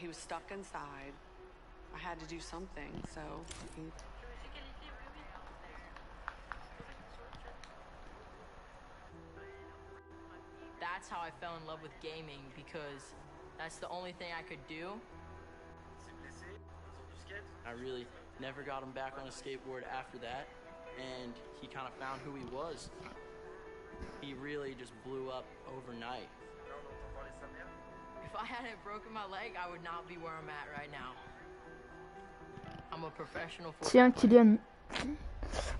he was stuck inside. I had to do something, so. That's how I fell in love with gaming, because that's the only thing I could do. I really never got him back on a skateboard after that, and he kind of found who he was. He really just blew up overnight. If I hadn't broken my leg, I would not be where I'm at right now. I'm a professional. Tiens, Kylian.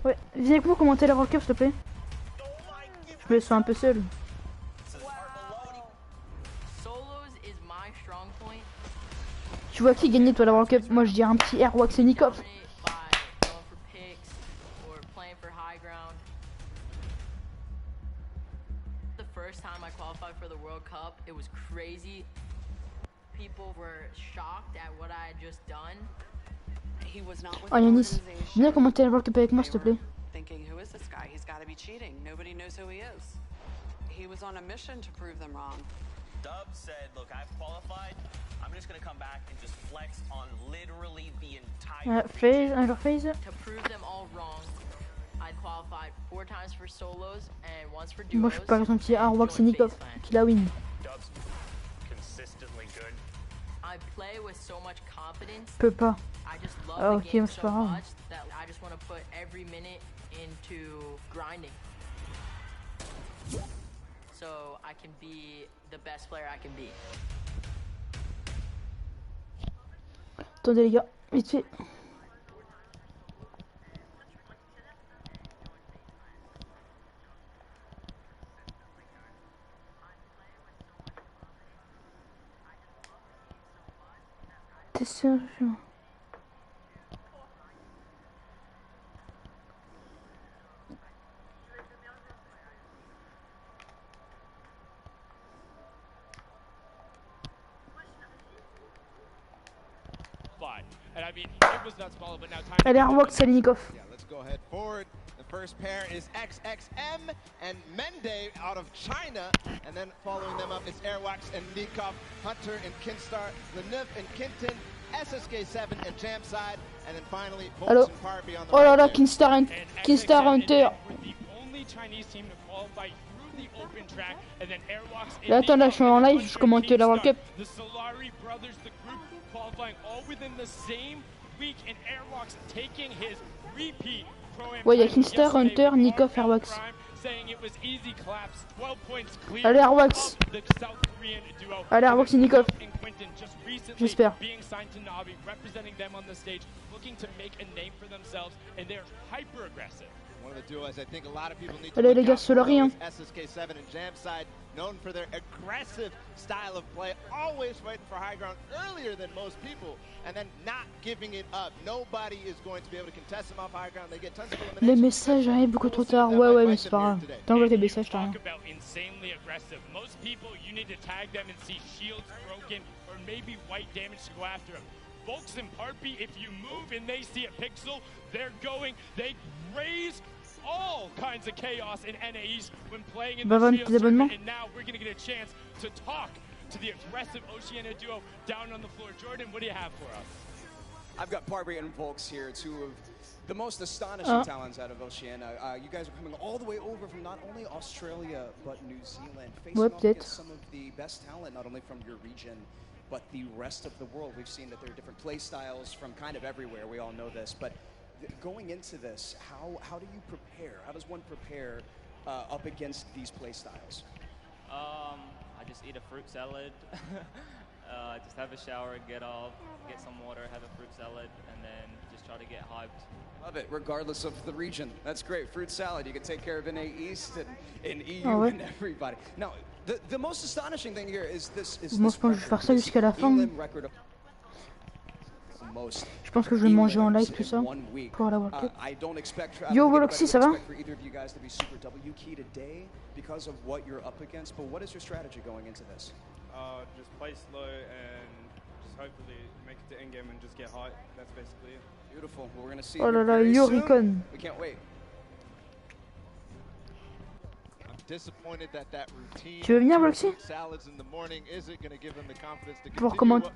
Ouais, viens avec moi commenter la World Cup, s'il te plaît. Je me sens un peu seul. Tu vois qui gagnait toi la World Cup? Moi je dirais un petit Airwax et Nikov. Oh Yanis, viens commenter la World Cup avec moi s'il te plaît. Dub said, look, I've qualified. I'm just going to come back and just flex on literally the entire phase, alors phase. To prove them all wrong, I qualified 4 times for solos and once for duos. Moi je parie son petit Airwax et Nikov qui la win. Dub's consistently good. I play with so much confidence. Peut pas. I just love Ah, the game c'est so pas grave. much that I just want to put every minute into grinding. So I can be the best player I can be. Attendez les gars, vite fait. T'es sérieux? And I mean, it was not small, but now time. Allez, Airwax et Nikov. Yeah, let's go ahead forward. The first pair is XXM and Mende out of China, and then following them up is Airwax and Nikov, Hunter and Kinstar, Lenif and Kinton, SSK7 and Jamside, and then finally Bolts and Parby on the oh là là, Kinstar Hunter. Là, attends, là, je suis en live, je commente la World Cup. Ouais, il y a Kinstar, Hunter, Nikov, Airwax. Allez, Airwax. Allez, Airwax et Nikov. J'espère. Allez les gars, Solari hein. SSK7 and Jamside, known for their aggressive style of play, always fighting for high ground earlier than most people, and then not giving it up. Nobody is going to be able to contest them off high ground. They get tons of eliminations. Les messages arrivent beaucoup trop tard. Ouais, mais c'est pas grave. T'envoies tes messages, t'as rien. Most people, you need to tag them and see shields broken or maybe white damage to go after them. Folks in Parpy, if you move and they see a pixel, they raise all kinds of chaos in NAEs when playing in the field circuit, and now we're going to get a chance to talk to the aggressive Oceania duo down on the floor. Jordan, what do you have for us? I've got Parby and Volks here, two of the most astonishing talents out of Oceania. You guys are coming all the way over from not only Australia, but New Zealand, facing off against some of the best talent, not only from your region, but the rest of the world. We've seen that there are different play styles from kind of everywhere. We all know this, but going into this, how do you prepare? How does one prepare up against these play styles? I just eat a fruit salad, just have a shower, get off, get some water, have a fruit salad, and then just try to get hyped. Love it, regardless of the region. That's great. Fruit salad, you can take care of NA East and EU and everybody. Now, the most astonishing thing here is this. Moi, je pense que je vais faire ça jusqu'à la fin. Je pense que je vais manger en live tout ça pour la World Cup. Yo Voloxy, ça va? Because of what you're up against, but what is your strategy going into this? Just play slow and just hopefully make it to end game and just get high. That's basically it. Beautiful. Well, we're going to see oh là là, yo Recon. We can't wait. Tu veux venir, Volxy? Pour commenter.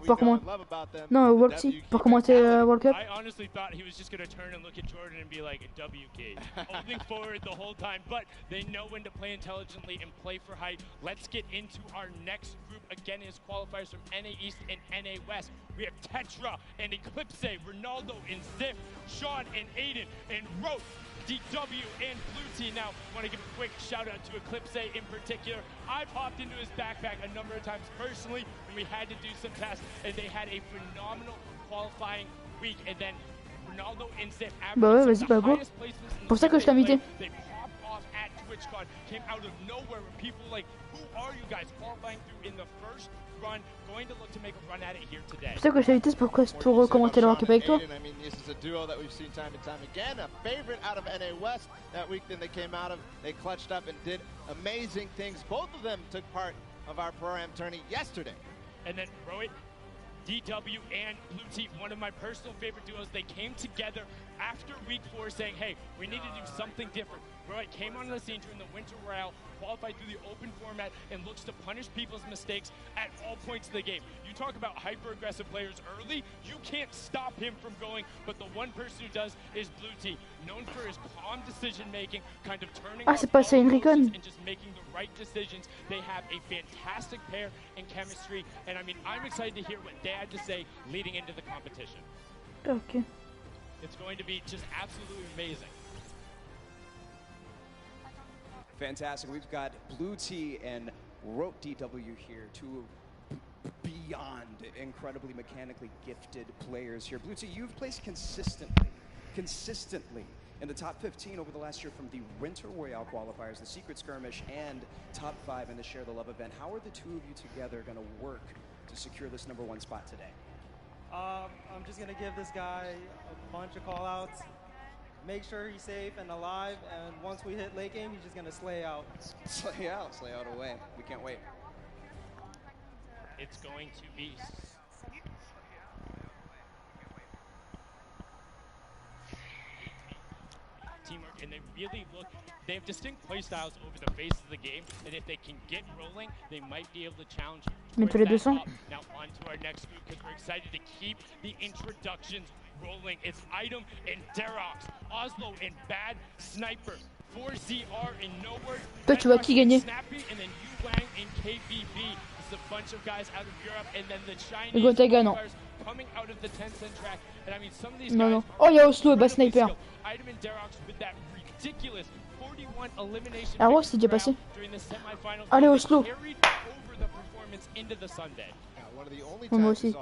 Non, Volxy, pour commenter World Cup. I honestly thought he was just going to turn and look at Jordan and be like, WK. Holding forward the whole time, but they know when to play intelligently and play for height. Let's get into our next group. Again, is qualifiers from NA East and NA West. We have Tetra and Eclipse, Ronaldo and Ziff, Sean and Aiden and Rote, DW and Blue Team. Now, I want to give a quick shout out to Eclipse in particular. I've hopped into his backpack a number of times personally, and we had to do some tests, and they had a phenomenal qualifying week. And then Ronaldo and Ziff averaged the highest placements in the pour ça que je t'ai invité. They popped off at TwitchCon, came out of nowhere with people like, who are you guys qualifying through in the first run, going to look to make a run at it here today. C'est ça que je t'ai invité, c'est pour commenter le World Cup avec toi. I mean, this is a duo that we've seen time and time again. A favorite out of NA West that week that they came out of. They clutched up and did amazing things. Both of them took part of our Pro-Am tourney yesterday. And then Rohit, DW and Blue Team, one of my personal favorite duos. They came together after week 4 saying, hey, we need to do something different. Rohit came onto the scene during the Winter Royale, qualified through the open format, and looks to punish people's mistakes at all points of the game. You talk about hyper-aggressive players early, you can't stop him from going, but the one person who does is Blue Team, known for his calm decision-making, kind of turning off and just making the right decisions. They have a fantastic pair in chemistry, and I mean, I'm excited to hear what they had to say leading into the competition. Okay. It's going to be just absolutely amazing. Fantastic. We've got Blue T and Rote DW here, two beyond incredibly mechanically gifted players here. Blue T, you've placed consistently in the top 15 over the last year from the Winter Royale qualifiers, the Secret Skirmish, and top 5 in the Share the Love event. How are the two of you together going to work to secure this #1 spot today? I'm just going to give this guy a bunch of call-outs. Make sure he's safe and alive, and once we hit late game, he's just gonna slay out. Slay out away. We can't wait. It's going to be teamwork, and they really look, they have distinct play styles over the face of the game, and if they can get rolling, they might be able to challenge. Now on to our next group, because we're excited to keep the introductions rolling. It's Item and Derox, Oslo and Bad Sniper, 4ZR and Nowhere, Toi, tu vois qui gagner? Snappy, and then Wang and KBB. This is a bunch of guys out of Europe, and then the Chinese players coming out of the Tencent track. And I mean, some of these guys. Oh, il y a Oslo et Bad Sniper. Item and Derox with that ridiculous 41 elimination. Ah ouais, c'est déjà passé. Allez, Oslo. Into the Sunday. Moi aussi.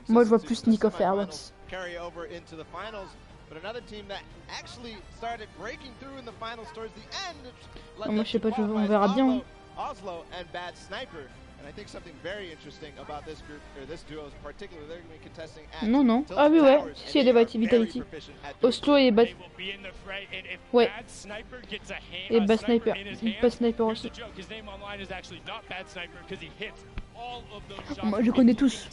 Moi, je vois plus Nick of Airwax. Carry over into the finals, but another team that actually started breaking through in the finals towards the end. Moi, je sais pas, on verra bien. Oslo and Bad Sniper. And I think something very interesting about this group, or this duo in particular, they're going to be contesting at Non. Ah oui, ouais. Si, il y a des Vitality. Oslo et Bad... Ouais. Et Bad Sniper. Bad Sniper aussi. Moi, je connais tous.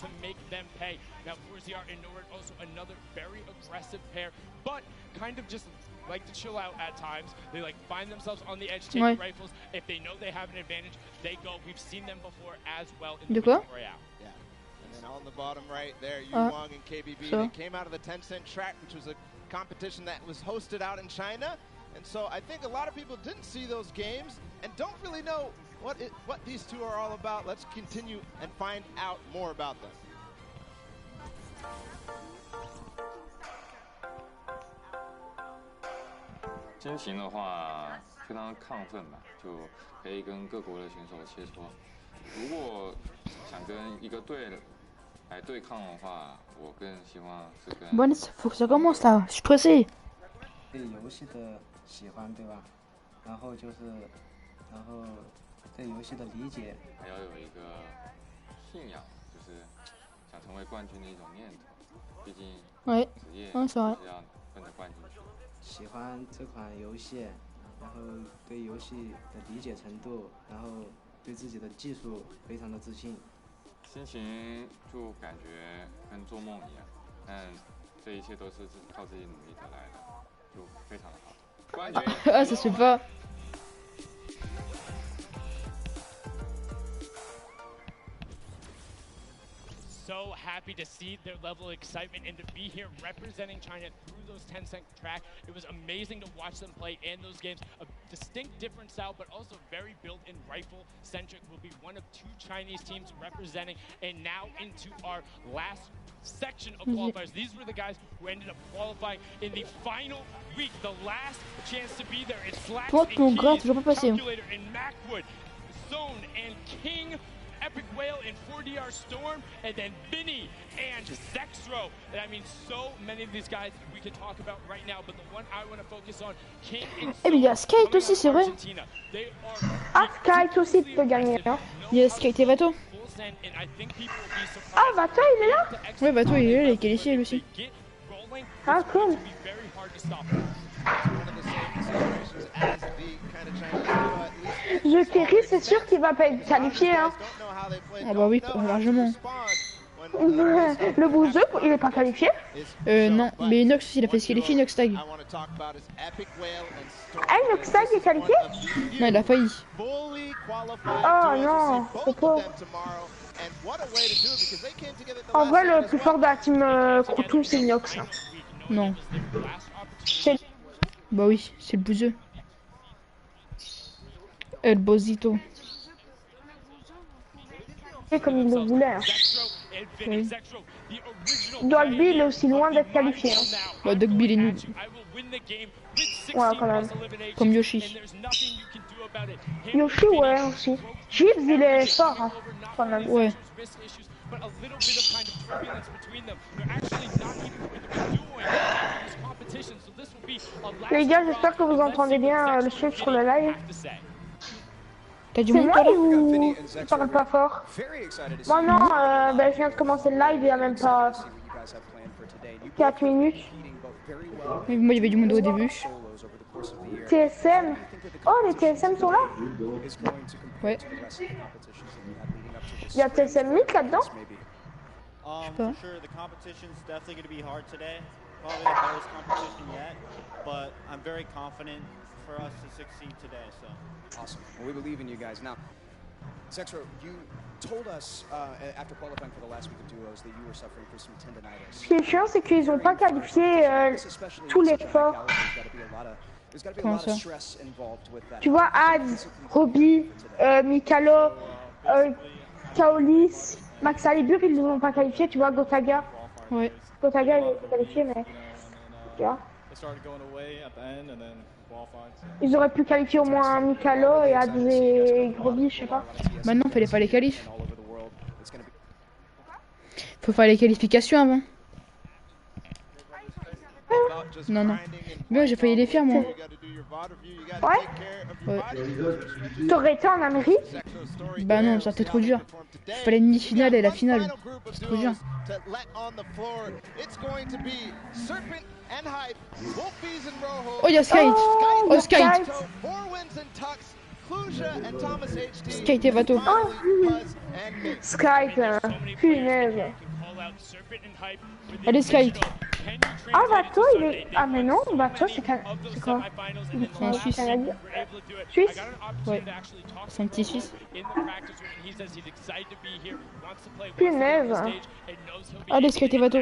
Kind of just like to chill out at times. They like find themselves on the edge, taking rifles. If they know they have an advantage, they go. We've seen them before as well in the Royale. Yeah. And then on the bottom right there, Wang and KBB, they came out of the Tencent track, which was a competition that was hosted out in China. And so I think a lot of people didn't see those games and don't really know what these two are all about. Let's continue and find out more about them. 先行的话，非常亢奋吧，就可以跟各国的选手切磋。如果想跟一个队来对抗的话，我更希望是跟。Bon, faut que ça commence là. Je suis pressé. 对游戏的喜欢，对吧？然后对游戏的理解。还要有一个信仰，就是想成为冠军的一种念头。毕竟职业是要奔着冠军去。 喜欢这款游戏，然后对游戏的理解程度，然后对自己的技术非常的自信。心情就感觉跟做梦一样，但这一切都是靠自己努力得来的，就非常的好。冠军！Ah, ça se fait pas. so happy to see their level of excitement and to be here representing China through those 10-second track. It was amazing to watch them play in those games. A distinct different style, but also very built-in rifle-centric. Will be one of 2 Chinese teams representing. And now into our last section of qualifiers. These were the guys who ended up qualifying in the final week. The last chance to be there. It's Slacks and Keys, Calculator and Macwood, Zone and King, Epic Whale and 4DR Storm, and then Vinny and Zexro. And I mean, so many of these guys we can talk about right now, but the one I want to focus on, King and Eh bien, il y a Skate aussi, c'est vrai. Ah, Skate aussi peut gagner. Hein. Il y a Skate et Vato. Ah, Vato, il est là? Ouais, Vato, il est là, il est qualifié lui aussi. Ah, cool. Je Kerry, c'est sûr qu'il va pas être qualifié. Hein. Ah bah oui, largement. Le bouseux, il est pas qualifié? Non, mais Inox, il a fait se qualifier, Inox Tag. Ah, Inox Tag est qualifié? Non, il a failli. Oh non, c'est pas. En vrai, le plus fort de la team Courtou, c'est Inox. Non. Bah oui, c'est le bouseux. El Bozito. C'est comme il le voulait. Hein. Oui. Dogby, il est aussi loin d'être qualifié. Hein. Bah, Dogby, il est nul. Ouais, quand même. Comme Yoshi. Yoshi, ouais, aussi. Gibbs, il est fort, hein, quand même. Ouais. Les gars, j'espère que vous entendez bien le son sur le live. T'as du C'est monde, moi toi, ou je parle pas fort? Moi non, ben, je viens de commencer le live il y a même pas 4 minutes. Mais moi, il y avait du monde au début. TSM. Oh, les TSM sont là? Ouais. Il y a TSM Meet là-dedans? Je sais pas. Probably the hardest competition yet, but I'm very confident for us to succeed today. So awesome. Well, we believe in you guys. Now, Zexro, you told us after qualifying for the last week of duos that you were suffering from some tendonitis. Ce qui est chiant, c'est qu'ils n'ont pas qualifié tous les forts. Comment ça? Tu vois, Ads, Robbie, Mikalo, Kaolis, Max Alibur, ils ne l'ont pas qualifié. Tu vois, Gotaga. Ouais. Gotaga, il est qualifié, mais. Tu vois. Ils auraient pu qualifier au moins Mikalo et Ads et Robbie, je sais pas. Maintenant, fallait pas les qualifs. Faut faire les qualifications avant. Non, non. Mais j'ai failli les faire, moi. Ouais. T'aurais été en Amérique? Bah non, ça c'était trop dur. Il fallait une demi-finale et la finale. C'est trop dur. Oh, y'a Skate. Oh, Skate. Skate et Vato. Oh. Skate, punaise. Allez, Skate. Ah, Vato, il est. Ah, mais non, Vato, c'est quoi? C'est un Suisse. Suisse? Ouais. C'est un petit Suisse. Punaise. Allez, Skate et Vato.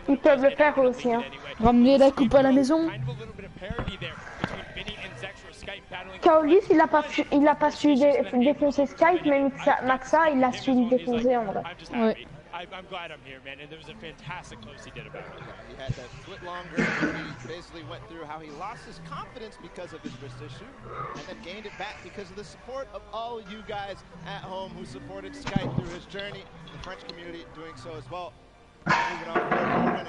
Ils peuvent le faire aussi. Hein. Ramener la coupe à la maison. Kaolis, il a pas su défoncer Skype, mais Maxa, il a su le défoncer en vrai. Ouais. I'm glad I'm here, man, and there was a fantastic close he did about it. He had that split longer. He basically went through how he lost his confidence because of his wrist issue, and then gained it back because of the support of all you guys at home who supported Skype through his journey. The French community doing so as well. Moving on forward,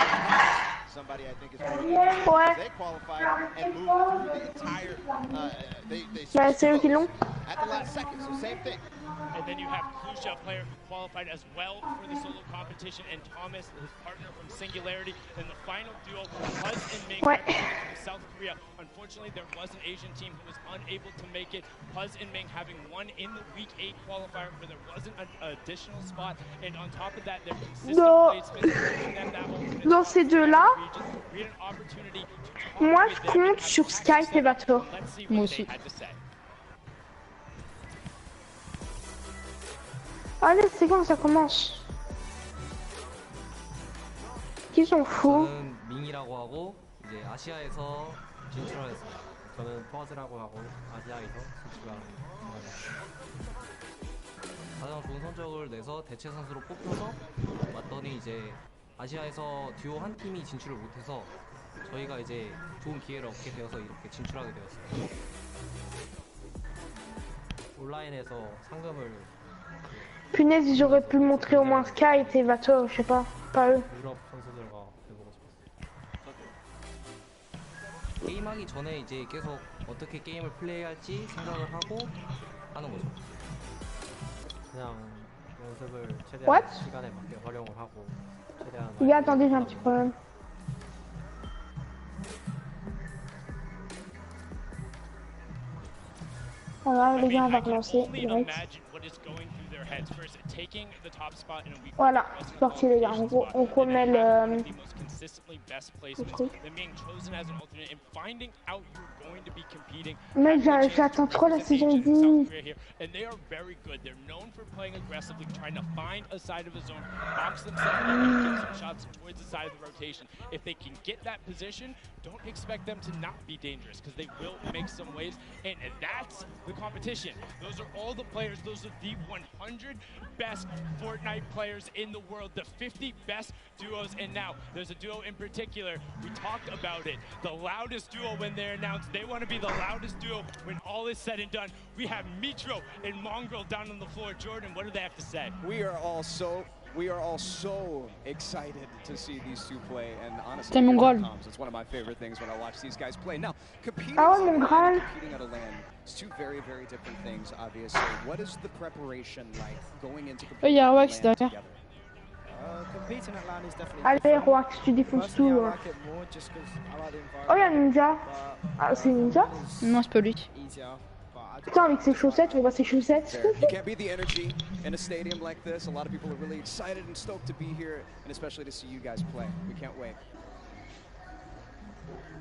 somebody I think is pretty good. They qualified and moved through the entire. C'est eux qui l'ont. At the last second, so same thing. And then you have Khrushchev player who qualified as well for the solo competition, and Thomas, his partner from Singularity. Then the final duo, Puz and Ming from South Korea. Unfortunately, there was an Asian team who was unable to make it. Puz and Ming having won in the Week 8 qualifier where there wasn't an additional spot. And on top of that, their consistent placement. Dans ces deux-là, moi je compte sur Skype et Vato. Moi aussi. Allez, c'est quand ça commence? qui sont fous. 저는 밍이라고 하고 이제 아시아에서 진출하였습니다. 저는 퍼즈라고 하고 아시아에서 진출합니다. 가장 좋은 성적을 내서 대체 선수로 뽑혀서 왔더니 이제 아시아에서 듀오 한 팀이 진출을 못해서 저희가 이제 좋은 기회를 얻게 되어서 이렇게 진출하게 되었어요. 온라인에서 상금을 Punaise, j'aurais pu montrer au moins Sky et Tevato, je sais pas, pas eux. 유럽 선수들과 해보고 싶었어요. 게임하기 전에 이제 계속 어떻게 게임을 플레이할지 생각을 하고 하는 거죠. 그냥 연습을 최대한 What? 시간에 맞게 활용을 하고 최대한. Les gars, attendez, j'ai un petit problème. Voilà, les gars, on va relancer direct. Voilà, c'est parti les gars, on remet le truc. Mec, j'attends trop la saison 10. If they can get that position, don't expect them to not be dangerous because they will make some waves, and that's the competition. Those are all the players, those are the 100 best Fortnite players in the world, the 50 best duos, and now there's a duo in particular, we talked about it, the loudest duo when they're announced. They want to be the loudest duo when all is said and done. We have Mitro and Mongrel down on the floor. Jordan, what do they have to say? We are all so excited to see these two play, and honestly, it's one of my favorite things when I watch these guys play. Now, competing at a LAN is two very, very different things, obviously. What is the preparation like going into competing at LAN together? Competing at LAN is definitely Allez, Roax, tu défonces tout. Oh, y'a Ninja. Ah, c'est Ninja? Non, c'est pas lui. Putain, avec ses chaussettes, on voit ses chaussettes. You can't beat the energy in a stadium like this. A lot of people are really excited and stoked to be here, and especially to see you guys play. We can't wait.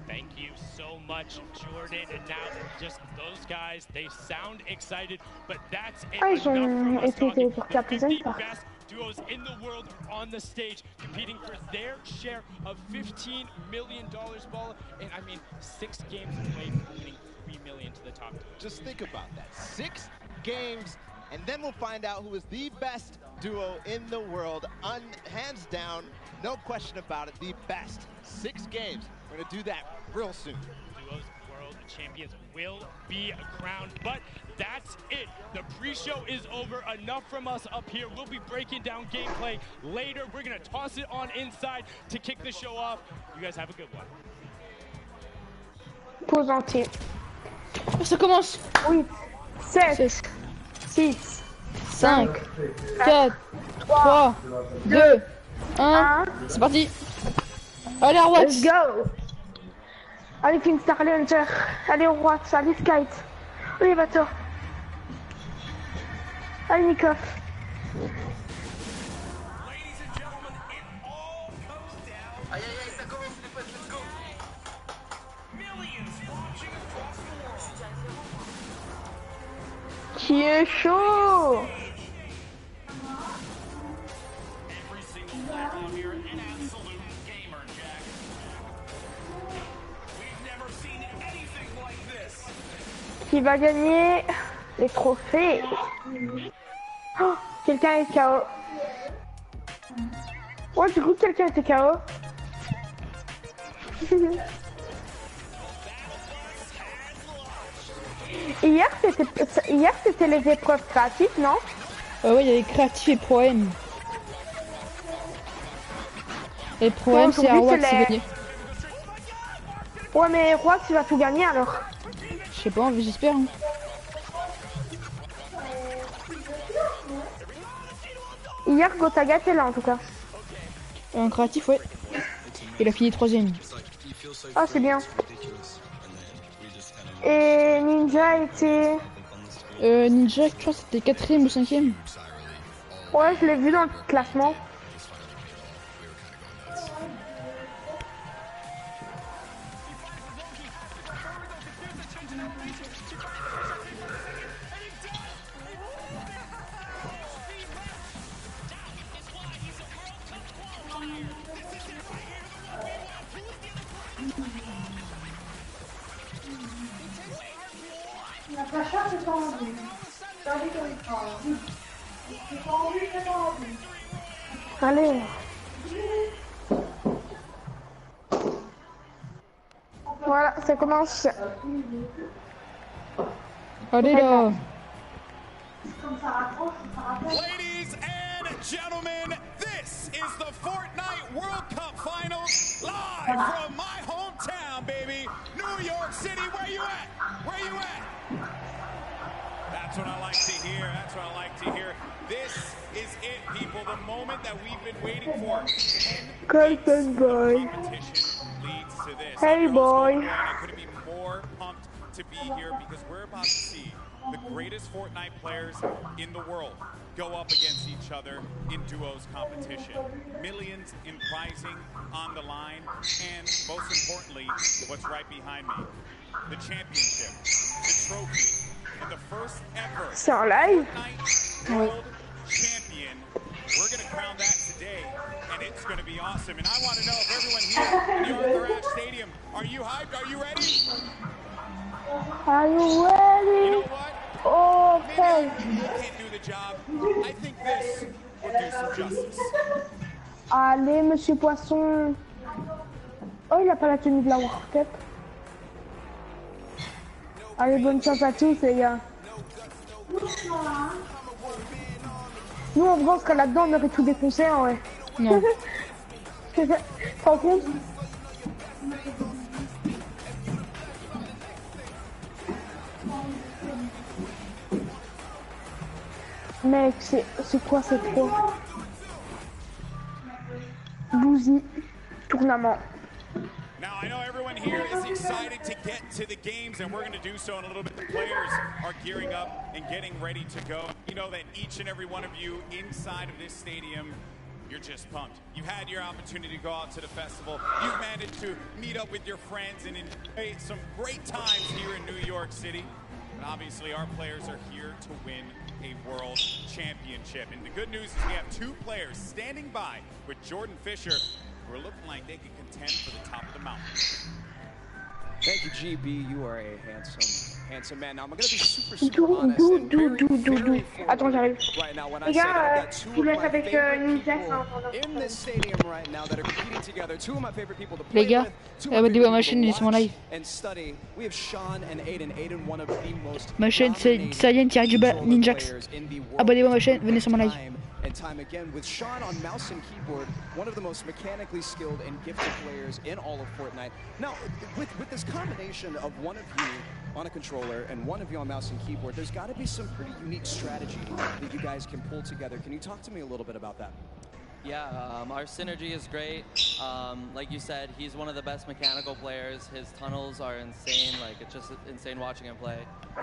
Thank you so much, Jordan. And now, just those guys, they sound excited, but that's it. Ah, ils ont été téléportés à Present Park. Duos in the world are on the stage competing for their share of $15 million ball. And I mean, 6 games played, winning $3 million to the top. Just think about that. 6 games, and then we'll find out who is the best duo in the world. Hands down, no question about it, the best. 6 games. We're gonna do that real soon. Duos World Champions will be crowned, but that's it. The pre-show is over. Enough from us up here. We'll be breaking down gameplay later. We're gonna toss it on inside to kick the show off. You guys have a good one. Pause entier. Ça commence. 8, 7, 6, 5, 4, 3, 2, 1. C'est parti. Allez, Arwax. Let's go. Allez, Finstar, allez, Hunter. Allez, Arwax, allez, Skite. Allez, Vato. Allez, Nikov. Qui est chaud? Qui va gagner les trophées? Oh, quelqu'un est KO. Ouais, du coup, quelqu'un était KO. Hier, c'était les épreuves créatives, non? Ouais, il y avait créatif et pro-M. Et pro-M, c'est Arwax qui gagnait. Ouais, mais Roax, il va tout gagner alors. Je sais pas, j'espère. Hein. Hier, Gotaga était là en tout cas. Un créatif, ouais. Il a fini 3ème. Ah, c'est bien. Et Ninja était... Ninja, je crois que c'était 4ème ou 5ème. Ouais, je l'ai vu dans le classement. Allez. Voilà, ça commence. Allez là. Ladies and gentlemen, this is the Fortnite World Cup Finals live from my hometown, baby, New York City. Where you at? Where you at? That's what I like to hear. That's what I like to hear. This is it, people. The moment that we've been waiting for. Golden boy. Leads to this. Hey boy. I couldn't be more pumped to be here because we're about to see the greatest Fortnite players in the world go up against each other in duos competition. Millions in prizing on the line, and most importantly, what's right behind me, the championship, the trophy, and the first ever Fortnite World Champion. We're going to crown that today, and it's going to be awesome. And I want to know if everyone here in the Arthur Ashe Stadium, are you hyped? Are you ready? Are you ready? You know what? Okay. Can't do the job. I think this will do some justice. Allez, Monsieur Poisson. Oh, il a pas la tenue de la World Cup. Allez, bonne chance à tous, les gars. Nous, en vrai, on serait là-dedans, on aurait tout défoncé, hein, ouais. Non. Tu te rends compte? Mec, c'est quoi cette fois? Bouzy, tournament. Now, I know everyone here is excited to get to the games, and we're going to do so in a little bit. The players are gearing up and getting ready to go. You know that each and every one of you inside of this stadium, you're just pumped. You've had your opportunity to go out to the festival. You've managed to meet up with your friends and enjoy some great times here in New York City. And obviously, our players are here to win a world championship. And the good news is we have two players standing by with Jordan Fisher who are looking like they can contend for the top of the mountain. Thank you, GB. You are a handsome man. Now, I'm going to be super honest and very Attends, j'arrive. right now when I Les say that gars, I've got two tu of laisses my avec favorite Ninja. people in this stadium right now that are competing together. Two of my favorite people to Les play gars, with. Two of my abonnez-vous à ma favorite chaîne, people laissez to mon watch live. and study. We have Sean and Aiden. Aiden, one of the most Ma chaîne c'est Saiyan Jenix. Abonnez-vous à ma chaîne, venez sur mon live. and time again with Sean on mouse and keyboard, one of the most mechanically skilled and gifted players in all of Fortnite. Now, with this combination of one of you on a controller and one of you on mouse and keyboard, there's got to be some pretty unique strategy that you guys can pull together. Can you talk to me a little bit about that? Yeah, our synergy is great. Like you said, he's one of the best mechanical players. His tunnels are insane. Like, it's just insane watching him play.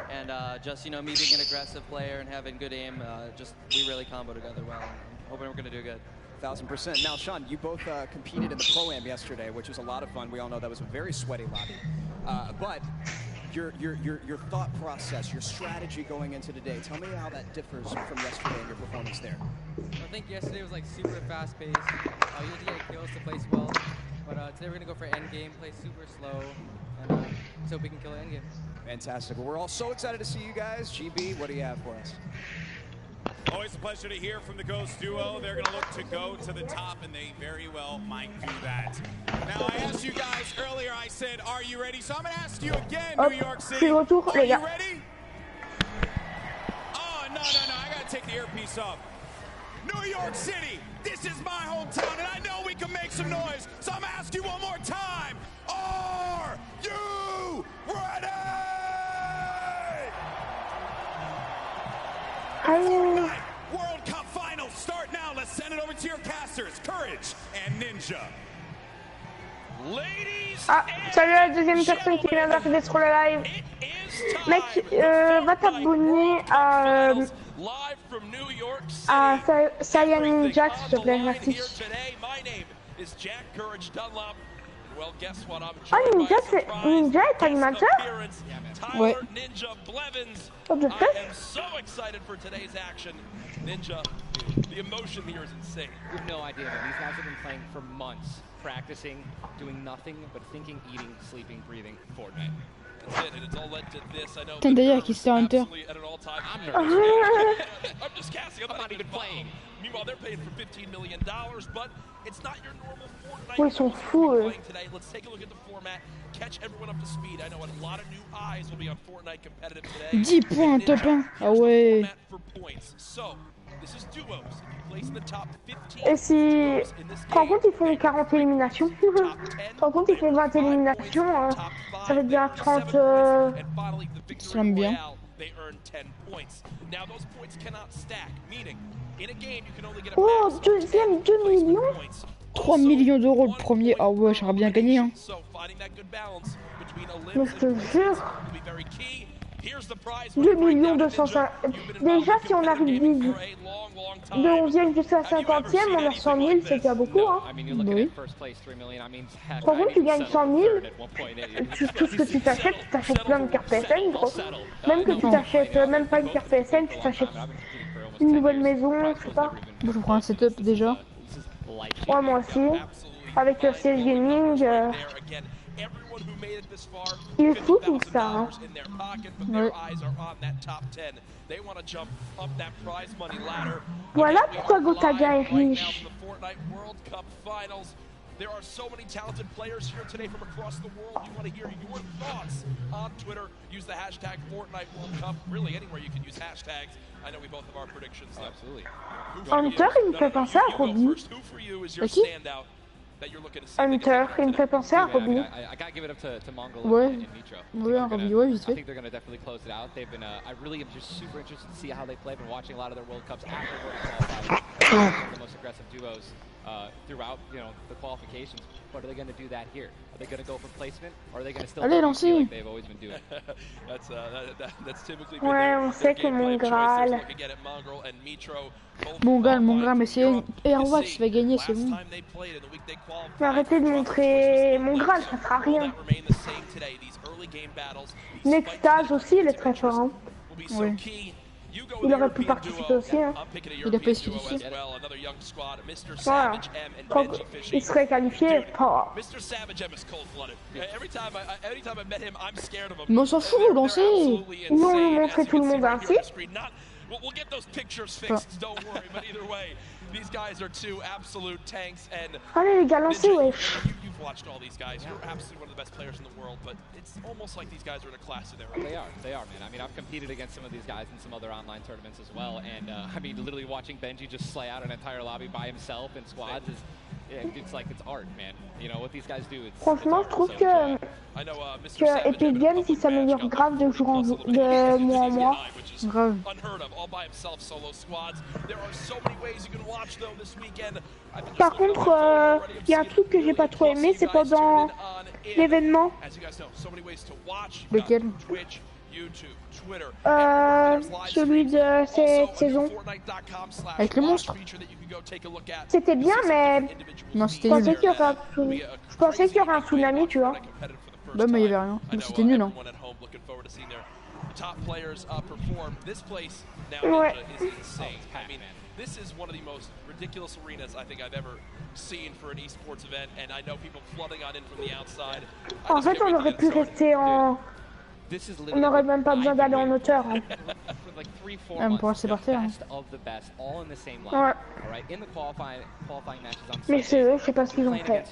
And just, you know, me being an aggressive player and having good aim, we really combo together well. I'm hoping we're going to do good. 1000%. Now, Sean, you both competed in the Pro-Am yesterday, which was a lot of fun. We all know that was a very sweaty lobby. But your thought process, your strategy going into today, tell me how that differs from yesterday and your performance there. I think yesterday was like super fast-paced. Usually get kills to place well, but today we're gonna go for end game, play super slow, and so we can kill the end game. Fantastic. Well, we're all so excited to see you guys. GB, what do you have for us? Always a pleasure to hear from the Ghost duo. They're going to look to go to the top, and they very well might do that. Now, I asked you guys earlier, I said, are you ready? So I'm going to ask you again, New York City. Are you ready? Oh, no, I got to take the earpiece off. New York City, this is my hometown, and I know we can make some noise. So I'm going to ask you one more time. Are you ready? Fortnite World Cup Finals start now. Let's send it over to your casters, Courage and Ninja. Ah, salut à la deuxième personne qui vient d'arriver sur le live. Mec, va t'abonner à Saiyan Galactix, s'il te plaît, merci. Oh, Ninja est animateur? Ouais. What the fuck? I am so excited for today's action. Ninja, the emotion here is insane. You have no idea, though. These guys have been playing for months, practicing, doing nothing but thinking, eating, sleeping, breathing Fortnite. Putain, d'ailleurs, qui se Hunter. I'm just casting. I'm not even playing. Meanwhile, they're paying for $15 million, but it's not your normal Fortnite. Ouais, ils sont fous, Let's take a look at the format. Catch everyone up to speed. I know a lot of new eyes will be on Fortnite competitive today. 10 points, top 1. Ah ouais. So, this is duos. If you place in the top 15. Et si... Tu te rends compte, ils font 40 éliminations. Tu te rends compte, ils font 20 éliminations. Ça veut dire 30... Ça l'aime bien. Oh, deuxième 2 millions. 3 millions d'euros le premier. Ah ouais, j'aurais bien gagné. Hein. Mais je te jure. 2 millions 250. Déjà, si on arrive de 11e jusqu'à 50e, on a 100 000, c'est déjà beaucoup. Hein. Oui. Par contre, tu gagnes 100 000, tout ce que tu t'achètes plein de cartes PSN, gros. Même que tu t'achètes même pas une carte PSN, tu t'achètes une nouvelle maison, je sais pas. Bon, je prends un setup déjà. Ouais, moi aussi. Avec le CS Gaming. Il est fou tout ça. Hein. Ouais. Voilà pourquoi Gotaga est riche. There are so many talented players here today from across the world. You want to hear your thoughts on Twitter. Use the hashtag Fortnite World Cup. Really, anywhere you can use hashtags. I know we both have our predictions. Absolutely. Hunter, il me fait penser à Robbie. À qui? Hunter, il me fait penser à Robbie. Ouais. Ouais, un Robbie, ouais, vite fait. I think they're going to definitely close it out. They've been, I really am just super interested to see how they play. I've been watching a lot of their World Cups after qualified. The most aggressive duos throughout, you know, the qualifications. But are they going to do that here? Are they going to go for placement, or are they going to still Allez, do like they've always been doing? That's typically ouais, on sait que mon Graal. Mon Graal, mais c'est Airwax qui va gagner, c'est bon. Mais arrêtez de montrer mon Graal, ça sera rien. L'extase aussi, il est très fort. Hein. Ouais. Il aurait pu participer aussi. Hein. Il a pas essayé. Voilà. Quand il serait qualifié, pas. Mais on s'en fout, lancez. Ils vont montrer tout le monde ainsi. We'll get those pictures fixed, don't worry, but either way, these guys are two absolute tanks, and allez les gars, lancez, ouais. You've watched all these guys. You're absolutely one of the best players in the world, but it's almost like these guys are in a class of their own. They are, man. I mean, I've competed against some of these guys in some other online tournaments as well, and I mean, literally watching Benji just slay out an entire lobby by himself in squads is, it's like it's art, man. You know what these guys do. Franchement, je trouve que Epic Games, il s'améliore grave de jour en jour, de mois en mois. Grave. Par contre, il y a un truc que j'ai pas trop aimé, c'est pendant l'événement. Lequel? Celui de cette saison. Avec le monstre. C'était bien, mais non, c'était je nul. pensais qu'il y aurait un tsunami, tu vois. Bah, mais il y avait rien. C'était nul, hein. Ouais. This is one of the most ridiculous arenas I think I've ever seen for an esports event, and I know people flooding on in from the outside. En fait, on aurait pu rester en... On n'aurait même pas besoin d'aller en hauteur. Hein. On pourrait rester par terre. Hein. Ouais. Mais c'est eux, je sais pas ce qu'ils ont fait.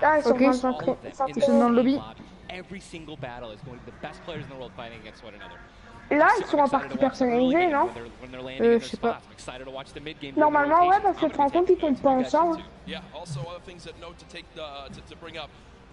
Ah, ils sont ok, ils sont dans le lobby. Là, ils sont en partie personnalisés, non? Je sais pas. Normalement, ouais, parce que tu te rends compte, ils tombent pas ensemble.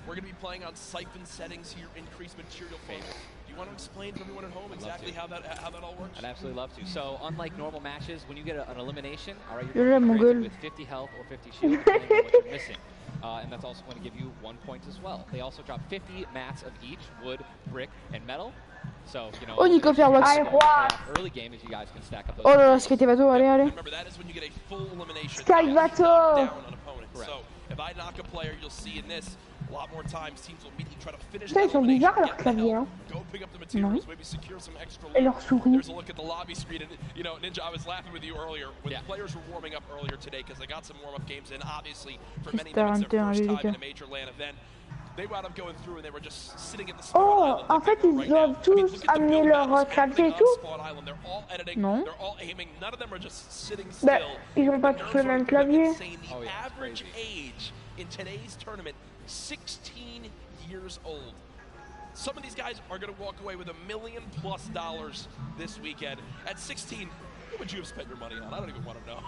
We're going to be playing on siphon settings here, increased material flow. Do you want to explain to everyone at home exactly how that all works? I'd absolutely love to. So, unlike normal matches, when you get an elimination, all right, you're with 50 health or 50 shield, depending on what you're missing. And that's also going to give you 1 point as well. They also drop 50 mats of each, wood, brick, and metal. So, you know, oh, Nico Fairwax. Early game as you guys can stack up those. Oh là là, Skyvato, allez, allez. Skyvato. So, if I knock a player, you'll see in this. A lot more times, teams will immediately try to finish that. Ils sont bizarres leurs claviers, hein. Non. Et leurs souris. There's a look at the lobby screen, and you know, Ninja, I was laughing with you earlier when the players were warming up earlier today because they got some warm-up games in. Obviously, for many minutes, their first time in a major LAN event. they wound up going through and they were just sitting at the Oh, en fait, ils doivent tous amener leur clavier et tout. Non. They're all aiming. None of them are just sitting Bah, still. ils ont pas tous le même clavier. The average age in today's tournament, 16 years old. Some of these guys are going to walk away with $1 million+ this weekend. At 16, what would you have spent your money on? I don't even want to know.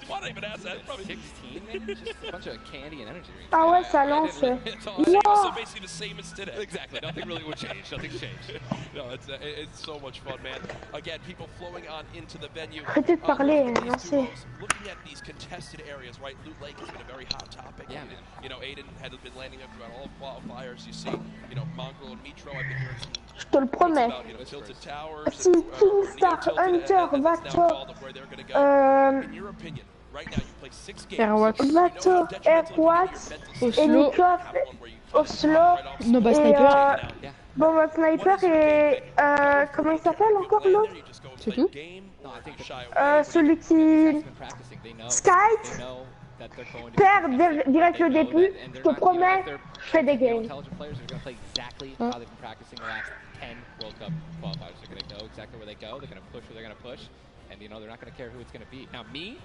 Why not even ask that? Probably 16, man? Just a bunch of candy and energy drinks. Ah ouais, ça lance. It's also basically the same as today. Exactly. Nothing really would change. Nothing's changed. No, it's so much fun, man. Again, people flowing on into the venue. Arrêtez de parler, lancez. Looking at these contested areas, right? Loot Lake has been a very hot topic. Yeah, man. You know, Aiden has been landing up throughout all qualifiers. You see, you know, Mongrel and Mitro. I've been hearing Je te le promets. about, you know, Tilted Towers. Si Kingstar, Hunter, Vator, In your opinion, right now you play 6 games. Vator, Airwax, et Nikov, Oslo, Nova et Sniper. Bomba Sniper et comment il s'appelle encore l'autre? C'est tout? Celui qui Skite perd direct le début, je te promets, je fais des games. 10 World Cup qualifiers. They're going to know exactly where they go. They're going to push where they're going to push. And, you know, they're not going to care who it's going to be. Now, me,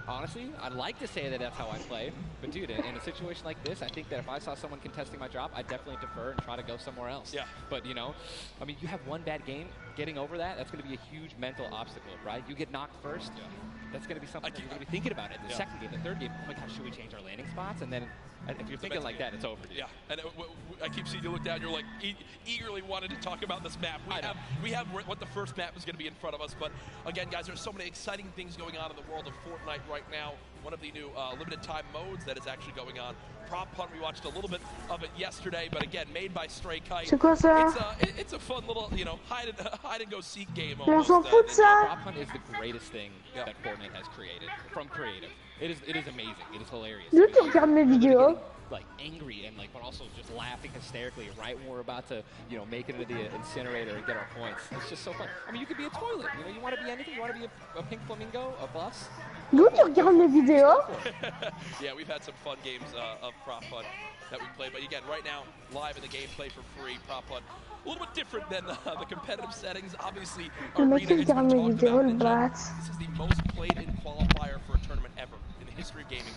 honestly, I'd like to say that that's how I play. But, dude, in a situation like this, I think that if I saw someone contesting my drop, I'd definitely defer and try to go somewhere else. Yeah. But, you know, I mean, you have one bad game. Getting over that, that's going to be a huge mental obstacle, right? You get knocked first. Yeah. That's going to be something that you're going to be thinking about in the second game, the third game. Oh, my gosh, should we change our landing spots? And then if you're thinking like that, it's over. Yeah, and I keep seeing you look down. You're like eagerly wanted to talk about this map. We have what the first map is going to be in front of us. But again, guys, there's so many exciting things going on in the world of Fortnite right now. One of the new limited time modes that is actually going on. Prop Hunt, we watched a little bit of it yesterday, but again, made by Stray Kite. C'est quoi ça? It's a fun little, you know, hide and go seek game. On s'en fout de ça. Prop Hunt is the greatest thing that Fortnite has created from creative. It is amazing. It is hilarious. D'où tu regardes mes vidéos? Like angry and like, but also just laughing hysterically right when we're about to, you know, make it into the incinerator and get our points. It's just so fun. I mean, you could be a toilet. You know, you want to be anything. You want to be a pink flamingo, a bus. D'où tu regardes mes vidéos? Yeah, we've had some fun games of Prop Hunt that we play, but again, right now, live in the gameplay for free, Prop Hunt. A little bit different than the competitive settings. Obviously, Arena is talked about. This is the most played in qualifier for a tournament ever in the history of gaming.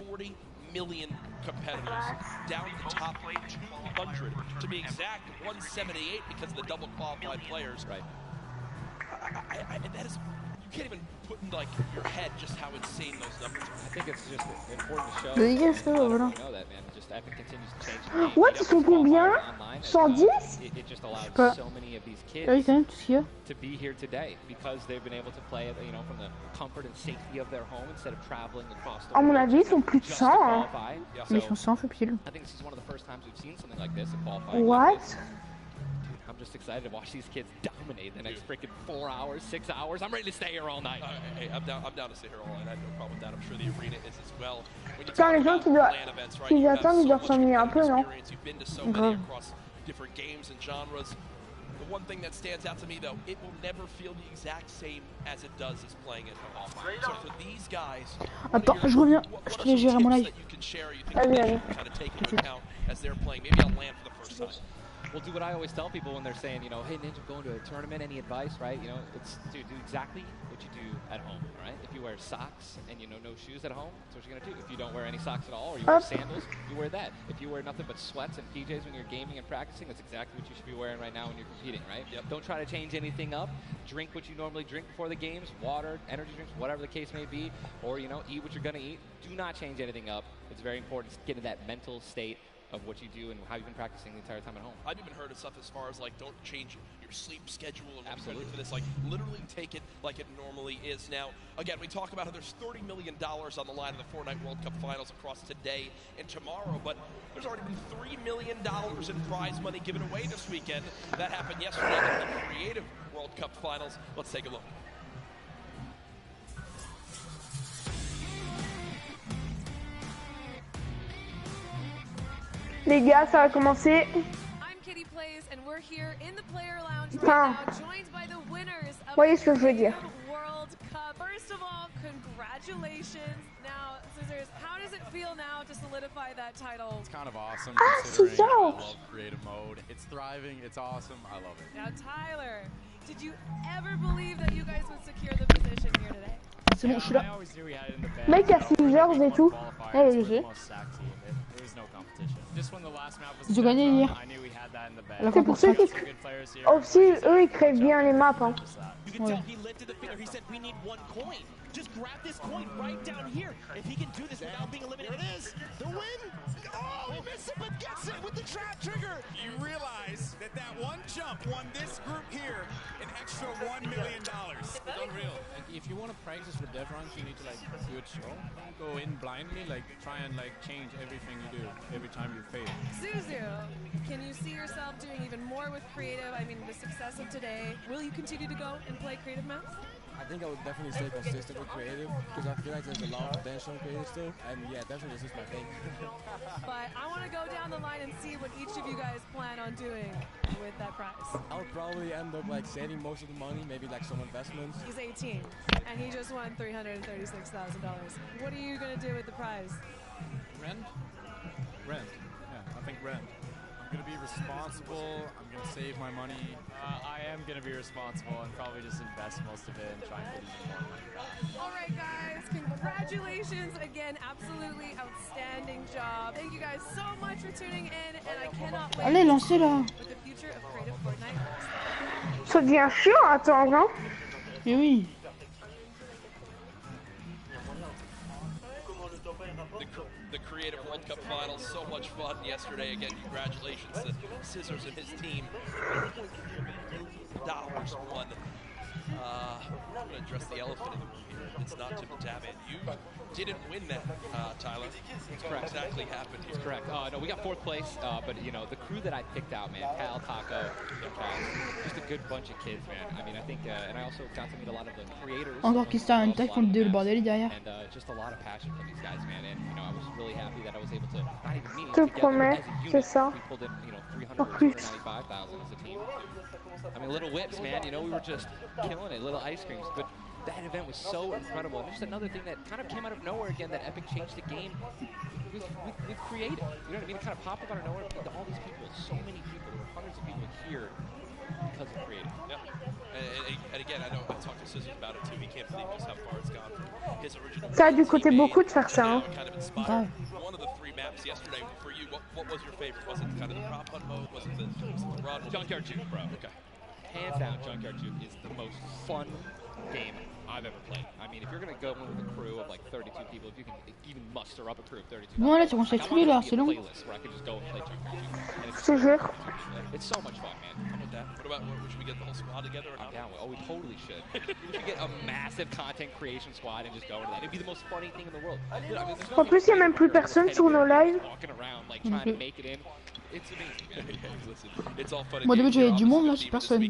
40 million competitors, down to the top 200. To be exact, 178 because of the double qualified players. Right. And that is, you can't even put in like your head just how insane those numbers are. I think it's just important to show. Yes, voilà. You know that, man. Just as it continues to change. What, ils sont combien? 110? It just allows so many of these kids to be here today because they've been able to play it, you know, from the comfort and safety of their home instead of traveling across the À mon avis, ils sont plus de 100. Hein. Mais ils sont 100 fait pile. I think this is one of the first times we've seen something like this in qualifying. What? I'm just excited to watch these kids dominate the next freaking 4 hours, 6 hours. I'm ready to stay here all night. Hey, I'm down to stay here all night. I have no problem with that. I'm sure the arena is as well. Putain, les gens qui attendent, ils doivent s'ennuyer un peu, non? You've been to so many across different games and genres. The one thing that stands out to me, though, it will never feel the exact same as it does as playing at home. So for these guys, attends, je reviens. Je te les gère à mon live. Allez, allez. Kind of take into account as they're playing, maybe on land for the first time. Well, do what I always tell people when they're saying, you know, hey, Ninja, going to a tournament, any advice, right? You know, it's do exactly what you do at home, right? If you wear socks and, you know, no shoes at home, that's what you're going to do. If you don't wear any socks at all or you wear sandals, you wear that. If you wear nothing but sweats and PJs when you're gaming and practicing, that's exactly what you should be wearing right now when you're competing, right? Yep. Don't try to change anything up. Drink what you normally drink before the games, water, energy drinks, whatever the case may be, or, you know, eat what you're going to eat. Do not change anything up. It's very important to get in that mental state of what you do and how you've been practicing the entire time at home. I've even heard of stuff as far as like don't change your sleep schedule and what for this. Like literally take it like it normally is. Now, again, we talk about how there's $30 million on the line in the Fortnite World Cup Finals across today and tomorrow, but there's already been $3 million in prize money given away this weekend. That happened yesterday in the Creative World Cup Finals. Let's take a look. Les gars, ça va commencer. Enfin, voyez ce que je veux dire. Congratulations. Now, Scissors, how does it feel now to solidify that title? It's kind of awesome considering I love creative mode. It's thriving, it's awesome, I love it. Now, Tyler, did you ever believe that you guys would secure the position here today? C'est bon, je suis là. Mec à 6 heures et tout. Ouais, je sais. Ils ont gagné hier. C'est pour ceux qui aussi eux ils créent bien les maps. Hein. Ouais. Just grab this point right down here. If he can do this without being eliminated. There it is. The win. Oh, he missed it, but gets it with the trap trigger. You realize that that one jump won this group here an extra $1 million. It's unreal. Like, if you want to practice for death runs, you need to like do it slow. Don't go in blindly. Like try and like change everything you do every time you fail. Suzu, can you see yourself doing even more with creative? I mean, the success of today. Will you continue to go and play creative maps? I think I would definitely stay consistent with creative because I feel like there's a lot of potential in creative still, and yeah, definitely this is my thing. But I want to go down the line and see what each of you guys plan on doing with that prize. I would probably end up like saving most of the money, maybe like some investments. He's 18, and he just won $336,000. What are you going to do with the prize? Rent? Rent. Yeah, I think rent. I'm going to be responsible, I'm going to save my money. I am going to be responsible and probably just invest most of it and try and get even more money back. All right, guys, congratulations again. Absolutely outstanding job. Thank you guys so much for tuning in, and I cannot wait Allez, lancez-la. for the future of creative Fortnite. Ça devient chiant à attendre, hein. Mais oui. The Creative World Cup Finals, so much fun yesterday. Again, congratulations to Scissors and his team. $1 won. I'm going to address the elephant in the room here. It's not Tim and Taban. You didn't win that, Tyler. That's correct. What exactly happened here? That's correct. No, we got 4th place, but you know, the crew that I picked out, man, Pal, Taco, and Kaz, just a good bunch of kids, man. I mean, I think, and I also got to meet a lot of the creators. Encore qui start un tag contre le bordel derrière. And just a lot of passion from these guys, man. And you know, I was really happy that I was able to not even meet Je te together promets, as a unit. c'est ça. We pulled in, you know, En plus. 395,000 as a team. I mean, little whips, man. You know, we were just killing it. Little ice creams, but that event was so incredible. And just another thing that kind of came out of nowhere again, that Epic changed the game with creative. You know what I mean? It kind of popped up out of nowhere. All these people, so many people, there were hundreds of people here because of creative. Yeah. And again, I know I talked to Scissors about it too. He can't believe just how far it's gone from his original. Ça a dû coûter beaucoup de faire ça. Hein. Kind of inspired. One of the 3 maps yesterday for you. What was your favorite? Was it kind of the prop hunt mode? Was it the run? Junkyard Juke, bro. Okay. Hands down, Junkyard Juke is the most fun game I've ever played. I mean, if you're going to go in with a crew of like 32 people, if you can even muster up a crew of 32 people, Bon, là, tu conseilles tous les là, c'est long. where I can just go and play Junkyard Juke. And Je te jure. it's so much fun, man. How about that? What about, should we get the whole squad together or not? I'm down with. Oh, we totally should. We should get a massive content creation squad and just go into that. It'd be the most funny thing in the world. Dude, I mean, En plus, il n'y a même plus personne sur nos lives. Walking around, like trying to make it in. It's amazing, man. Listen, it's all fun. Moi, au début, j'avais du monde, là, c'est personne.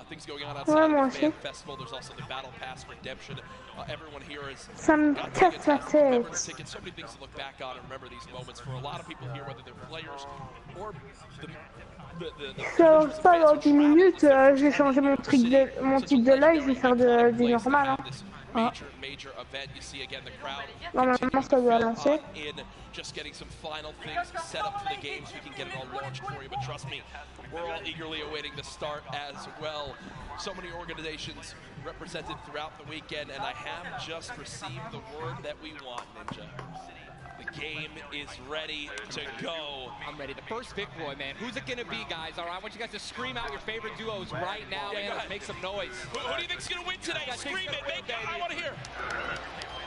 Things going on outside of the fan festival. There's also the Battle Pass redemption. Everyone here is Ça me casse la tête. so many things to look back on and remember these moments for a lot of people here, whether they're players or Ça avance pas dans 10 minutes, j'ai changé mon titre de live, je vais faire du normal. Hein. Ah. Normalement ça doit lancer. Just getting some final things set up for the game so we can get it all launched for you. But trust me, we're all eagerly awaiting the start as well. So many organizations represented throughout the weekend, and I have just received the word that we want, Ninja. The game is ready to go. I'm ready. The first Vicroy, man. Who's it gonna be, guys? All right, I want you guys to scream out your favorite duos right now, man. Let's make some noise. Who do you think's gonna win today? Scream it, make it. I want to hear.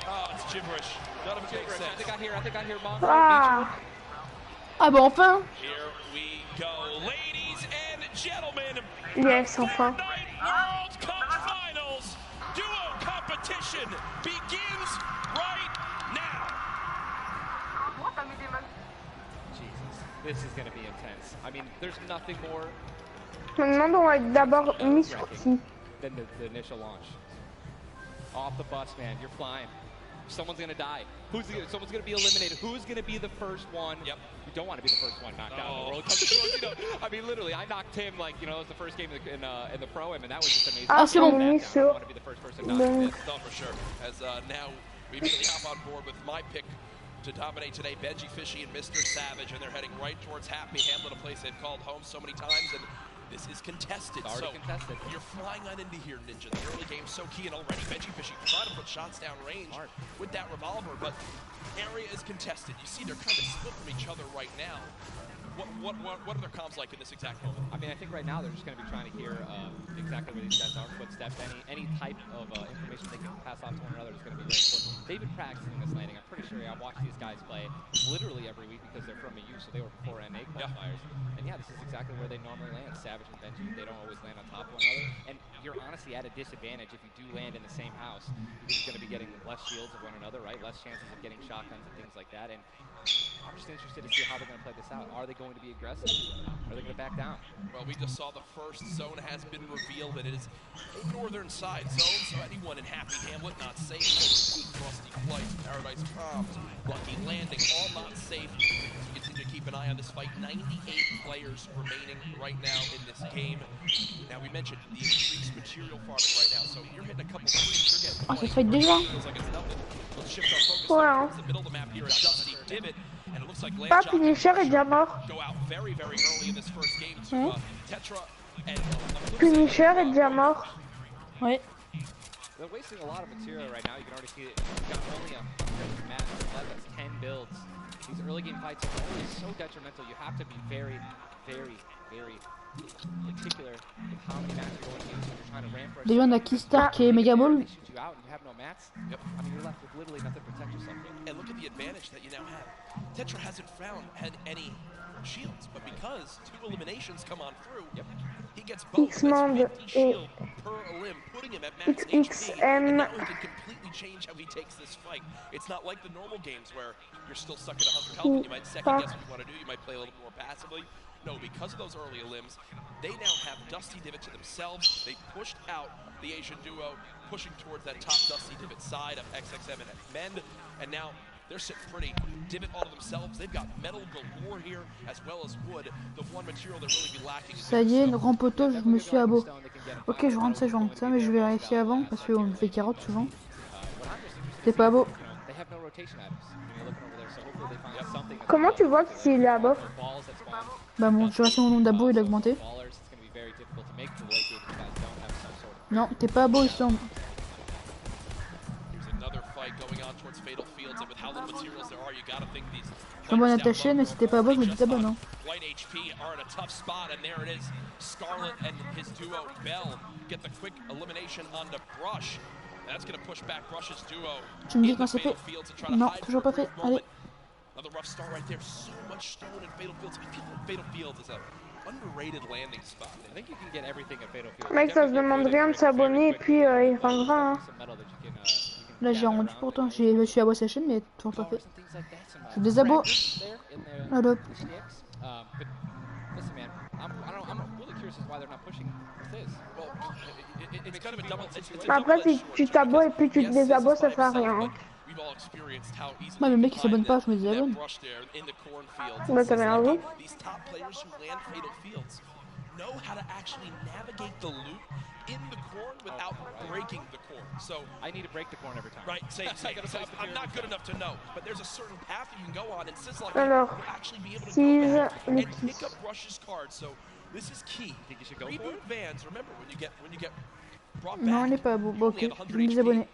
Oh, it's gibberish. None of it makes sense. I think I hear Mongo. Ah. Ah bah enfin. Here we go, ladies and gentlemen. Yes, enfin. World Cup Finals duo competition begins right now. Jesus, this is going to be intense. I mean, there's nothing more. Je me demande on va être d'abord mis sur qui. Than the initial launch. Off the bus, man. You're flying. someone's gonna die. Someone's gonna be eliminated. Who's gonna be the first one? Yep. You don't want to be the first one knocked out in the world. I mean, literally, I knocked him like it was the first game in the pro-am, and that was just amazing. Ah, c'est bon. I want to be the first person knocked out. No, for sure. As now we immediately hop on board with my pick to dominate today, Benji Fishy and Mr. Savage, and they're heading right towards Happy Hamlet, a place they've called home so many times, and this is contested. It's already contested. You're flying on into here, Ninja. The early game's so key, and already Benji Fishy trying to put shots down range with that revolver, but area is contested. You see they're kind of split from each other right now. What are their comms like in this exact moment? I mean, I think right now they're just going to be trying to hear exactly where these guys are, footsteps, any type of information they can pass off to one another is going to be very important. They've been practicing this landing. I'm pretty sure I've watched these guys play literally every week because they're from EU, so they were before NA qualifiers. And yeah, this is exactly where they normally land. Savage and Benji, they don't always land on top of one another. And you're honestly at a disadvantage if you do land in the same house. You're going to be getting less shields of one another, right? Less chances of getting shotguns and things like that. And I'm just interested to see how they're going to play this out. Are they going to be aggressive? Are they going to back down? Well, we just saw the first zone has been revealed, and it is a northern side zone, so anyone in Happy Hamlet not safe. Frosty Flight, Paradise Palms, Lucky Landing, all not safe. We continue to keep an eye on this fight. 98 players remaining right now in this game. Now, we mentioned the increased material farming right now, so you're hitting a couple threes, you're getting 20. Ça se fait déjà. Feels like it's nothing. Let's shift our focus towards the middle of the map here at Dusty Divot. Pas Punisher est déjà mort. Punisher est déjà mort. Ouais. They're wasting a lot of material right now. You can already see it. You've got only 100 matches left. That's 10 builds. These early game fights are always so detrimental. You have to be very, very, very particular with how many matches you're going to use when you're trying to ramp for a Déjà on a Keystar qui est méga ball. They shoot you out and you have no mats. Yep. I mean, you're left with literally nothing to protect yourself with. And look at the advantage that you now have. Tetra hasn't had any shields, but because 2 eliminations come on through, he gets both. X-Mond et per elim, putting him at max HP, and now he can completely change how he takes this fight. It's not like the normal games where you're still stuck at 100 health and you might second guess what you want to do, you might play a little more passively. No, because of those early elims, they now have Dusty Divot to themselves. They pushed out the Asian duo, pushing towards that top Dusty Divot side of XXM and Mend, and now they're sitting pretty. Divot all to themselves. They've got metal galore here as well as wood. The one material that really be lacking. Ça y est, le grand poteau, je me suis abo. Ok, je rentre ça, mais je vais vérifier avant parce qu'on me fait carotte souvent. T'es pas abo. Comment tu vois s'il est abo? Bah bon, je reste mon nombre d'abos, il a augmenté. Non, t'es pas abo, il semble. Je t'envoie à ta chaîne et si t'es pas abo, je me dis t'abonnes. Hein. Tu me dis quand c'est fait? Non, toujours pas fait. Allez. Another rough start right there. So much stone in Fatal Fields. Fatal Fields is a underrated landing spot. I think you can get everything at Fatal Fields. Mec, ça se demande rien de s'abonner et puis il rendra. Hein. Là j'ai rendu pourtant, je suis abo sa chaîne mais toujours pas fait. Je désabo. Allô. Après, si tu t'abos et puis tu te désabos, ça sert à rien. Hein. Moi, le mec il s'abonne pas, je me désabonne. Bah, t'as bien raison. In the corn without breaking the corn. So I need to break the corn every time. Right, same. I'm not good enough to know, but there's a certain path you can go on, and Sizzle will actually be able to go back and pick up Rush's card. So this is key. Think you should go Reboot Vans. Remember when you get brought back. Non, il est pas abo. Bon, ok, je vais me désabonner.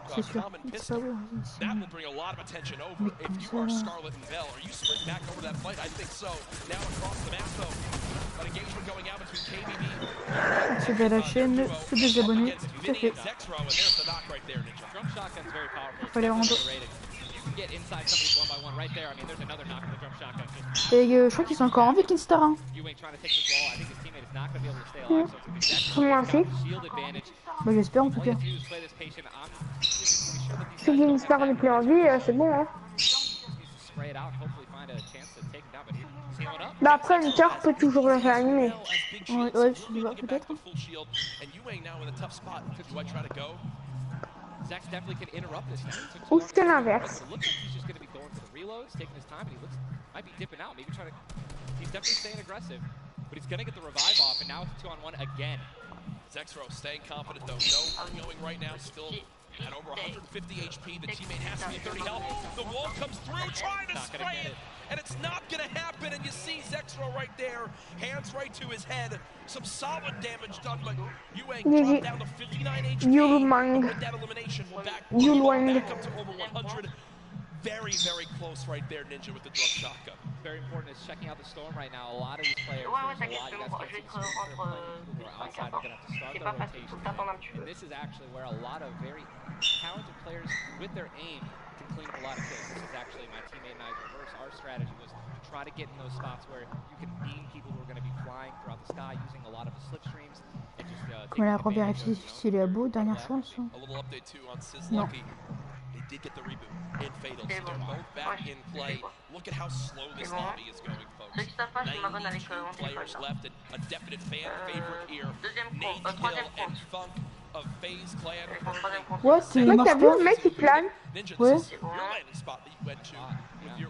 C'est sûr, c'est pas bon. That will bring a lot of attention over. If you are Scarlet and Bell, are you sprint back over that fight? I think so. Now across the map though, an engagement going out between KBB. C'est de la chaîne, se désabonner, c'est fait. Fallait rendre. Et je crois qu'ils sont encore en vie, Kinstar. Hein. Moi aussi. Bah j'espère en tout cas. Si Kinstar n'est plus en vie, c'est bon. Hein. Bah après, Hunter peut toujours le réanimer. Ouais, je sais pas, peut-être. Zex definitely can interrupt this now. Ou c'est l'inverse. It looks like he's just going to be going for the reloads, taking his time, and he might be dipping out, maybe trying to. He's definitely staying aggressive, but he's going to get the revive off, and now it's a 2-on-1 again. Zexro staying confident though. No going right now. Still at over 150 HP. The teammate has to be 30 health. The wall comes through, trying to spray it, and it's not going to happen. And you see Zexro right there, hands right to his head. Some solid damage done, but Yuang dropped down to 59 HP. With that elimination, we're back up to over 100. Very, very close right there, Ninja, with the drug shotgun. Very important is checking out the storm right now. A lot of these players, there's a lot, you guys can see who are outside, they're going to have to start their rotation. And this is actually where a lot of very talented players with their aim can clean up a lot of kills. This is actually my teammate and I's reverse. Our strategy was to try to get in those spots where you can beam people who are going to be flying throughout the sky using a lot of the slipstreams. And just, Comme elle a revérifié si il est à beau, dernière chance. A little update too on Sizlucky. They did get the reboot in Fatal, so they're both back in play. Look at how slow this lobby is going, folks. 92 players left, and a definite fan favorite here. Nate Hill and Funk of FaZe Clan. What? T'as vu le mec qui plane? Ninja, this is your landing spot that you went to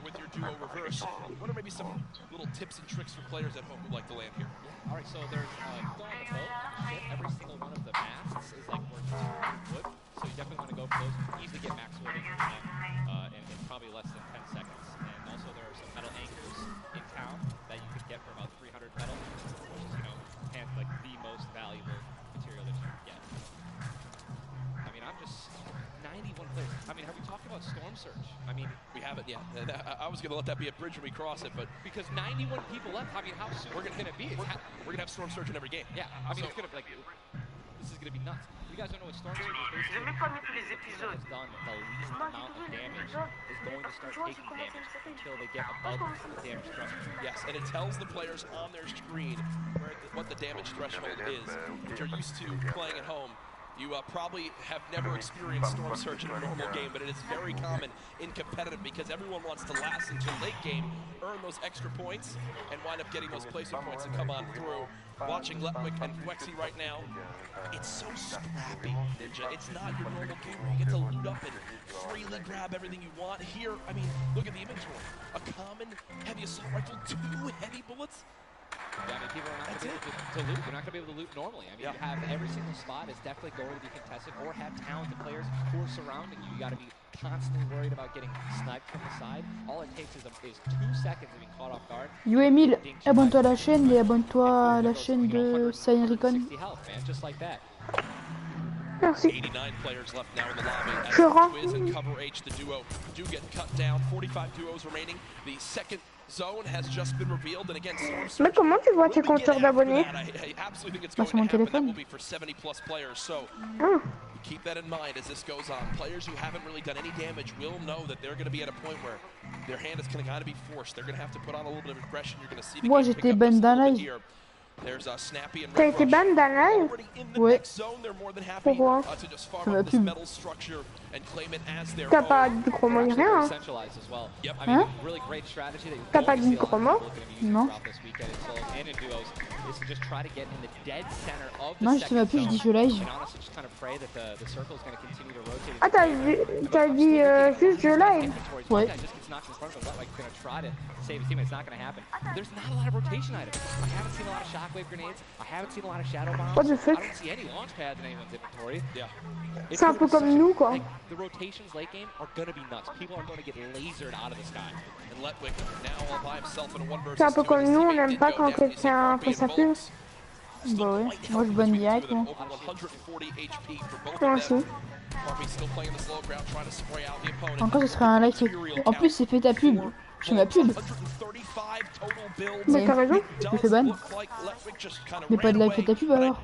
with your duo reverse. What are maybe some little tips and tricks for players at home who like to land here? All right, so there's going on the boat. Every single one of the masts is like working wood. So you definitely want to go for those. Easily get max wood in probably less than 10 seconds. And also there are some metal anchors in town that you can get for about 300 metal, which is, like the most valuable material that you can get. I mean, I'm just 91 players. I mean, have we talked about Storm Surge? I mean, we haven't yet. I was going to let that be a bridge when we cross it, but because 91 people left, I mean, how soon is it going to be? We're going to have Storm Surge in every game. Yeah, I mean, it's going to be like, this is going to be nuts. You guys don't know what Storm Surge is basically. Has done the least amount of damage is going to start taking damage until they get above the damage threshold. Yes, and it tells the players on their screen what the damage threshold is. If you're used to playing at home, you probably have never experienced Storm Surge in a normal game, but it is very common in competitive because everyone wants to last until late game, earn those extra points, and wind up getting those placing points and come on through. Watching Letwick and Wexy right now, it's so scrappy, Ninja. It's not your normal game where you get to loot up and freely grab everything you want. Here, I mean, look at the inventory. A common heavy assault rifle, 2 heavy bullets. Yeah, I mean, people are not going to be able to loot. They're not going to be able to loot normally. I mean, you have every single spot is definitely going to be contested, or have talented players who are surrounding you. You got to be constantly worried about getting sniped from the side. All it takes is 2 seconds of being caught off guard. Yo Emile, abonne-toi à la chaîne et abonne-toi à la chaîne de Saiyan Recon. Merci. 89 players left now in the lobby as Florent. Twiz and Cover H, the duo, do get cut down. 45 duos remaining. The second zone has just been revealed, and again, Mais comment tu vois tes compteurs d'abonnés? I absolutely think it's Bah, going sur mon to happen. That téléphone. will be for 70 plus players. So keep that in mind as this goes on. Players who haven't really done any damage will know that they're going to be at a point where their hand is going to kind of be forced. They're going to have to put on a little bit of aggression. You're going to see the Moi game j'étais pick up ban just a d'un little bit live. here. There's Snappy and T'as Red été Rush. ban d'un live? Already in the Ouais. next zone, they're more than happy Pourquoi? to just farm Ça va up this plus. metal structure and claim it as their T'as own. pas de micro-mot ni rien, hein? Centralized as well. Yep. I mean, Hein? really great strategy that you're T'as pas going de to see a lot of micro-mot? people gonna be using Non. throughout this weekend in solos and in duos is to just try to get in the dead center of the Non, je sais pas second plus, je zone, dis je live. and honestly just kind of pray that the circle is going to continue to rotate. Ah, t'as dit juste je live? Ouais. Just gets knocked in front of him. Like going to try to save his team. It's not going to happen. There's not a lot of rotation items. I haven't seen a lot of shockwave grenades. I haven't seen a lot of shadow bombs. What the fuck? I don't see any launch pads in anyone's inventory. Yeah. C'est un peu comme nous, quoi. Like, the rotations late game are going to be nuts. People are going to get lasered out of the sky. And Letwick now all by himself in a 1 versus 2. C'est un peu comme nous, on n'aime pas quand quelqu'un fait sa pub. Bah ouais, moi je bonne direct moi. Moi aussi. Encore ce serait un live. En plus c'est fait ta pub. Je fais ma pub. Mais t'as raison. Je fais ban. Mais pas de live fait ta pub alors.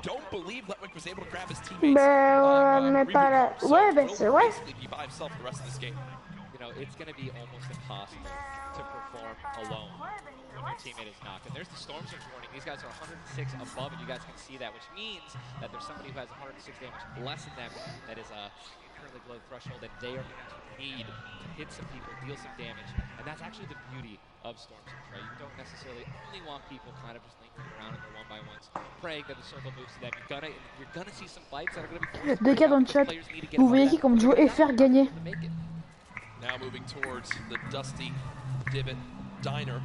Mais pas la... Ouais, bah c'est... Ouais. You know, it's going to be almost impossible to perform alone when your teammate is knocked. And there's the Storm Surge warning. These guys are 106 above, and you guys can see that, which means that there's somebody who has 106 damage less than them that is currently below the threshold, and they are going to need to hit some people, deal some damage, and that's actually the beauty of Storm Surge, right? You don't necessarily only want people kind of just lingering around in their one-by-ones, praying that the circle moves to them. You're gonna see some fights that are gonna be forced. Deux cas dans le chat. Vous voyez qui comme jouer et faire gagner. Now moving towards the Dusty Divot Diner.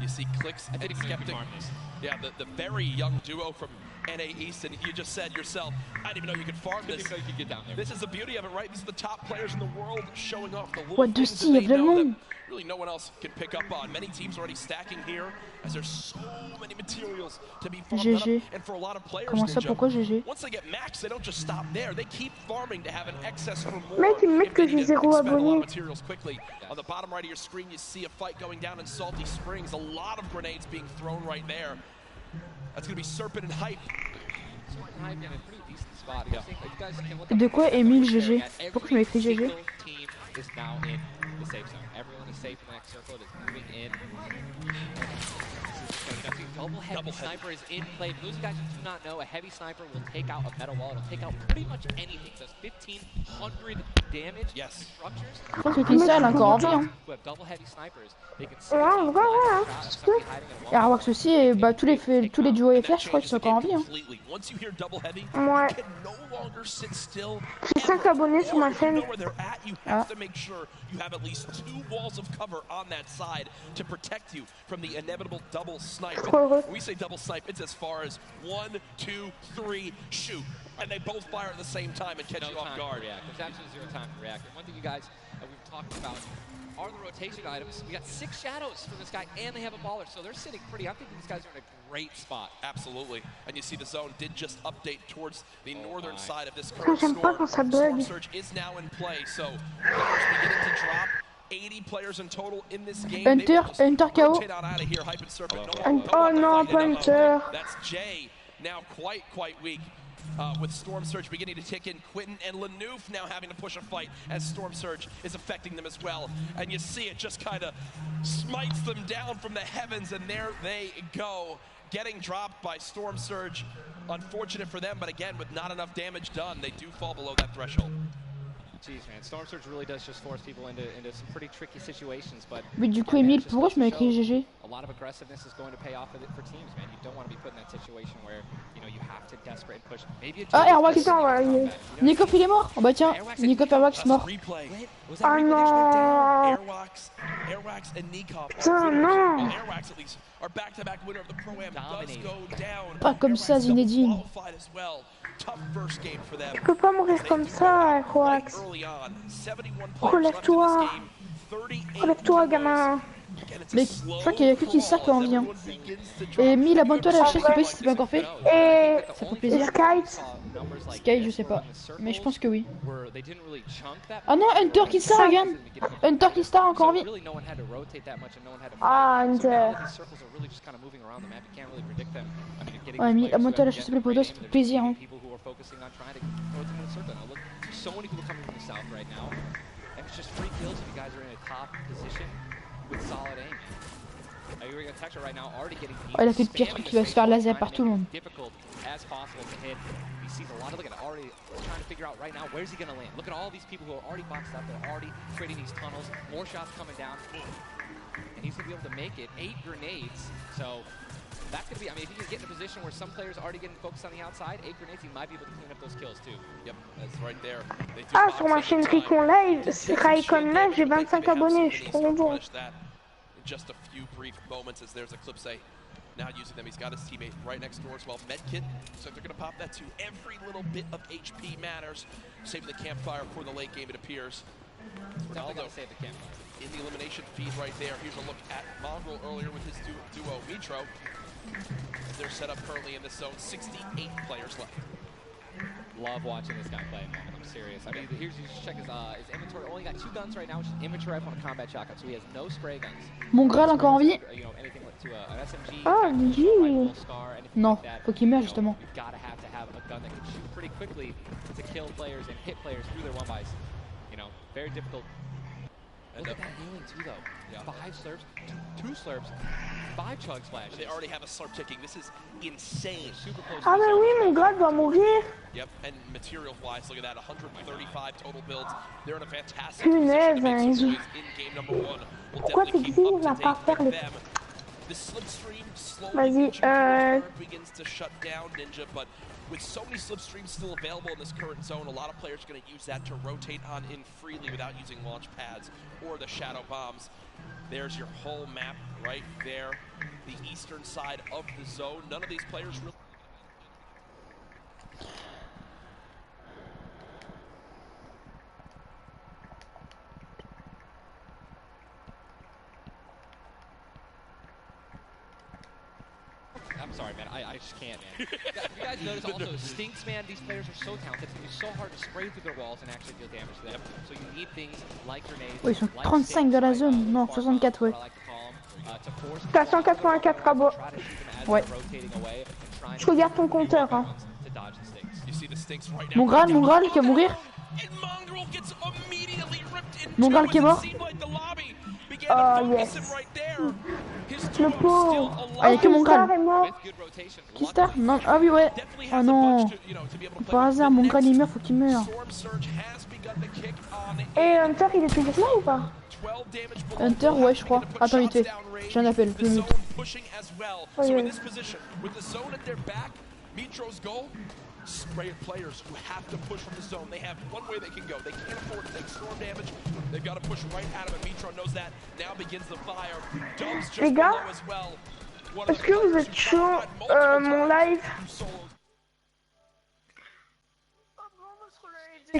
You see Clicks and Skeptic. Yeah, the very young duo from NA East, and you just said yourself, I didn't even know you could farm this. You could get down there. This is the beauty of it, right? These are the top players in the world showing off the little What things Dusty, that they know vraiment? that really no one else can pick up on. Many teams already stacking here, as there's so many materials to be farmed GG. up. And for a lot of players, Comment ça, pourquoi GG? once they get maxed, they don't just stop there. They keep farming to have an excess for more. Mec, ils me mettent que j'ai 0 abonnés. Materials quickly. On the bottom right of your screen, you see a fight going down in Salty Springs. A lot of grenades being thrown right there. That's going to be Serpent and Hype. Hype in a pretty decent spot. De quoi Emile GG? Pourquoi tu m'as écrit GG? Team is now in the safe zone. Everyone is safe in the next circle. It is moving in. Double heavy sniper is in play. For those guys who do not know, a heavy sniper will take out a metal wall. It'll take out pretty much anything. Does 1,500 damage. Yes. Structures. Je crois que Crystal est encore en vie. Hein. Who have double heavy snipers. They can Et Arwax aussi, et bah tous les duos FR, je crois qu'ils sont encore en vie. Hein. Ouais. J'ai 5 abonnés sur ma chaîne. Ah. You have at least 2 walls of cover on that side to protect you from the inevitable double snipe. When we say double snipe, it's as far as 1, 2, 3, shoot. And they both fire at the same time and catch you off guard. There's absolutely 0 time to react. And one thing you guys we've talked about are the rotation items. We got 6 shadows for this guy, and they have a baller, so they're sitting pretty. I think these guys are in a great spot. Absolutely. And you see the zone did just update towards the northern side of this current storm. Storm Surge is now in play, so players beginning to drop. 80 players in total in this game. Hunter KO. Oh non, pas Hunter. That's Jay, now quite weak. With Storm Surge beginning to tick in, Quentin and Lanouf now having to push a fight as Storm Surge is affecting them as well. And you see it just kind of smites them down from the heavens, and there they go, getting dropped by Storm Surge. Unfortunate for them, but again, with not enough damage done, they do fall below that threshold. Jeez, man, Storm Surge really does just force people into some pretty tricky situations, but Mais du coup, Emile, pourquoi je m'ai écrit GG? A lot of aggressiveness is going to pay off for teams, man. You don't want to be put in that situation where, you know, you have to desperate and push. Maybe Ah, Airwax. Nikov, il est mort. Oh bah tiens, Nikov Airwax mort. Oh non. Airwax and Nikov. Putain, non. Airwax at least are back-to-back winner of the Pro-Am does go down. Pas comme ça, Zinedine. Tu peux pas mourir comme ça, Airwax. Relève-toi. Relève-toi, gamin. Mais je crois qu'il y a que qui sert qui a envie. Hein. Et Emile, abonne-toi à la chaîne, s'il te plaît, si c'est pas encore fait. Et ça fait plaisir. Sky, je sais pas. Mais je pense que oui. Ah non, Hunter qui star, regarde. Hunter qui star encore en vie. Ah, Hunter. Ouais, Emile, abonne-toi à la chaîne, s'il te plaît, pour toi, ça fait plaisir. Hein. Oh, il a fait le pire truc, il va se faire laser par tout le monde. That's going to be, I mean, if you can get in a position where some players are already getting focused on the outside, 8 grenades, he might be able to clean up those kills too. Yep, that's right there. Ah, sur ma chaîne Ricon Live, Raycon Live, j'ai 25 abonnés, je suis trop bon. Just a few brief moments as there's Eclipse now using them. He's got his teammate right next door as well. Medkit, so they're going to pop that too. Every little bit of HP matters. Saving the campfire for the late game, it appears. Ronaldo save the campfire. In the elimination feed right there. Here's a look at Mongrel earlier with his duo Mitro. They're set up currently in this zone. 68 players left. Love watching this guy play, man. I'm serious. I mean, here's just check his inventory. Only got 2 guns right now, which is immature rifle and a combat shotgun. So he has no spray guns. Mon Graal encore en vie. You know, anything to an SMG. Oh, GG. Non, faut qu'il meure justement. You've got to have a gun that can shoot pretty quickly to kill players and hit players through their one-bys. You know, very difficult. Look at that kneeling too, though. Yeah. 5 slurps, 2 slurps, 5 chug splashes. They already have a slurp ticking. This is insane. Super close. Ah mais oui, mon gars doit mourir. Yep, and material-wise, look at that, 135 total builds. They're in a fantastic Punaise, position in game number 1. Pourquoi t'exiges à pas faire les... The slipstream slowly begins to shut down Ninja, but with so many slipstreams still available in this current zone, a lot of players are going to use that to rotate on in freely without using launch pads or the shadow bombs. There's your whole map right there, the eastern side of the zone. None of these players really... I'm sorry, man. I just can't, man. You guys notice also, stinks, man. These players are so talented. It's so hard to spray through their walls and actually deal damage to them. So you need things like grenades. Oh, ils sont 35 de la zone. Non, 64, ouais. T'as 184 rabots. Ouais. Je regarde ton compteur, hein. Mon Graal qui va mourir. Mon Graal qui est mort. Yes. Le pauvre. Ah, y'a que mon Graal. est mort. Qui star? Non. Ah oui, ouais. Oh non. Par hasard, mon Graal il meurt, faut qu'il meure. Et Hunter, il est toujours là ou pas? Hunter, ouais, je crois. Attends, vite fait. J'ai un appel. 2 minutes. Spray at players who have to push from the zone. They have one way they can go. They can't afford to take storm damage. They've got to push right at him, and Metro knows that. Now begins the fire. Dubs just below as well. Est-ce que vous êtes chaud mon live?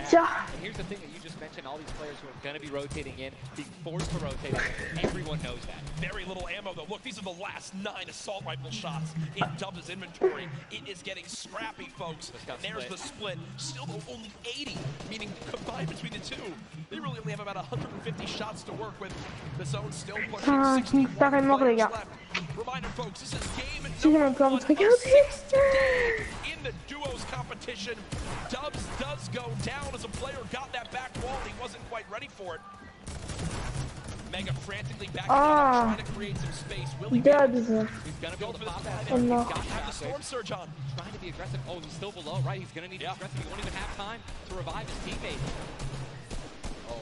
Tiens. And here's the thing that you just mentioned, all these players who are going to be rotating in, being forced to rotate in, everyone knows that. Very little ammo though. Look, these are the last 9 assault rifle shots in Dubs' inventory. It is getting scrappy, folks. There's the split. Still only 80, meaning combined between the two, they really only have about 150 shots to work with. The zone still pushing 60 left. Reminder, folks, this is game number 1 of 6 today in the duos competition. Dubs does go down as a player got that back wall. He wasn't quite ready for it. Mega frantically backing up, trying to create some space. Dubs. He's gonna build a pop back. He's got to have the storm surge on. Trying to be aggressive. Oh, he's still below, right? He's gonna need to be aggressive. He won't even have time to revive his teammate.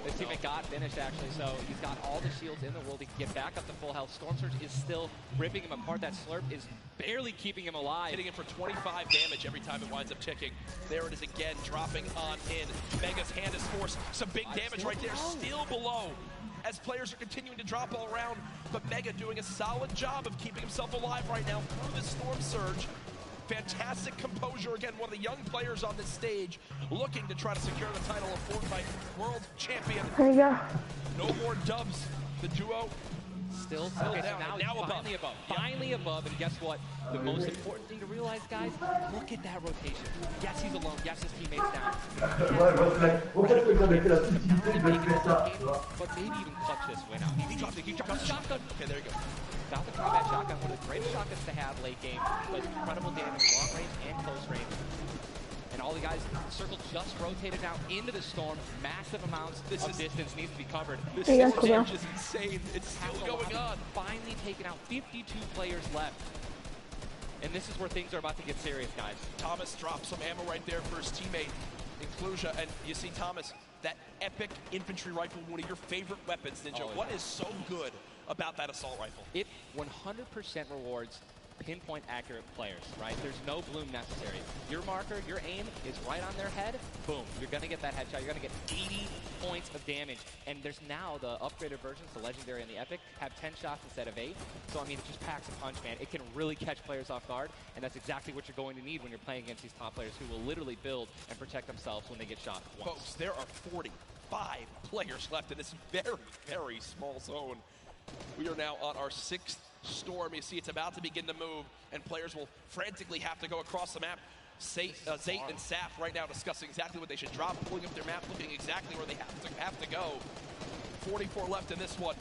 His teammate got finished, actually, so he's got all the shields in the world. He can get back up to full health. Storm Surge is still ripping him apart. That slurp is barely keeping him alive. Hitting him for 25 damage every time it winds up ticking. There it is again, dropping on in. Mega's hand is forced. Some big damage right there, still below. As players are continuing to drop all around, but Mega doing a solid job of keeping himself alive right now through the Storm Surge. Fantastic composure, again, one of the young players on this stage looking to try to secure the title of Fortnite World Champion. No more Dubs. The duo still down. So now finally above. Finally above, and guess what? The most important thing to realize, guys, look at that rotation. Yes, he's alone. Yes, his teammate's down. But maybe even clutch this win out. He dropped the shotgun. Okay, there you go. Got the combat shotgun, one of the greatest shotguns to have late game. Does incredible damage, long range and close range. And all the guys in the circle just rotated now into the storm. Massive amounts of distance needs to be covered. This damage is insane. It's still going on. Finally taken out, 52 players left. And this is where things are about to get serious, guys. Thomas drops some ammo right there for his teammate, Inclusia. And you see Thomas, that epic infantry rifle, one of your favorite weapons, Ninja. What is so good about that assault rifle? It 100% rewards pinpoint accurate players, right? There's no bloom necessary. Your marker, your aim is right on their head, boom, you're gonna get that headshot, you're gonna get 80 points of damage. And there's now the upgraded versions, the legendary and the epic, have 10 shots instead of 8. So I mean, it just packs a punch, man. It can really catch players off guard, and that's exactly what you're going to need when you're playing against these top players who will literally build and protect themselves when they get shot once. Folks, there are 45 players left in this very, very small zone. We are now on our 6th storm. You see it's about to begin to move, and players will frantically have to go across the map. Zayt and Saf right now discussing exactly what they should drop, pulling up their map, looking exactly where they have to go. 44 left in this one.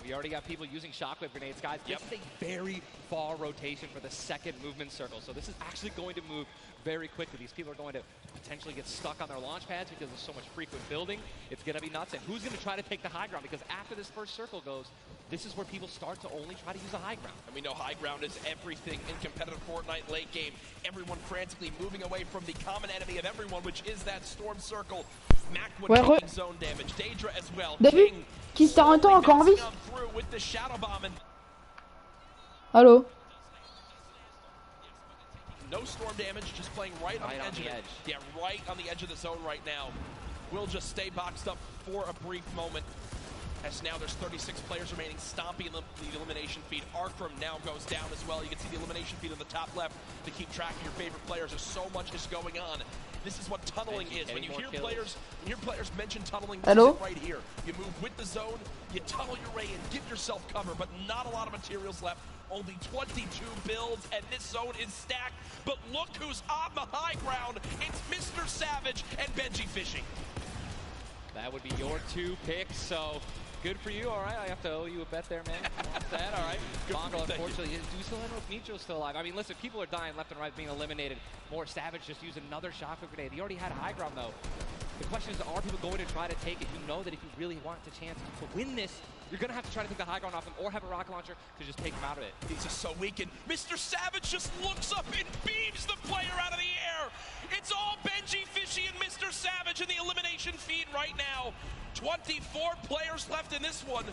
We already got people using shockwave grenades, guys. This is a very far rotation for the second movement circle. So this is actually going to move very quickly. These people are going to potentially get stuck on their launch pads because there's so much frequent building. It's going to be nuts. And who's going to try to take the high ground? Because after this first circle goes, this is where people start to only try to use the high ground. And we know high ground is everything in competitive Fortnite late game. Everyone frantically moving away from the common enemy of everyone, which is that storm circle. Macwood taking zone damage. Daedra as well. David, qui se Tarenton encore en vie? Allô? No storm damage, just playing right on the edge of it. Yeah, right on the edge of the zone right now. We'll just stay boxed up for a brief moment. As now there's 36 players remaining, stomping the elimination feed. Arkram now goes down as well. You can see the elimination feed on the top left to keep track of your favorite players. There's so much is going on. This is what tunneling is. When you hear players mention tunneling, this is it right here. You move with the zone, you tunnel your way in, give yourself cover, but not a lot of materials left. Only 22 builds, and this zone is stacked. But look who's on the high ground. It's Mr. Savage and Benji Fishing. That would be your 2 picks, so good for you. All right, I have to owe you a bet there, man. What's that? All right. Bongo, unfortunately, do you still know if Nitro's still alive? I mean, listen, people are dying left and right, being eliminated. More Savage just used another shockwave grenade. He already had high ground, though. The question is, are people going to try to take it? You know that if you really want the chance to win this, you're going to have to try to take the high ground off him or have a rocket launcher to just take him out of it. He's just so weakened. Mr. Savage just looks up and beams the player out of the air. It's all Benji Fishy and Mr. Savage in the elimination feed right now. 24 players left in this one.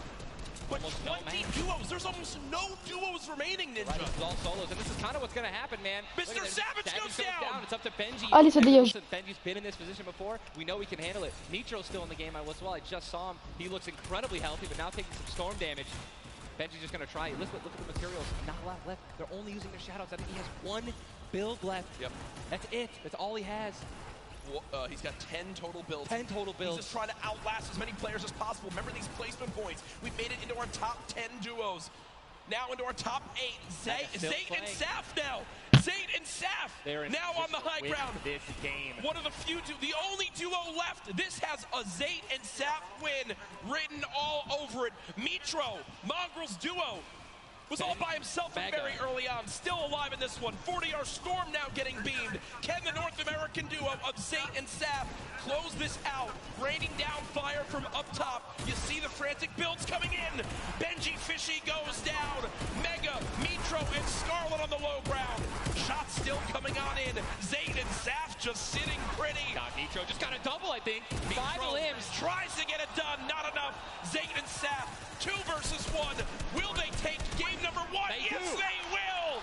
But 20 duos. There's almost no duos remaining, Ninja. Right, it's all solos, and this is kind of what's going to happen, man. Mr. Savage goes down. It's up to Benji. Allez, ça dégage. Benji's been in this position before. We know he can handle it. Nitro's still in the game as well. I just saw him. He looks incredibly healthy, but now taking some storm damage. Benji's just going to try. Look at the materials. Not a lot left. They're only using their shadows. I think he has 1 build left. Yep. That's it. That's all he has. He's got 10 total builds. 10 total builds. He's just trying to outlast as many players as possible. Remember these placement points. We've made it into our top 10 duos. Now into our top 8. Zayt and Saf now. Zayt and Saf now on the high ground. This game. One of the few, the only duo left. This has a Zayt and Saf win written all over it. Mitro, Mongrel's duo, was all by himself very early on, still alive in this one. 40R Storm now getting beamed. Can the North American duo of Zayt and Saf close this out? Raining down fire from up top. You see the frantic builds coming in. Benji Fishy goes down. Mega, Mitro, and Scarlet on the low ground. Shots still coming on in. Zayt and Saf just sitting pretty. God, Mitro just got a double, I think. Mitro 5 limbs. Tries to get it done, not enough. Zayt and Saf, 2 versus 1. Will they take game number 1? Yes, they will!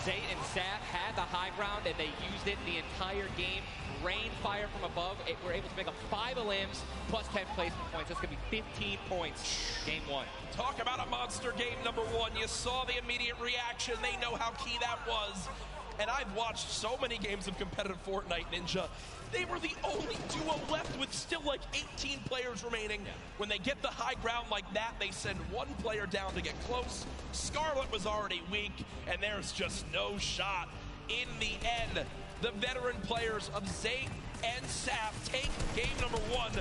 Zayt and Saf had the high ground, and they used it the entire game. Rain fire from above. We're able to make up 5 limbs plus 10 placement points. That's going to be 15 points. Game 1. Talk about a monster game number 1. You saw the immediate reaction. They know how key that was. And I've watched so many games of competitive Fortnite, Ninja. They were the only duo left with still like 18 players remaining. When they get the high ground like that, they send 1 player down to get close. Scarlet was already weak, and there's just no shot. In the end, the veteran players of Zayt and Saf take game number 1.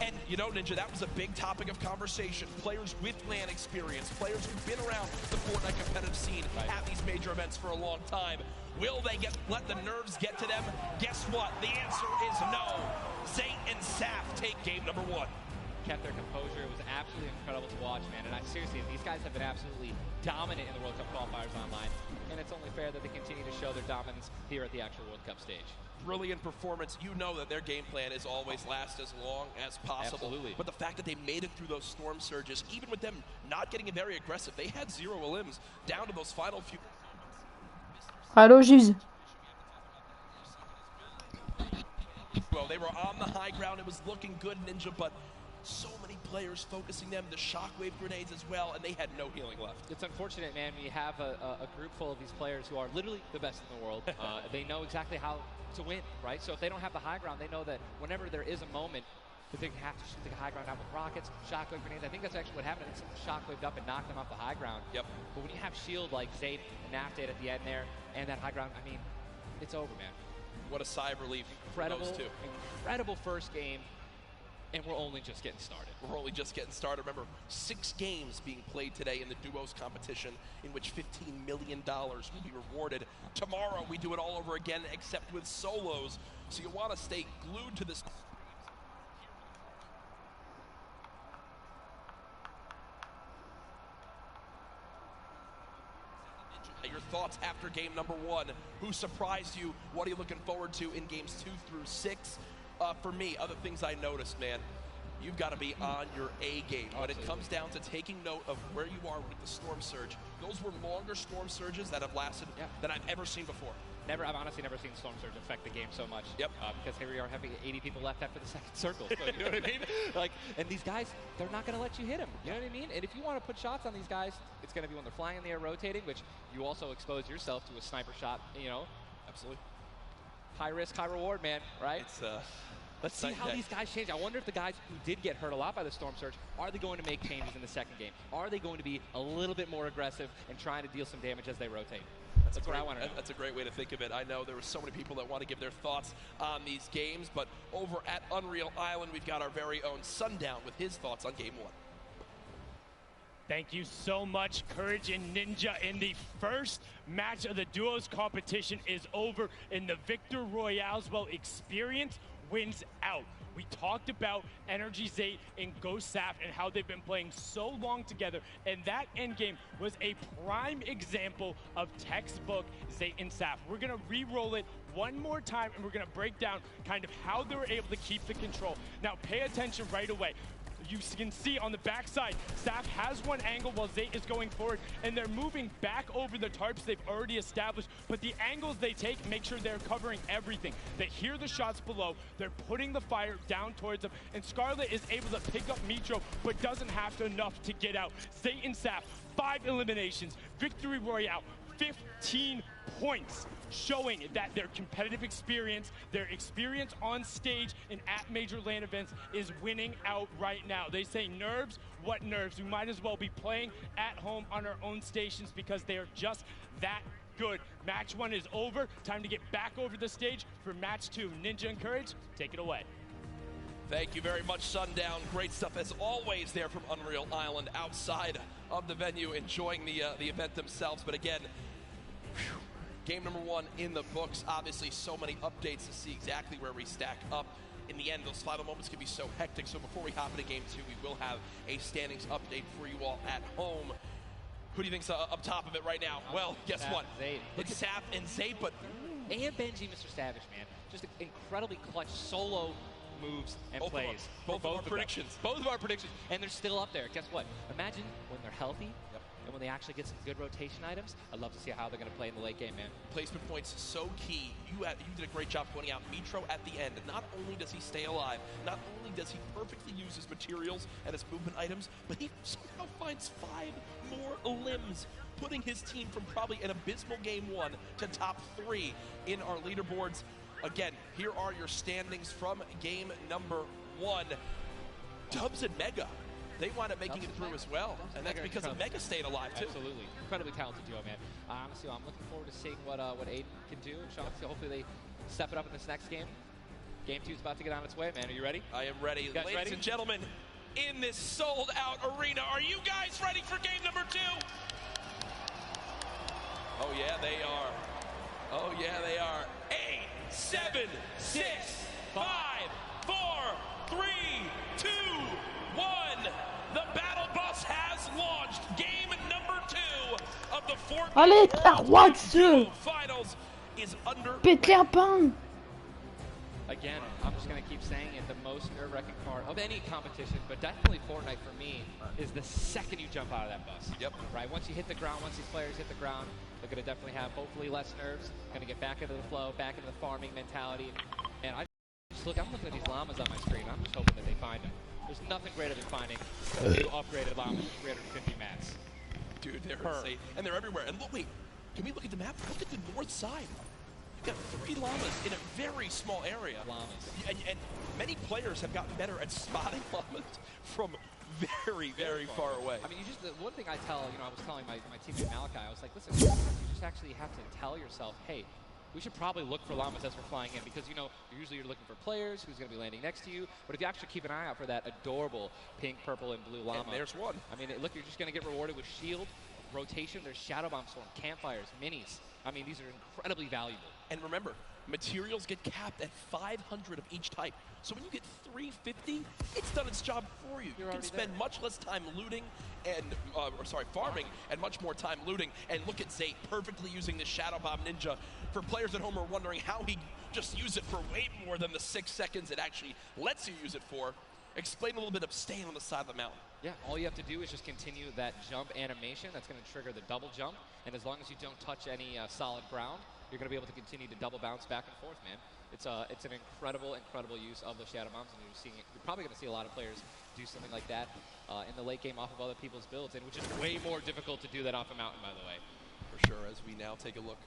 And you know, Ninja, that was a big topic of conversation. Players with LAN experience, players who've been around the Fortnite competitive scene at these major events for a long time. Will they let the nerves get to them? Guess what? The answer is no. Zayt and Saf take game number 1. Kept their composure. It was absolutely incredible to watch, man. And seriously, these guys have been absolutely dominant in the World Cup qualifiers online. And it's only fair that they continue to show their dominance here at the actual World Cup stage. Brilliant performance. You know that their game plan is always last as long as possible. Absolutely. But the fact that they made it through those storm surges, even with them not getting very aggressive, they had 0 limbs down to those final few. Hello, Giz. Well, they were on the high ground. It was looking good, Ninja, but so many players focusing them, the shockwave grenades as well, and they had no healing left. It's unfortunate, man, when you have a group full of these players who are literally the best in the world. They know exactly how to win, right? So if they don't have the high ground, they know that whenever there is a moment that they have to shoot the high ground out with rockets, shockwave grenades. I think that's actually what happened. I think someone shockwaved up and knocked them off the high ground. Yep. But when you have shield like Zayt and Naftate at the end there, and that high ground, I mean, it's over, man. What a sigh of relief. Incredible, for those 2. incredible first game. And we're only just getting started. We're only just getting started. Remember, 6 games being played today in the duos competition, in which $15 million will be rewarded. Tomorrow, we do it all over again, except with solos. So you want to stay glued to this. Your thoughts after game number 1. Who surprised you? What are you looking forward to in games 2 through 6? For me, other things I noticed, man, you've got to be on your A game. When it comes down to taking note of where you are with the storm surge, those were longer storm surges that have lasted than I've ever seen before. I've honestly never seen storm surge affect the game so much. Yep. Because here we are having 80 people left after the second circle. So, you know what I mean? Like, and these guys, they're not going to let you hit them. You know what I mean? And if you want to put shots on these guys, it's going to be when they're flying in the air, rotating, which you also expose yourself to a sniper shot. You know. Absolutely. High risk, high reward, man. Right? It's Let's see how these guys change. I wonder if the guys who did get hurt a lot by the storm surge, are they going to make changes in the second game? Are they going to be a little bit more aggressive and trying to deal some damage as they rotate? That's what I want to know. That's a great way to think of it. I know there were so many people that want to give their thoughts on these games, but over at Unreal Island, we've got our very own Sundown with his thoughts on game 1. Thank you so much, Courage and Ninja. In the first match of the duos competition is over, and the Victor Royale's experience wins out. We talked about Energy Zate and Ghost Saf and how they've been playing so long together, and that endgame was a prime example of textbook Zate and Saf. We're going to re-roll it one more time, and we're going to break down kind of how they were able to keep the control. Now, pay attention right away. You can see on the backside, Saf has one angle while Zate is going forward, and they're moving back over the tarps they've already established, but the angles they take make sure they're covering everything. They hear the shots below, they're putting the fire down towards them, and Scarlet is able to pick up Mitro, but doesn't have enough to get out. Zate and Saf, 5 eliminations, Victory Royale, 15 points, showing that their competitive experience, their experience on stage and at major LAN events is winning out right now. They say nerves, what nerves? We might as well be playing at home on our own stations because they are just that good. Match 1 is over. Time to get back over the stage for match 2. Ninja and Courage, take it away. Thank you very much, Sundown. Great stuff as always there from Unreal Island outside of the venue, enjoying the event themselves. But again, game number 1 in the books. Obviously, so many updates to see exactly where we stack up. In the end, those final moments can be so hectic. So before we hop into game 2, we will have a standings update for you all at home. Who do you think's up top of it right now? Well, guess what? It's Saf and Zate, but and Benji, Mr. Savage, man, just incredibly clutch solo moves and plays. Both of our predictions. Both of our predictions, and they're still up there. Guess what? Imagine when they're healthy. And when they actually get some good rotation items, I'd love to see how they're going to play in the late game, man. Placement points so key. You did a great job pointing out Mitro at the end. Not only does he stay alive, not only does he perfectly use his materials and his movement items, but he somehow finds 5 more limbs, putting his team from probably an abysmal game 1 to top 3 in our leaderboards. Again, here are your standings from game number 1. Dubs and Mega, they wind up making it through as well, and that's because of Mega staying alive, too. Absolutely. Incredibly talented duo, man. Honestly, I'm looking forward to seeing what Aiden can do. Sean, so hopefully they step it up in this next game. Game 2 is about to get on its way, man. Are you ready? I am ready. Ladies and gentlemen, in this sold-out arena, are you guys ready for game number 2? Oh, yeah, they are. Oh, yeah, they are. 8, 7, 6, 5, 4, 3, 2, 1. The battle bus has launched. Game number 2 of the Fortnite Allez, ta roi de jeu! Finals is under. Pète-les un pain! Again, I'm just going to keep saying it, the most nerve-wracking part of any competition, but definitely Fortnite for me, is the second you jump out of that bus. Yep. Right? Once you hit the ground, once these players hit the ground, they're going to definitely have hopefully less nerves, going to get back into the flow, back into the farming mentality. And I'm looking at these llamas on my screen. I'm just hoping that they find them. There's nothing greater than finding new upgraded llamas with 350 mats. Dude, they're insane. And they're everywhere. And look, wait, can we look at the map? Look at the north side. You've got 3 llamas in a very small area. And many players have gotten better at spotting llamas from very, very far away. I mean, the one thing I tell, I was telling my teammate Malachi, I was like, listen, you just actually have to tell yourself, hey, we should probably look for llamas as we're flying in, because, you know, usually you're looking for players who's going to be landing next to you. But if you actually keep an eye out for that adorable pink, purple, and blue llama. And there's one. I mean, look, you're just going to get rewarded with shield, rotation. There's Shadow Bomb Storm, campfires, minis. I mean, these are incredibly valuable. And remember, materials get capped at 500 of each type. So when you get 350, it's done its job for you. You can spend much less time looting and, farming, and much more time looting. And look at Zayt perfectly using the Shadow Bomb Ninja. For players at home who are wondering how he just used it for way more than the 6 seconds it actually lets you use it for, explain a little bit of staying on the side of the mountain. Yeah, all you have to do is just continue that jump animation. That's going to trigger the double jump. And as long as you don't touch any solid ground, you're going to be able to continue to double bounce back and forth, man. It's an incredible use of the Shadow Bombs, and you're probably going to see a lot of players do something like that in the late game off of other people's builds, and which is way more difficult to do that off a mountain, by the way. For sure, as we now take a look.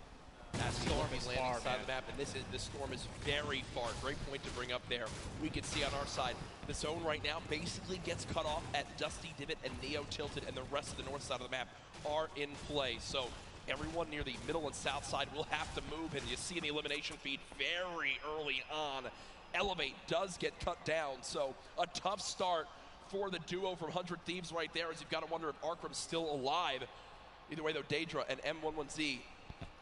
That storm is landing side of the map, and this storm is very far. Great point to bring up there. We can see on our side, the zone right now basically gets cut off at Dusty Divot and Neo Tilted, and the rest of the north side of the map are in play. So everyone near the middle and south side will have to move, and you see in the elimination feed very early on, Elevate does get cut down. So a tough start for the duo from 100 Thieves right there, as you've got to wonder if Arkram's still alive. Either way, though, Daedra and M11Z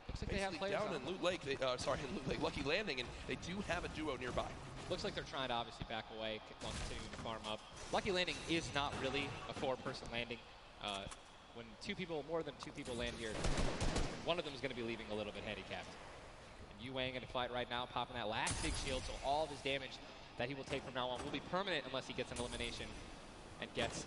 looks like they have players down in Loot Lake, Lucky Landing, and they do have a duo nearby. Looks like they're trying to obviously back away while continuing to farm up. Lucky Landing is not really a 4-person landing. When more than two people land here, one of them is going to be leaving a little bit handicapped. And Yuang in a fight right now, popping that last big shield, so all of his damage that he will take from now on will be permanent unless he gets an elimination and gets...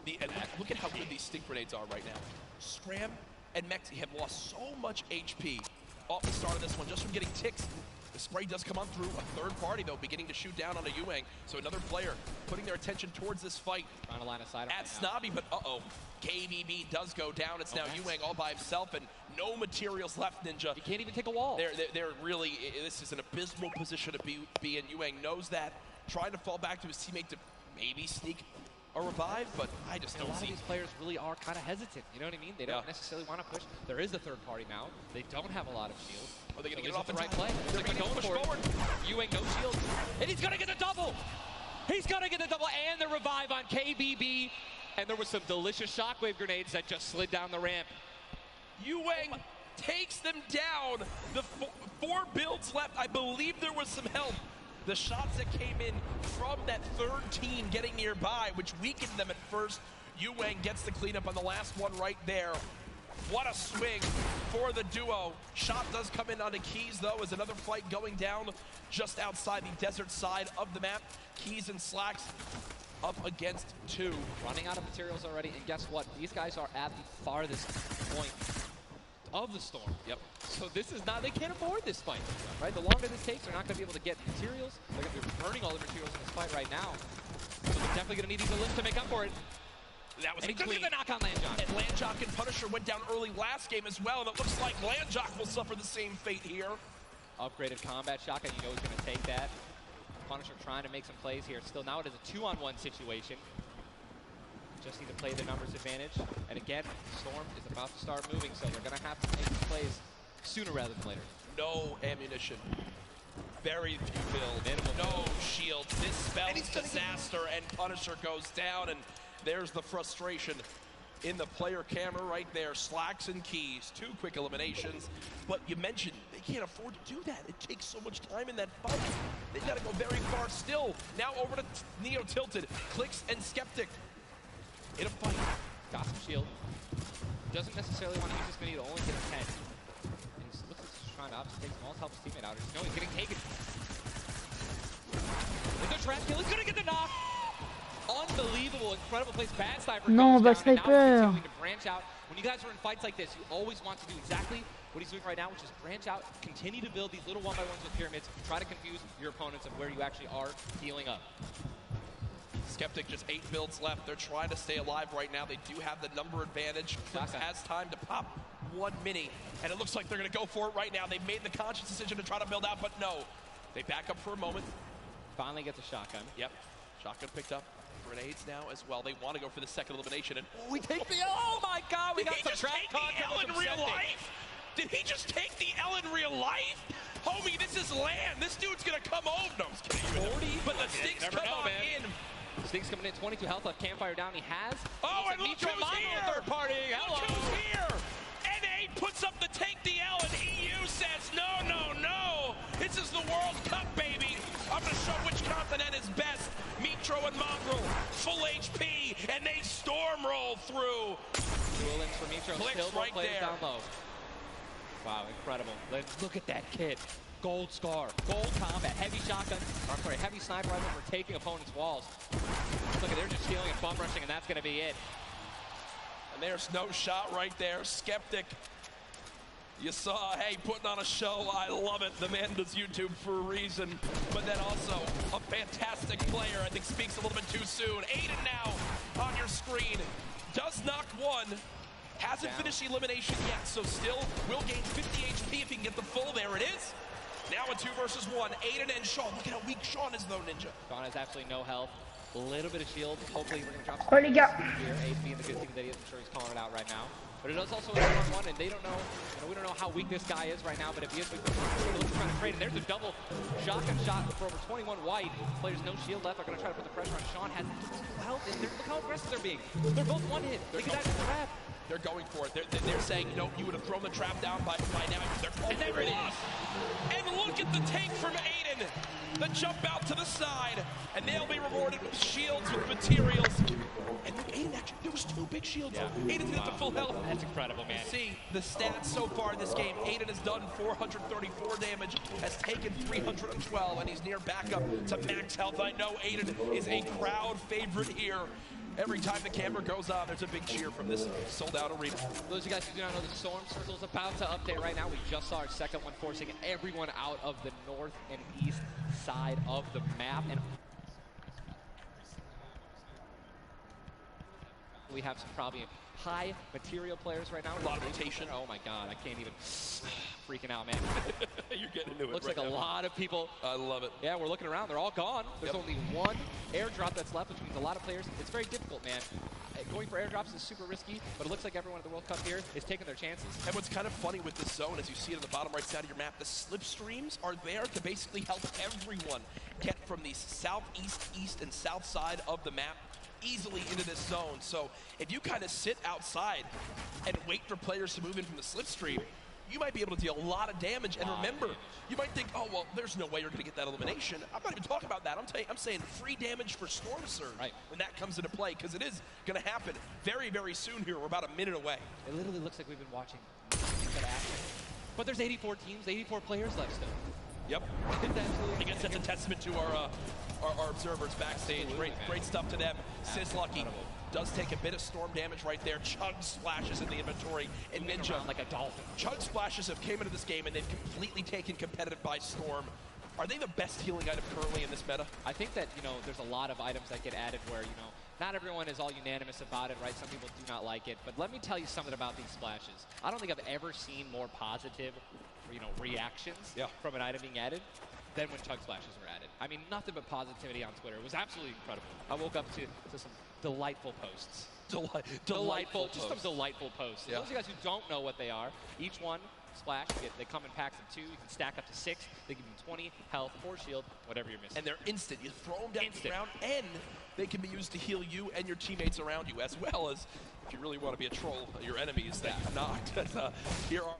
And look at how good these stink grenades are right now. Scram and Mexi have lost so much HP off the start of this one just from getting ticks. The spray does come on through. A third party, though, beginning to shoot down on a Yuang. So another player putting their attention towards this fight. Trying to line of sight at Snobby, but KBB does go down. It's now Yuang all by himself, and no materials left, Ninja. He can't even take a wall. They're really, this is an abysmal position to be in. Yuang knows that. Trying to fall back to his teammate to maybe sneak a revive, but I just don't see. A lot of these players really are kind of hesitant. You know what I mean? They don't necessarily want to push. There is a third party now. They don't have a lot of shield. Are they going to get off the right play? They're going to push forward. Yuang no shield, and he's going to get the double. He's going to get the double and the revive on KBB. And there was some delicious shockwave grenades that just slid down the ramp. Yuang takes them down. The 4 builds left. I believe there was some help. The shots that came in from that third team getting nearby, which weakened them at first. Yuang gets the cleanup on the last one right there. What a swing for the duo. Shot does come in onto Keys, though, as another fight going down just outside the desert side of the map. Keys and Slacks up against 2. Running out of materials already, and guess what? These guys are at the farthest point of the storm. Yep. So this is not, they can't afford this fight, right? The longer this takes, they're not going to be able to get materials. They're going to be burning all the materials in this fight right now. So they're definitely going to need these limbs to make up for it. That was a clean. The knock on Landjock. And Landjock and Punisher went down early last game as well, and it looks like Landjock will suffer the same fate here. Upgraded combat shotgun, you know he's going to take that. Punisher trying to make some plays here. Still, now it is a 2-on-1 situation. Just need to play the numbers advantage. And again, Storm is about to start moving, so they're going to have to make some plays sooner rather than later. No ammunition. Very few builds. No shield. This spells disaster, and Punisher goes down, and there's the frustration in the player camera right there. Slacks and Keys, 2 quick eliminations. But you mentioned they can't afford to do that. It takes so much time in that fight. They've got to go very far still. Now over to Neo Tilted, Clicks and Skeptic. In a fight. Got some shield. Doesn't necessarily want to use this many to only get a 10. And he looks like he's trying to obviously take some ult, help his teammate out. No, he's getting taken. With the trash kill, he's gonna get the knock. Unbelievable, incredible place. Bad sniper. Non, bad sniper. Now he's continuing to branch out. When you guys are in fights like this, you always want to do exactly what he's doing right now, which is branch out, continue to build these little 1x1s with pyramids, try to confuse your opponents of where you actually are healing up. Skeptic just 8 builds left. They're trying to stay alive right now. They do have the number advantage. Clicks has time to pop 1 mini, and it looks like they're going to go for it right now. They've made the conscious decision to try to build out, but no. They back up for a moment. Finally gets a shotgun. Yep. Shotgun picked up. Grenades now as well. They want to go for the second elimination, and we take the, oh my god, we got some trap in real life. Did he just take the L in real life? Homie, this is land. This dude's gonna come over. No, I'm just kidding. 40, but the Stinks come on in. Stinks coming in, 22 health left, campfire down. He has. Oh, and look who's here. Third party. Hello. Look who's here. NA puts up the take the L, and EU says no, no, no. This is the World Cup, baby. I'm gonna show which continent is best. Mitro and Mongrel, full HP, and they storm roll through. Duel ins for Mitro. Clicks Still right there. Down low. Wow, incredible. Look at that kid. Gold scar, gold combat, heavy shotgun, or I'm sorry, heavy sniper rifle for taking opponents' walls. Look at, they're just stealing and bum rushing, and that's gonna be it. And there's no shot right there. Skeptic. You saw, hey, putting on a show. I love it. The man does YouTube for a reason. But then also a fantastic player. I think speaks a little bit too soon. Aiden now on your screen. Does knock one. Hasn't finished the elimination yet, so still will gain 50 HP if he can get the full. There it is. Now a 2 versus 1. Aiden and Sean. Look at how weak Sean is, though, Ninja. Sean has absolutely no health. A little bit of shield. Hopefully we're going to drop some here. Ace being the good thing that he is. I'm sure he's calling it out right now. But it is also a 1-on-1, and they don't know, we don't know how weak this guy is right now, but if he is weak, we're trying to trade, and there's a double shotgun shot for over 21 white. Players no shield left are going to try to put the pressure on. Sean has no health, and look how aggressive they're being. They're both one hit. They could actually trap. They're going for it. They're saying, no, you would have thrown the trap down by now. And there it is. And look at the take from Aiden. The jump out to the side, and they'll be rewarded with shields, with materials. And look, Aiden actually, there was 2 big shields. Yeah. Aiden's got the full health. That's incredible, man. See the stats so far in this game. Aiden has done 434 damage, has taken 312, and he's near back up to max health. I know Aiden is a crowd favorite here. Every time the camera goes on, there's a big cheer from this sold-out arena. For those of you guys who do not know, the Storm Circle is about to update right now. We just saw our second one, forcing everyone out of the north and east side of the map. And we have some probably high material players right now. A lot of rotation. Oh my god, I can't even. Freaking out, man. You're getting into it. Looks like a lot of people. I love it. Yeah, we're looking around. They're all gone. There's only one airdrop that's left, which means a lot of players. It's very difficult, man. Going for airdrops is super risky, but it looks like everyone at the World Cup here is taking their chances. And what's kind of funny with this zone, as you see it on the bottom right side of your map, the slipstreams are there to basically help everyone get from the southeast, east, and south side of the map easily into this zone. So if you kind of sit outside and wait for players to move in from the slipstream, you might be able to deal a lot of damage. And remember, you might think, oh, well, there's no way you're going to get that elimination. I'm not even talking about that. I'm saying free damage for Storm Surge when that comes into play, because it is going to happen very, very soon here. We're about a minute away. It literally looks like we've been watching that action. But there's 84 teams, 84 players left still. Yep. I guess that's a testament to our observers backstage. Great stuff to them. Sizlucky does take a bit of storm damage right there. Chug splashes in the inventory. And Ninja, like a dolphin. Chug splashes have came into this game and they've completely taken competitive by storm. Are they the best healing item currently in this meta? I think that, there's a lot of items that get added where, not everyone is all unanimous about it, right? Some people do not like it. But let me tell you something about these splashes. I don't think I've ever seen more positive, reactions from an item being added than when chug splashes were added. I mean, nothing but positivity on Twitter. It was absolutely incredible. I woke up to some delightful posts. Delightful, just some delightful posts. Those of you guys who don't know what they are, each one splash, they come in packs of 2. You can stack up to 6. They give you 20 health, 4 shield, whatever you're missing. And they're instant. You throw them down the ground, and they can be used to heal you and your teammates around you, as well as, if you really want to be a troll, your enemies that you knocked. Here are...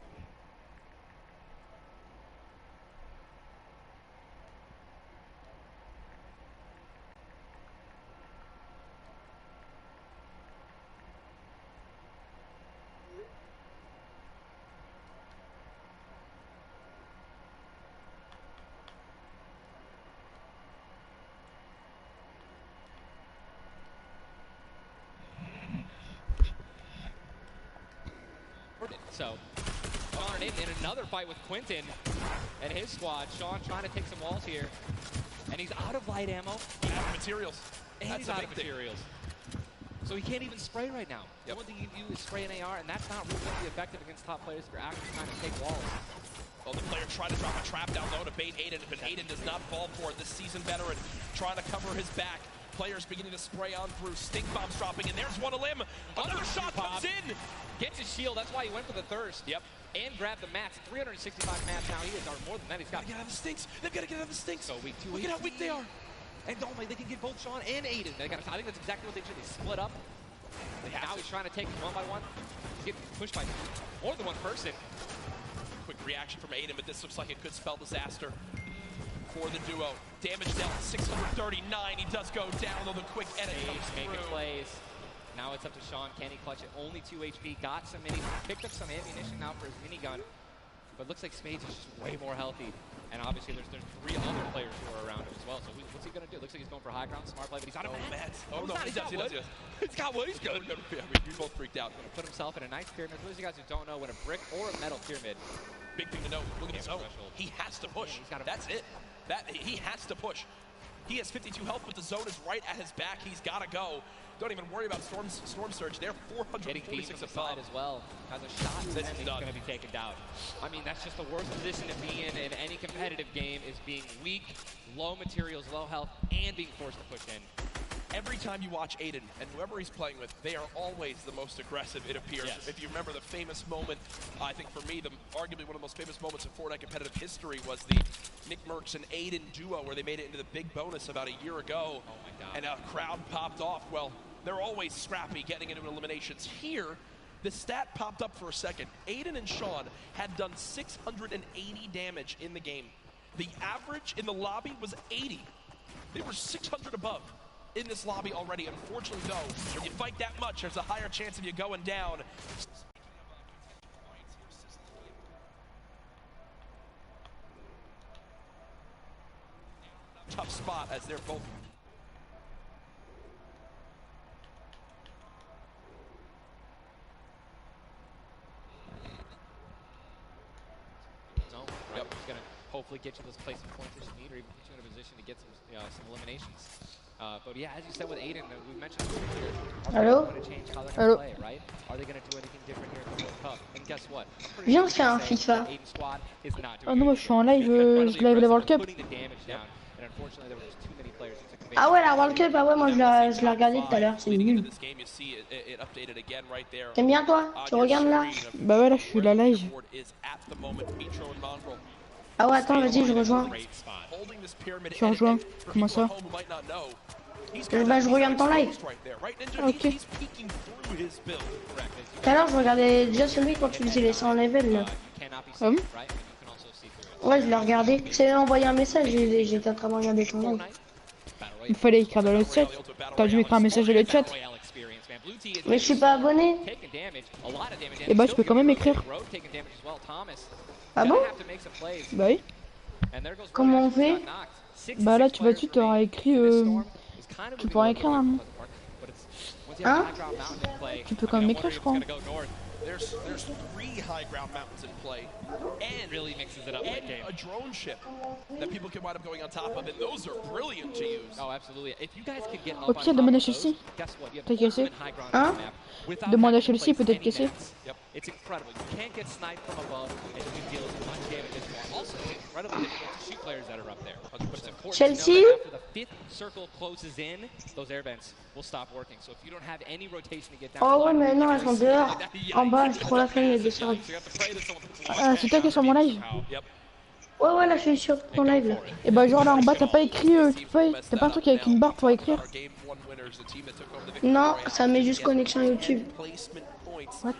So, Sean in another fight with Quentin and his squad. Sean trying to take some walls here. And he's out of light ammo. Out of materials. And That's he's out of materials. So he can't even spray right now. The one thing you can do is spray an AR, and that's not really going to be effective against top players if you're actually trying to take walls. Well, the player tried to drop a trap down low to bait Aiden, but Aiden does not fall for it. This seasoned veteran trying to cover his back. Players beginning to spray on through. Stink bombs dropping, and there's one a limb. Another shot comes in. Gets his shield. That's why he went for the thirst. Yep. and grab the mats. 365 mats now. He is more than that. He's got to get out of the stinks. They've got to get out of the stinks. So weak 2. Look at how weak they are. And don't they can get both Sean and Aiden. I think that's exactly what they should. They split up. Now he's trying to take them one by one. He's getting pushed by more than one person. Quick reaction from Aiden, but this looks like it could spell disaster for the duo. Damage dealt 639. He does go down, though the quick edit comes making through. Plays. Now it's up to Sean. Can he clutch it? Only 2 HP. Got some picked up some ammunition now for his minigun. But looks like Spades is just way more healthy. And obviously there's 3 other players who are around him as well. So what's he going to do? Looks like he's going for high ground. Smart play, but he's out of mats. Oh, no, he does. He's got wood. He's good. We both freaked out. Going to put himself in a nice pyramid. For those of you guys who don't know, when a brick or a metal pyramid. Big thing to know. Look at his zone. He has to push. That's it. He has to push. He has 52 health, but the zone is right at his back. He's got to go. Don't even worry about Storm Surge. They're 446 above as well. Has a shot, and he's going to be taken down. I mean, that's just the worst position to be in any competitive game, is being weak, low materials, low health, and being forced to push in. Every time you watch Aiden and whoever he's playing with, they are always the most aggressive, it appears. Yes. If you remember the famous moment, I think for me, arguably one of the most famous moments in Fortnite competitive history was the Nick Merckx and Aiden duo, where they made it into the big bonus about a year ago. Oh my God. And a crowd popped off. Well, they're always scrappy getting into eliminations. Here, the stat popped up for a second. Aiden and Sean had done 680 damage in the game. The average in the lobby was 80. They were 600 above in this lobby already. Unfortunately, though, when you fight that much, there's a higher chance of you going down. Tough spot as they're both. Yep. He's going to hopefully get you those placement points that you need, or even put you in a position to get some eliminations. But yeah, as you said with Aiden, we mentioned earlier, are they going to change how they're going to play, right? Are they going to do anything different here at the World Cup? And guess what? Viens, on se fait un FIFA. Ah non, moi je suis en live, je live la World Cup. Ah ouais, la World Cup, ah ouais, moi je l'ai regardé tout à l'heure, c'est nul. T'aimes bien toi? Tu regardes là? Bah ouais, là je suis la live. Ah ouais, attends, vas-y, je rejoins. Tu rejoins? Comment ça? Bah je regarde ton live. Ok. Tout à l'heure, je regardais déjà celui quand tu les laissé en level là. Ah bon? Ouais, je l'ai regardé. C'est envoyé un message, j'étais en train de regarder ton live. Il fallait écrire dans le chat. T'as dû mettre un message dans le chat. Mais je suis pas abonné. Et bah tu peux quand même écrire. Ah bon? Bah oui. Comment on fait? Bah là tu vas dessus, t'auras écrit tu pourras écrire un nom. Hein? Tu peux quand même écrire, je crois. There's 3 high ground mountains in play, and really mixes it up and a drone ship that people can wind up going on top of, and those are brilliant to use. Oh, absolutely. If you guys could get up Ok, demande à Chelsea. T'as cassé? Hein? Demande à Chelsea, peut-être cassé. It's incredible. You can't get sniped from above, and you can deal as much damage as you want. Also, it's incredibly difficult to shoot players that are up there. But it's important Chelsea? to know that after the 5th circle closes in, those air vents will stop working. So if you don't have any rotation to get down. Oh ouais, mais non, elles sont dehors. En bas, j'ai trop la flemme de descendre. Ah, c'est toi qui es sur mon live? Ouais, ouais, là je suis sur ton live là. Et bah genre là en bas, t'as pas écrit, t'as pas un truc avec une barre pour écrire? Non, ça met juste connexion YouTube. What?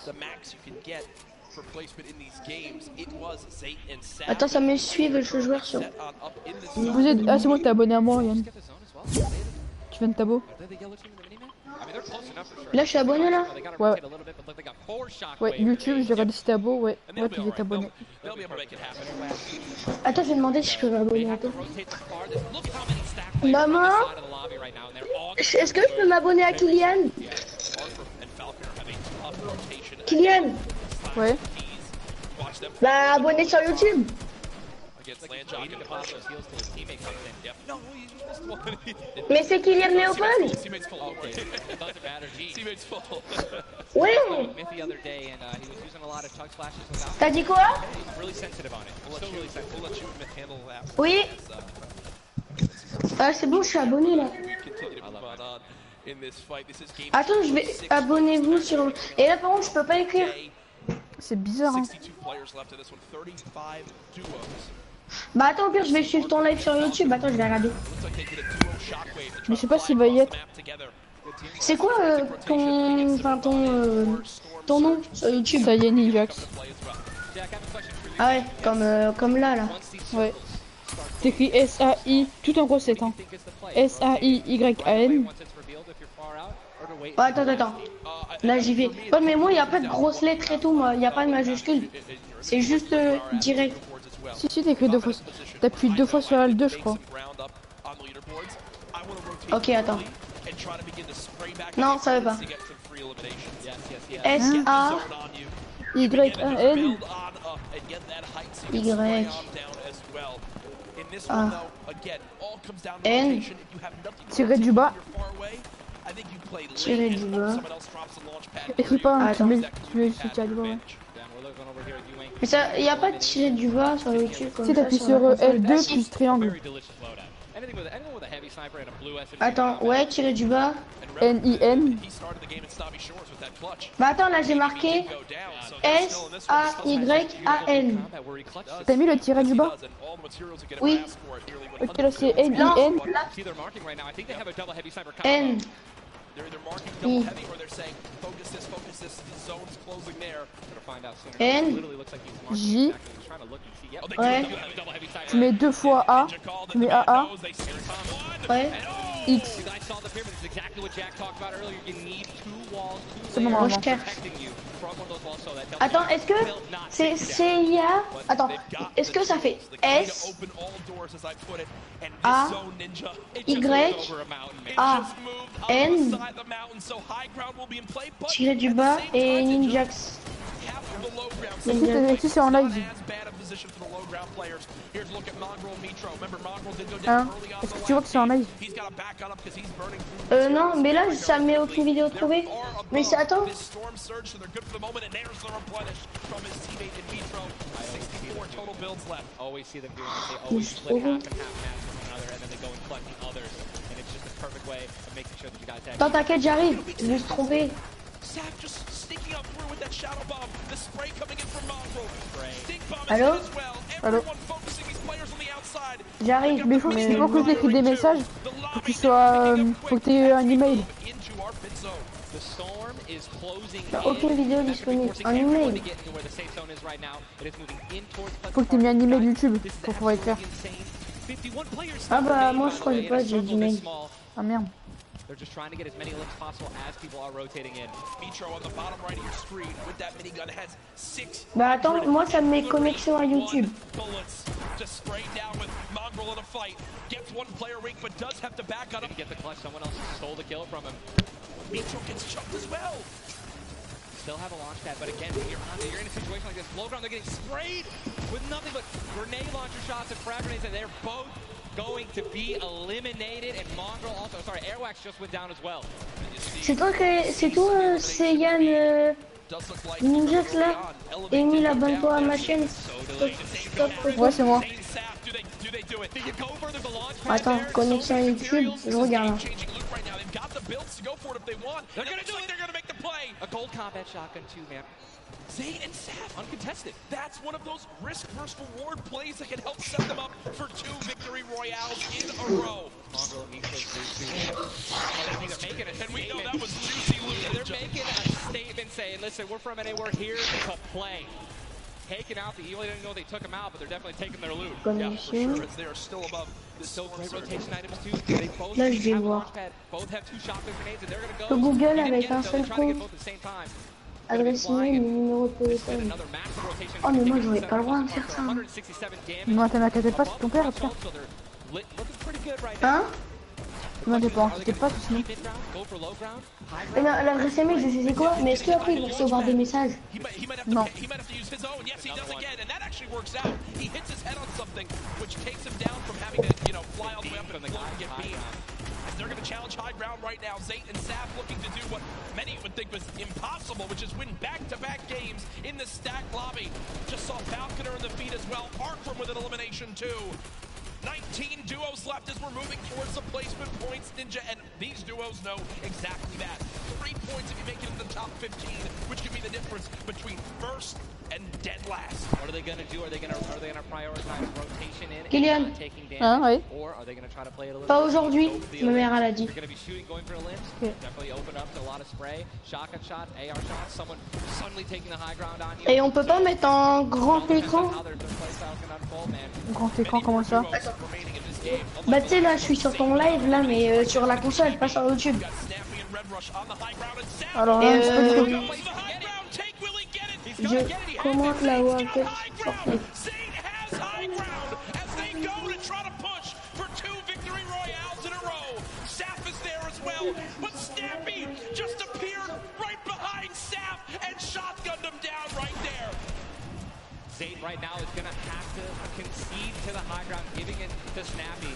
Attends, ça me suit le joueur sur. Vous êtes... Ah c'est bon, t'es abonné à moi, Yann. Tu viens de t'abo? Là je suis abonné là? Ouais. Ouais, YouTube, j'ai regardé si t'es abo, ouais. Ouais, tu es abonné. Attends, je vais demander si je peux m'abonner à toi. Maman? Est-ce que je peux m'abonner à Kylian? Kylian? Ouais. Bah, abonné sur YouTube. Mais c'est Kylian Léopold? Ouais. T'as dit quoi? Oui. Ah c'est bon, je suis abonné là. Attends, je vais abonnez-vous sur. Et là par contre, je peux pas écrire. C'est bizarre, hein. Bah attends, au pire, je vais suivre ton live sur YouTube. Attends, je vais regarder. Mais je sais pas s'il va y être. C'est quoi ton nom sur YouTube? Saiyan Galactix. Ah ouais, comme là. Ouais. C'est écrit S-A-I, tout en gros 7 ans. S-A-I-Y-A-N. Ouais, attends. Là, j'y vais. Ouais, mais moi, il n'y a pas de grosses lettres et tout, moi. Il n'y a pas de majuscules. C'est juste direct. Si, t'écris 2 fois. T'appuies 2 fois sur L2, je crois. Ok, attends. Non, ça veut pas. S-A-Y-A-N. N. Tiré du bas. Tiré du bas. Écris pas, hein, tu mets tiré du bas, ouais. Mais ça, il n'y a pas de tiré du bas sur YouTube. Si t'appuies sur L2 plus triangle. Attends, ouais, tiré du bas. N-I-N. Bah attends, là j'ai marqué S-A-Y-A-N. T'as mis le tiré du bas? Oui. Ok, là c'est N-I-N. N. I. N. J. Ouais. Tu mets 2 fois A. Tu mets AA. Ouais. X. C'est bon, normalement. Attends, est-ce que c'est CIA? Attends, est-ce que ça fait S A Y A N tiré du bas et Ninjax? Si c'est en live. Hein? Est-ce que tu vois que c'est en live? Non, mais là ça met aucune vidéo trouvée. Mais c'est attends. Attends, t'inquiète, j'arrive. Je vais se tromper. Allô? Allô? J'arrive. Mais il faut que tu écrives des messages. Faut que tu aies un email. Aucune vidéo disponible. Un email. Faut que tu aies mis un email YouTube pour pouvoir écrire. Ah bah moi je crois que j'ai d'email. Ah merde. They're just trying to get as many limbs possible as people are rotating in. Mitro on the bottom right of your screen with that minigun has 6. Bah attends, moi ça me met connexion à YouTube. Just sprayed down with Mongrel in a fight. Gets one player weak but does have to back up. Get the clutch. Someone else stole the kill from him. Mitro gets chucked as well. Still have a launch pad, but again, you're in a situation like this. Low ground, they're getting sprayed with nothing but grenade launcher shots and frag grenades, and they're both going to be eliminated. And Mongrel also, sorry, Airwax just went down as well. C'est toi, Saiyan Ninjax là. Emile, abonne-toi à ma chaîne. Ouais, c'est moi. Attends, connexion à YouTube, je regarde. A gold combat shotgun too, man. Zayn and Saf uncontested. That's one of those risk versus reward plays that can help set them up for 2 victory royales in a row. And we know that was juicy loot. They're making a statement saying, listen, we're from NA, we're here to play. Taking out the Eagle, they didn't know they took them out, but they're definitely taking their loot. Yeah, for sure, as they are still above the still great rotation items too. They both Là, je vais have voir. both have 2 shotgun grenades, and they're going to Le go. Google avec un seul compte. Adresse email, numéro de téléphone. Oh mais moi j'aurais pas le droit de faire ça. Non, t'inquiète pas, c'est ton père, tiens. Hein? Non, t'inquiète pas, sinon. L'adresse email, je sais quoi, mais est-ce qu'après ils vont recevoir des messages? Non. They're going to challenge high ground right now. Zayt and Saf looking to do what many would think was impossible, which is win back-to-back games in the stack lobby. Just saw Falconer in the feed as well. Arkram with an elimination too. 19 duos left as we're moving towards the placement points, Ninja, and these duos know exactly that. 3 points if you make it into the top 15, which could be the difference between first and dead last. What are they gonna do? Are they gonna prioritize rotation in Kylian. and taking damage, Ah, ouais. or are they gonna try to play it a little? Pas aujourd'hui, ma mère elle a dit. You're gonna be shooting, going for a limbs. Okay. Definitely open up to a lot of spray, shotgun shots, AR shots. Someone suddenly taking the high ground on you. Et on peut pas mettre en grand écran. How their playstyle can unfold, man. Grand écran, comment ça? Bah tu sais là, je suis sur ton live là, mais sur la console, pas sur YouTube. Alors Et là, c'est pas du tout. je commente la World Cup Fortnite. But Snappy just appeared right behind Saf and shotgunned him down right there. Zane right now is gonna have to concede to the high ground, giving it to Snappy.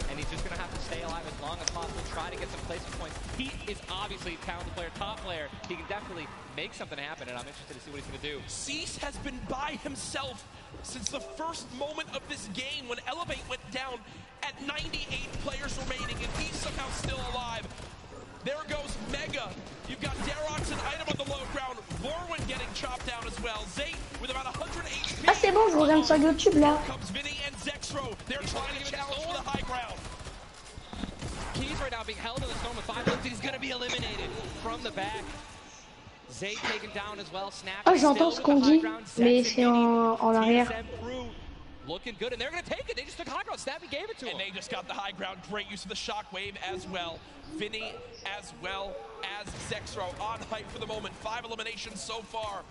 And he's just gonna have to stay alive as long as possible, try to get some placement points. He is obviously a talented player, top player. He can definitely make something happen, and I'm interested to see what he's gonna do. Cease has been by himself since the first moment of this game when Elevate went down at 98 players remaining, and he's somehow still alive. There goes Mega. You've got Darox and Item on the low ground. Vorwin getting chopped down as well. Zate with about 100 HP. Ah c'est bon, je regarde sur YouTube là. Comes Vinny and Zexro. They're trying to challenge for the high ground. Keys right now being held in the storm with 5 limbs. He's gonna be eliminated from the back. Zate taken down as well. Snap. Ah j'entends ce qu'on dit, mais c'est en arrière. Looking good, and they're going to take it. They just took high ground. Snappy gave it to him. And they just got the high ground. Great use of the shockwave as well. Vinny as well as Zexro on hype for the moment. 5 eliminations so far.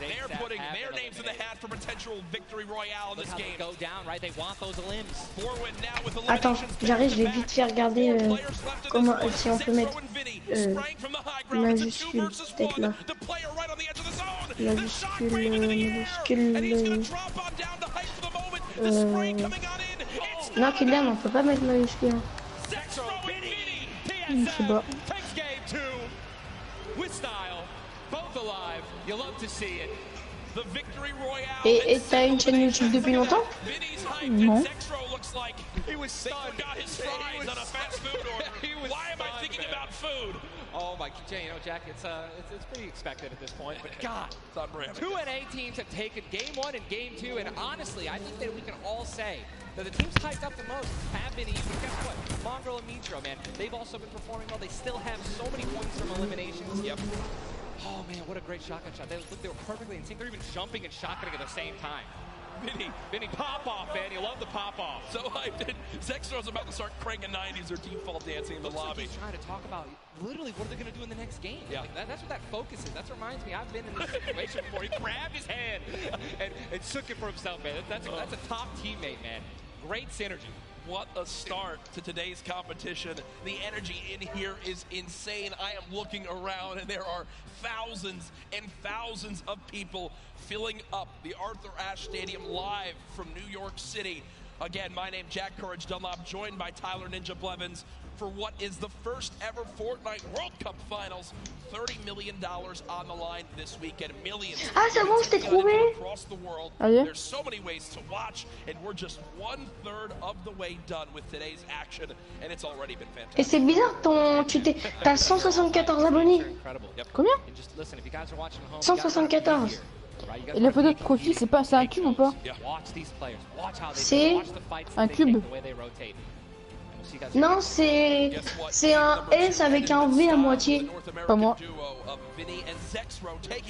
They're putting their names in the hat for potential victory royale in this game. Go down, right? They want those limbs. Forward now with Attends, j'arrive, je vais vite faire regarder comment si on peut mettre majuscule peut-être là. Majuscule. Non, Kylian, on peut pas mettre majuscule. Je sais pas. Et t'as une chaîne YouTube depuis longtemps? Non. Oh my, you know, Jack, it's pretty expected at this point. But God, 2 NA teams have taken game 1 and game 2, and honestly, I think that we can all say that the teams hyped up the most have been even. Guess what? Mongrel and Mitro, man, they've also been performing well. They still have so many points from eliminations. Yep. Oh man, what a great shotgun shot. They were perfectly in sync. They're even jumping and shotgunning at the same time. Vinny, pop off, man. You love the pop off. So hyped. Zexro's about to start cranking 90s or default dancing in the lobby. Like he's trying to talk about literally what are they going to do in the next game. Yeah. Like that's what that focus is. That reminds me, I've been in this situation before. He grabbed his hand and shook it for himself, man. That's a top teammate, man. Great synergy. What a start to today's competition. The energy in here is insane. I am looking around and there are thousands and thousands of people filling up the Arthur Ashe Stadium live from New York City. Again, my name Jack Courage Dunlop, joined by Tyler Ninja Blevins for what is the first ever Fortnite World Cup Finals. $30 million on the line this weekend. Millions across the world. There's so many ways to watch, and we're just 1/3 of the way done with today's action, and it's already been fantastic. Et c'est bizarre, t'as 174 abonnés. Combien? 174. Et la photo de profil, c'est un cube ou pas? C'est un cube. Non, c'est un S avec un V à moitié. Pas moi.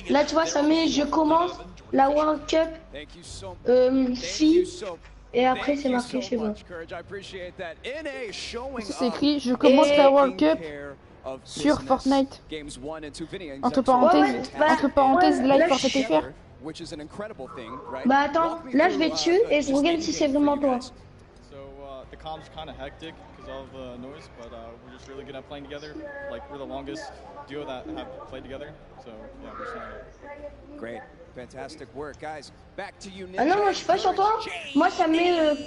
Là, tu vois, ça met je commence la World Cup fille et après c'est marqué chez vous. C'est écrit je commence la World Cup sur Fortnite. Entre parenthèses, live Fortnite.fr. Bah attends, là je vais dessus et je regarde si c'est vraiment toi. The comp's kind of hectic because of all the noise, but we're just really good at playing together. Like, we're the longest duo that have played together, so yeah, we're just great, fantastic work, guys. Back to you. Ah non, moi je suis pas sur toi. Moi ça met, tu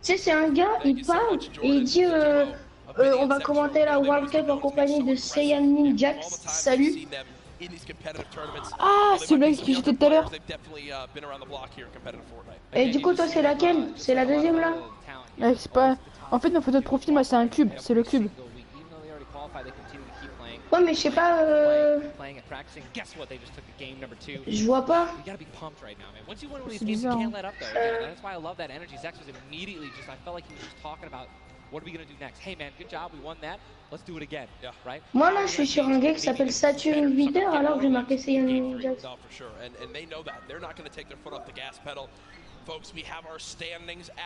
sais, c'est un gars, il parle et il dit on va commenter la World Cup en compagnie de Saiyan Galactix. Salut. in these competitive tournaments. Ah, c'est le mec qui j'étais tout à l'heure. They've definitely been around the block here in competitive Fortnite. Et du coup, toi, c'est laquelle? C'est la deuxième là? C'est pas... En fait, ma photo de profil, moi, c'est un cube. C'est le cube. Ouais, mais je sais pas. Je vois pas. C'est bizarre. Moi là, je suis sur un gars qui s'appelle Saturn Leader alors que j'ai marqué Saiyan Jenix.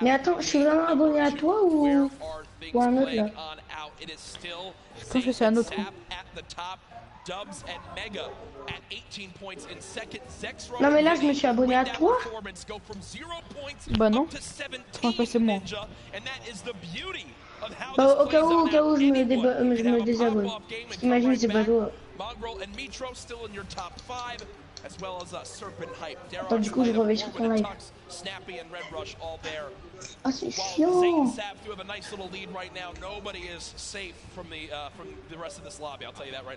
Mais attends, je suis vraiment abonné à toi ou un autre là? Je pense que c'est un autre. Non mais là je me suis abonné à toi. Bah non, je pense que c'est moi. Au cas où je me désabonne. Parce qu'imagine c'est pas toi. Attends, du coup je reviens sur ton live. Ah c'est chiant.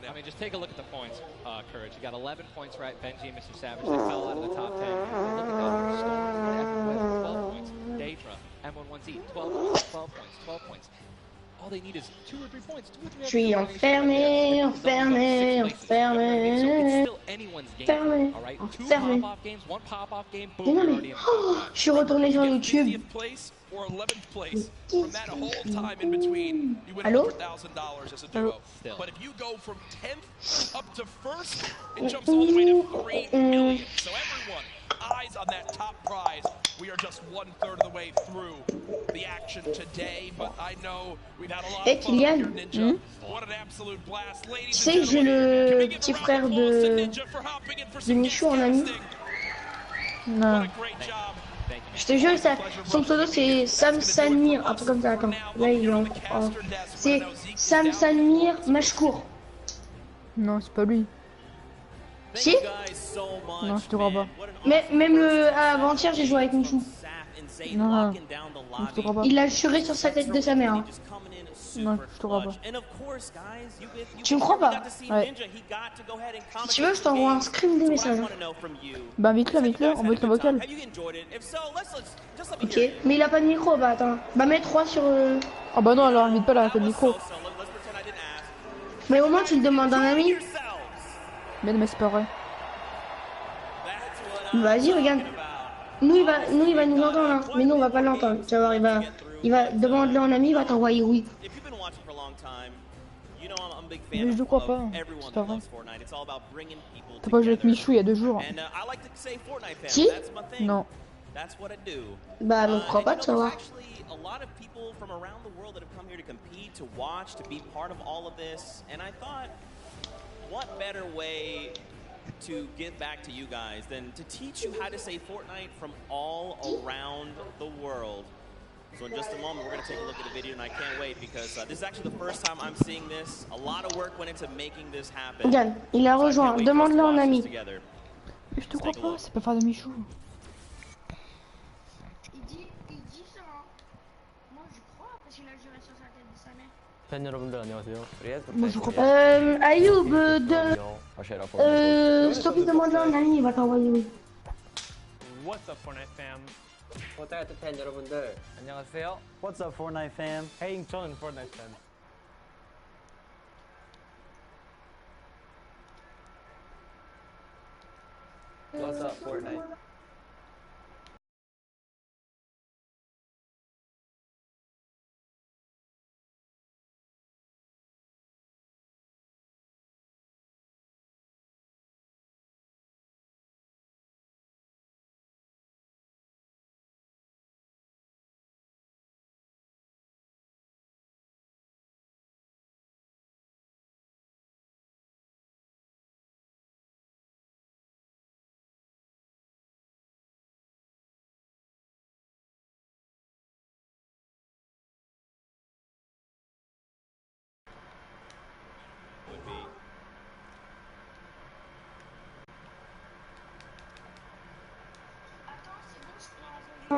I mean, just take a look at the points, Courage. You got 11 points, right? Benji and Mr. Savage, they fell out of the top 10. Look at them, Storm, 12 points. Daedra, M11Z, 12 points, 12 points, 12 points. All they need is 2 or 3 points. Je suis enfermé. Enfermé. Mais non mais, oh, je suis retourné sur YouTube. Allô? Eyes on that top prize. We are just 1/3 of the way through the action today, but I know we've had a lot of fun here, Ninja. What an absolute blast, ladies. Tu sais que j'ai le petit frère de Michou en ami. Non. Je te jure, son pseudo c'est Sam Sanmir, un truc comme ça. Attends, là il est en. C'est Sam Sanmir Mashkour. Non, c'est pas lui. Si? Non, je te crois pas. Mais même avant-hier, j'ai joué avec Michou. Non, je te crois pas. Il l'a juré sur sa tête de sa mère. Hein. Non, je te crois pas. Tu me crois pas? Ouais. Si tu veux, je t'envoie un screen des messages. Bah, invite-le, envoie le vocal. Ok, mais il a pas de micro, bah attends. Bah, mets 3 sur. Ah bah non, alors invite pas là, t'as le micro. Mais au moins, tu le demandes à un ami. Mais c'est pas vrai. Vas-y, regarde. Nous, il va nous entendre, hein. Mais nous, on va pas l'entendre. Tu vas voir, il va demander en ami, il va t'envoyer oui. Mais je crois pas, c'est pas vrai. T'as pas joué avec Michou il y a 2 jours. Si? Non. Bah, on croit pas de savoir. What better way to give back to you guys than to teach you how to say Fortnite from all around the world. So in just a moment, we're going to take a look at the video, and I can't wait because this is actually the first time I'm seeing this. A lot of work went into making this happen. Regarde, il a rejoint. Demande-le en ami. Je te crois pas, c'est pas faire de Michou. Il dit ça. Moi, je crois parce qu'il a juré sur sa tête de sa mère. 팬 여러분들 안녕하세요. Moi, je crois pas. Ayoub, s'il te plaît, demande-le en ami, il va t'envoyer oui. What's up, Fortnite fam? Fortnite 팬 여러분들 안녕하세요. What's up, Fortnite fam? Hey, 저는 Fortnite fan. What's up, Fortnite?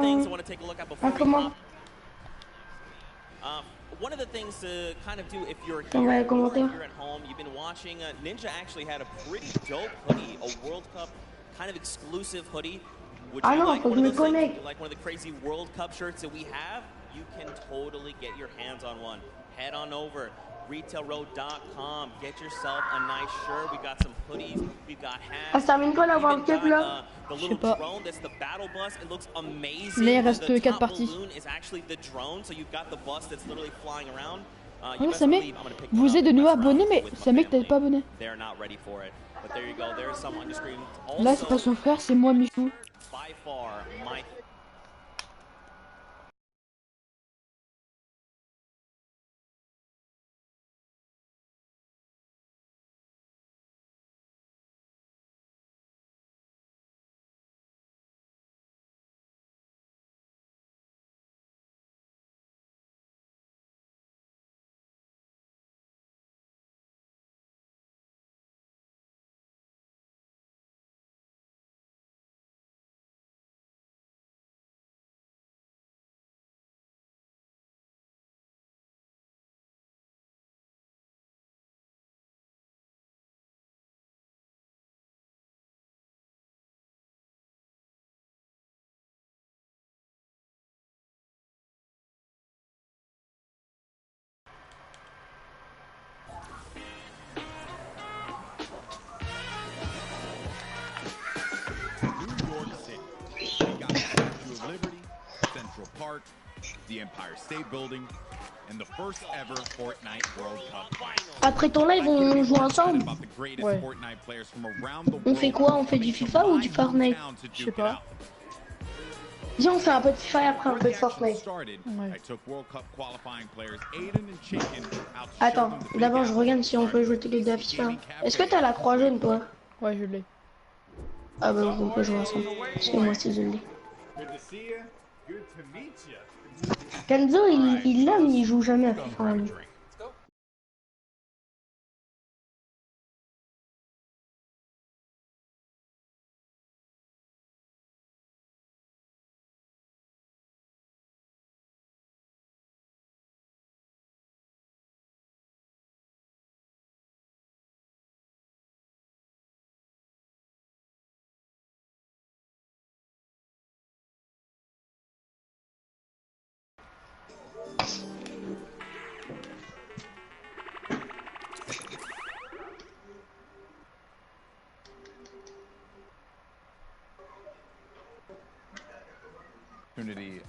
Things I want to take a look at before we comment? One of the things to kind of do if you're here at home home, you've been watching. Ninja actually had a pretty dope hoodie, a World Cup kind of exclusive hoodie. Would you like one of those things? Would you like one of the crazy World Cup shirts that we have? You can totally get your hands on one. Head on over, retailroad.com. Get yourself a nice shirt. We got some hoodies. We've got hats. Ah, ça termine quoi la World Cup là? The little drone that's the battle bus. It looks amazing. Mais il reste the 4 top parties. balloon is actually the drone, so you've got the bus that's literally flying around. Oh, Samek, vous êtes de nouveau abonné, mais Samek, t'es pas abonné. They're not ready for it. But there you go. There's some on the screen. Là, c'est pas son frère, c'est moi, Michou. By far, my Park, the Empire State Building, and the first ever Fortnite World Cup final. Après ton live, on joue ensemble. Ouais. On fait quoi? On fait du FIFA ou du Fortnite? Je sais pas. Viens, on fait un peu de FIFA et après un peu de Fortnite. Ouais. Attends, d'abord je regarde si on peut jouer tous les deux à FIFA. Est-ce que t'as la 3 jaunes toi? Ouais, je l'ai. Ah bah on peut jouer ensemble. Parce que moi aussi je l'ai. Kenzo il l'a mais il joue jamais à FIFA en ligne.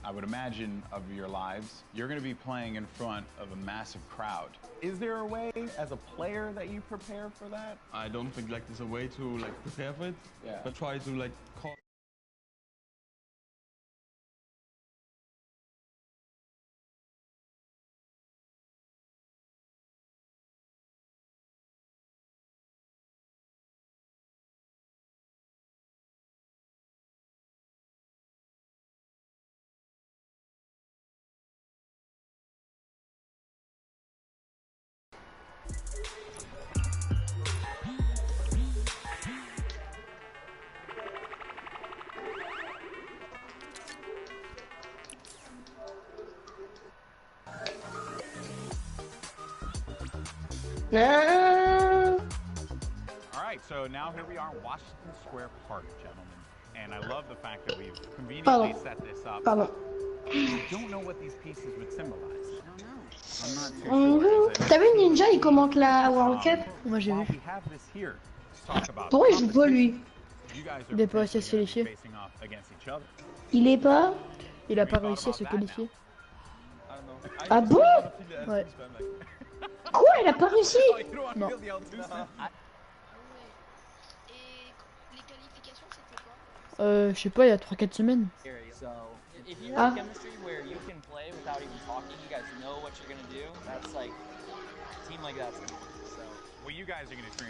I would imagine of your lives, you're going to be playing in front of a massive crowd. Is there a way as a player that you prepare for that? I don't think like there's a way to like prepare for it. Yeah. But try to like call. Alright, so now here we are in Washington Square Park, gentlemen. And I love the fact that we've conveniently set this up. I don't know what these pieces would symbolize. I'm not too sure. T'as vu Ninja, il commente la World Cup? Moi j'ai vu. Pourquoi il joue pas lui? Il est pas assez qualifié. Il est pas? Il a pas réussi à se qualifier. Ah bon? Ouais. Quoi? Il a pas réussi? Non. Je sais pas, il y a 3-4 semaines. Ah.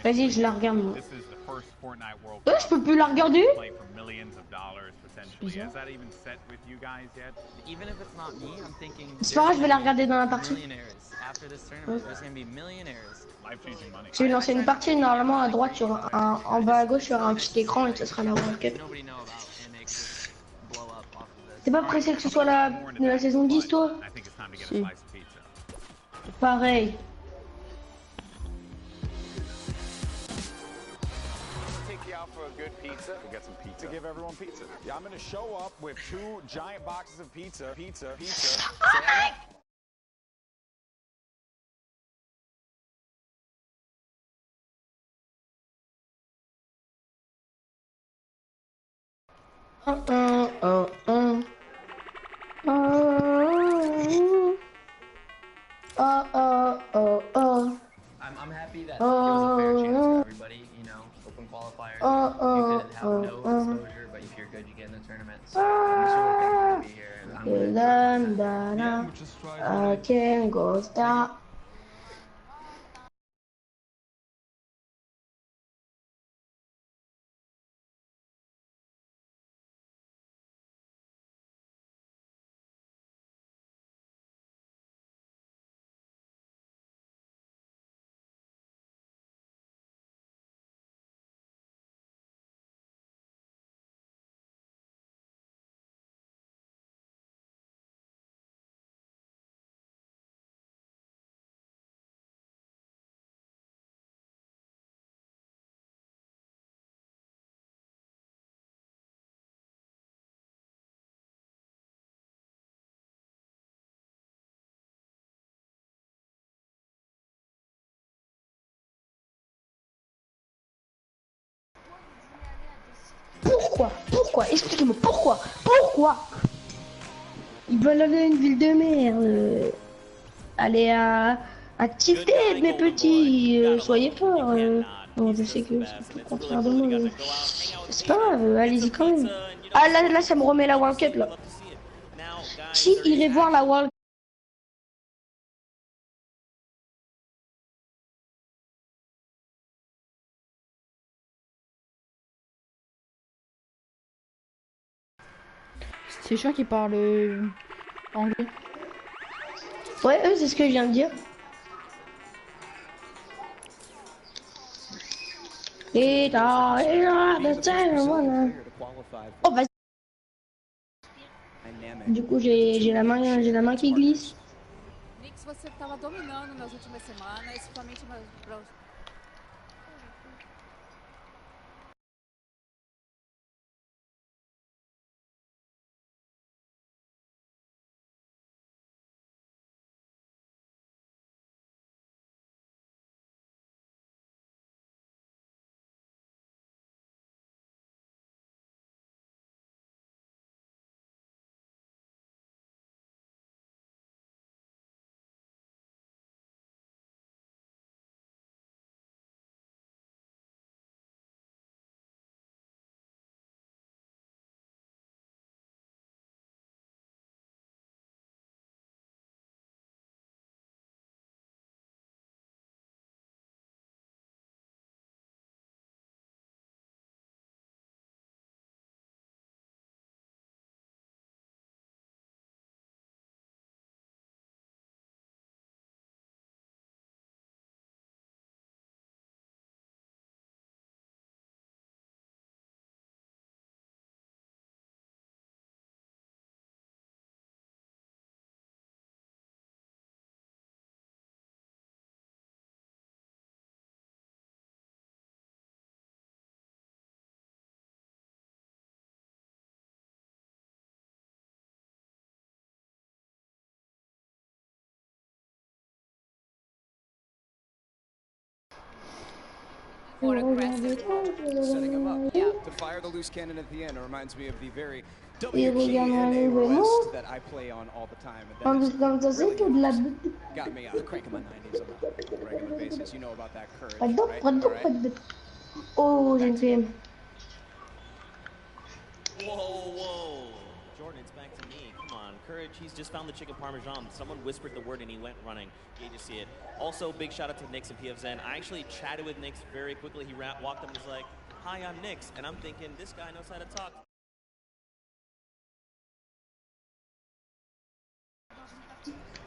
Vas-y, je la regarde moi. Je peux plus la regarder? C'est pas grave, je vais la regarder dans la partie. Je vais lancer une partie, normalement à droite, en bas à gauche, il y aura un petit écran et ce sera la World Cup. T'es pas pressé que ce soit de la saison 10 toi? Si. Pareil. good pizza. We'll get some pizza. To give everyone pizza. Yeah, I'm going to show up with 2 giant boxes of pizza. Pizza. I'm happy that it was a fair chance for everybody, you know, open qualifiers. You could have no exposure, but if you're good, you get in the tournament. So I'm super thankful to be here. I can go stop. Pourquoi? Expliquez-moi pourquoi ils veulent aller à une ville de merde. Allez à tilter, mes petits, soyez forts. Bon, je sais que c'est tout le contraire de moi. C'est pas grave, allez-y quand même. Ah là, ça me remet la World Cup là. Qui irait voir la World Cup? C'est chiant qui parle anglais. Ouais, c'est ce que je viens de dire. Oh, vas-y. Du coup, j'ai la main qui glisse. Nix, você estava dominando nas últimas semanas, principalmente nas more aggressive. Setting him up to fire the loose cannon at the end. It reminds me of the very WQNA West that I play on all the time. And got me cranking my 90s on a regular basis. You know about that courage, right? Oh, j'ai une PM. Whoa. Jordan, it's back to me. Come on, courage. He's just found the chicken parmesan. Someone whispered the word and he went running. You just see it. Also, big shout out to Nix and PFZen. I actually chatted with Nix very quickly. He walked up and was like, "Hi, I'm Nix." And I'm thinking, this guy knows how to talk.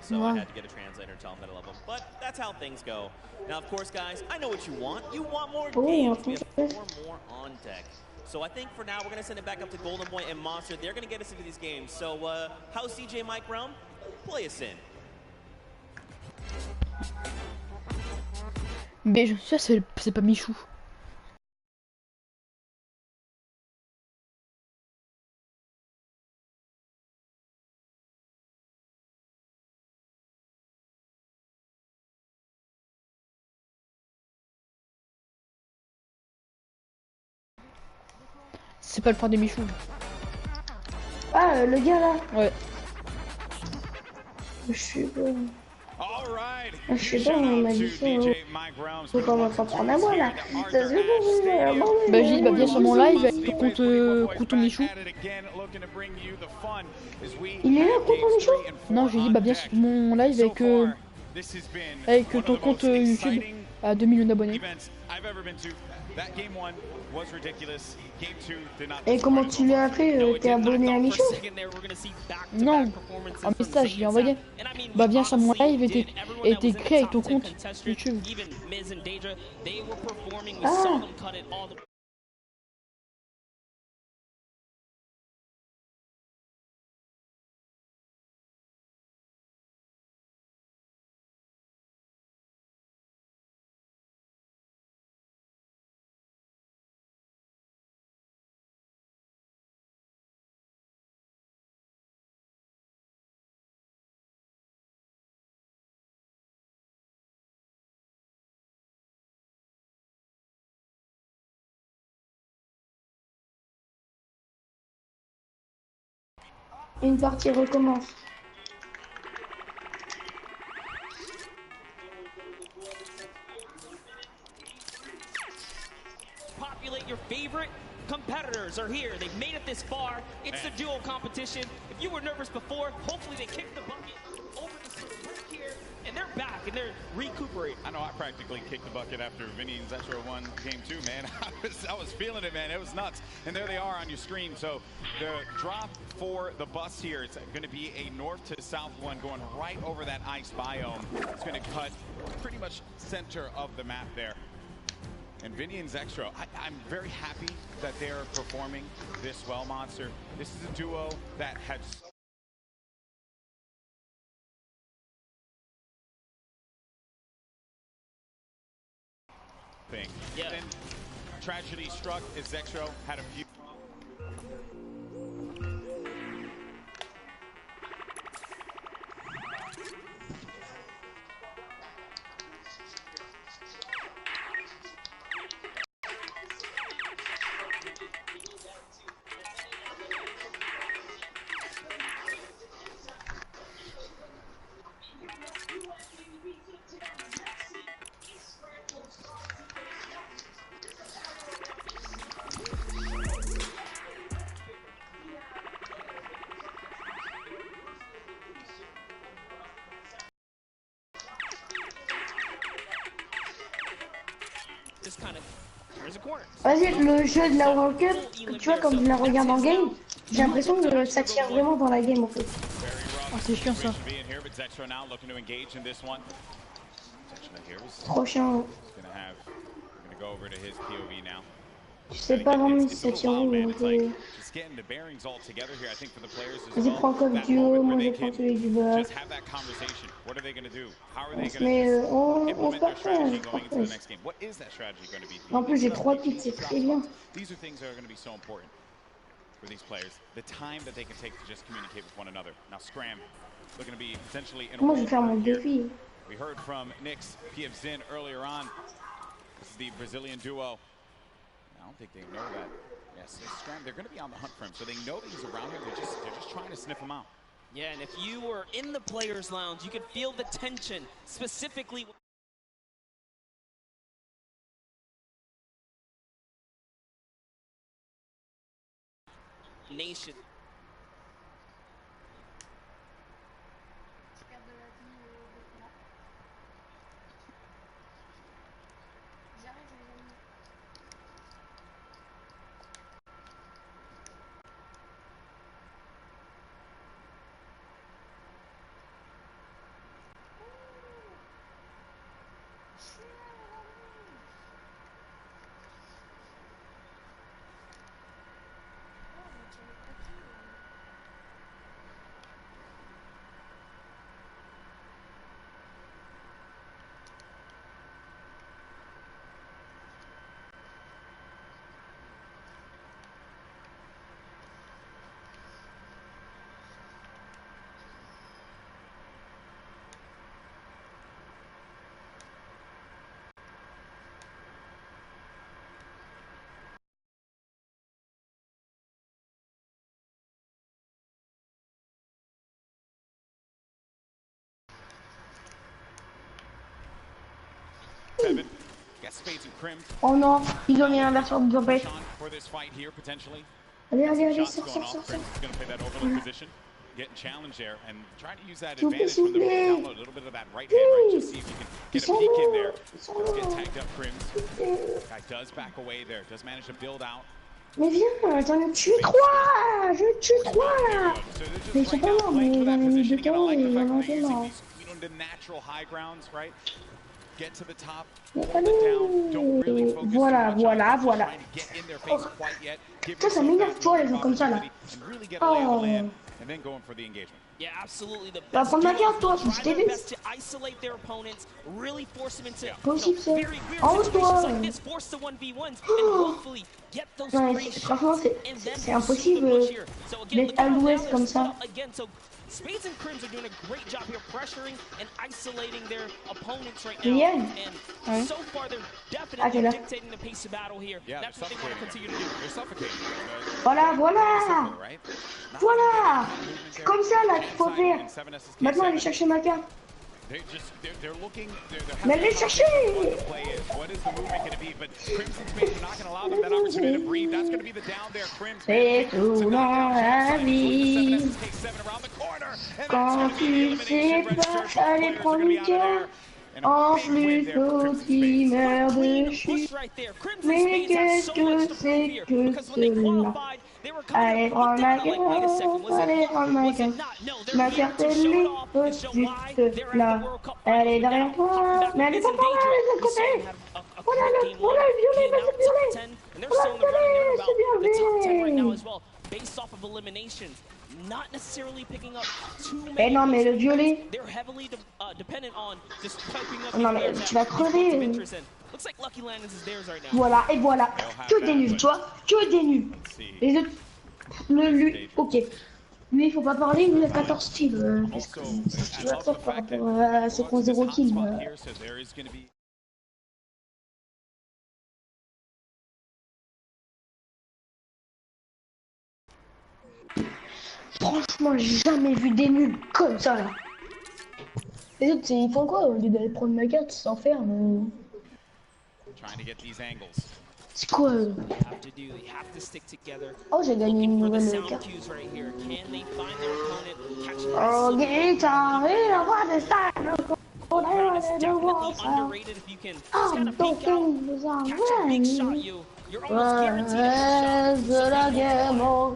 So I had to get a translator and tell him that I love him. But that's how things go. Now, of course, guys, I know what you want. You want more games. We have 4 more on deck. So I think for now, we're going to send it back up to Golden Boy and Monster. They're going to get us into these games. So how's CJ Mike Realm? Play us in. Mais je suis sûr c'est pas Michou. C'est pas le frère de Michou. Ah, le gars là. Ouais. Je suis bon. Je sais pas, on m'a dit ça. Faut pas m'en prendre à moi là. Ça se fait bon. Bah j'ai dit bah viens sur mon live avec ton compte Couton Michou. Il est là, Couton Michou? Non, j'ai dit bah viens sur mon live avec ton compte YouTube à 2 millions d'abonnés. Et comment tu l'as appris? T'es abonné à Michou? Non, un message, j'ai envoyé. Bah viens sur mon live et t'es écrit avec ton compte YouTube. Ah. Une partie recommence. Populate your favorite competitors are here. They've made it this far. It's the duo competition. If you were nervous before, hopefully they kicked the bucket over the circle here, and they're back and they're recuperating. I know I practically kicked the bucket after Vinny and Zetro won game 2, man. I was feeling it, man. It was nuts. And there they are on your screen. So the drop for the bus here, it's going to be a north to south one going right over that ice biome. It's going to cut pretty much center of the map there. And Vinny and Zextro, I'm very happy that they're performing this well, Monster. This is a duo that had... Yeah. Then tragedy struck as Zextro had a few... Vas-y, le jeu de la World Cup, tu vois, quand je la regarde en game, j'ai l'impression que ça tire vraiment dans la game en fait. Oh, c'est chiant ça. Prochain. Je sais pas vraiment si ça tire où, mais vas-y, prends comme duo, moi je prends celui du bas. Mais on se partage. En plus, j'ai 3 pics, c'est très bien. For these players, the time that they can take to just communicate with one another. Now Scram, looking to be potentially in a moi je vais faire mon défi. We heard from Nix, PF Zin earlier on. This is the Brazilian duo. I don't think they know that. Yes, Scram, they're going to be on the hunt for him, so they know that he's around here. They're just trying to sniff him out. Yeah, and if you were in the players' lounge, you could feel the tension, specifically. Nation. Oh non, ils ont mis l'inversion de Zopé. Allez, allez, allez, sors. Getting challenged there and trying to use that advantage from the download, a little bit of that right hand, right? Just see if you can get a peek in there. Let's get tagged up, Crims. Guy does back away there, does manage to build out. Mais viens, j'en ai tué 3. Je tue 3 là. Mais ils sont pas morts, mais j'en ai mis 2 temps et il y en a un qui est mort. Voilà. Oh. Putain, ça m'énerve, tu vois, les gens comme ça là. Oh. Va prendre ma carte, toi, je t'ai vu. Possible, c'est. En haut, toi. Oh. Non, mais franchement, c'est impossible d'être à l'ouest comme ça. Spades and Crims are doing a great job here pressuring and isolating their opponents right now. Yeah. And so far they're definitely dictating the pace of battle here. Yeah, that's what they want to continue to do. They're suffocating. Voilà. C'est comme ça là qu'il faut faire. Maintenant, allez chercher ma carte. Mais allez chercher. C'est tout dans la vie. Quand tu sais pas aller prendre une carte, en plus qui meurt de chute. Mais qu'est-ce que c'est que cela? Allez prendre ma carte, ma carte elle est juste là, elle est derrière toi, mais elle est pas par là, elle est de côté. Voilà le violet, mais c'est violet. Voilà le violet, c'est violet. Based off of eliminations, not necessarily picking up too many. Eh non, mais le violet. They're heavily dependent on just typing up. Non, mais tu vas crever. Looks like Lucky Landings is theirs right now. Voilà, et voilà. Que des nuls, tu vois. Que des nuls. Les autres. Lui, ok. Lui, il faut pas parler, lui, il a 14 kills. Qu'est-ce que tu vas faire par rapport à ceux qui ont 0 kills? Franchement, j'ai jamais vu des nuls comme ça là. Les autres, ils font quoi au lieu d'aller prendre ma carte, ils s'enferment. C'est quoi Oh, j'ai gagné une nouvelle carte. Oh, guitare, il a pas de style. Oh, You're almost guaranteed to la game, all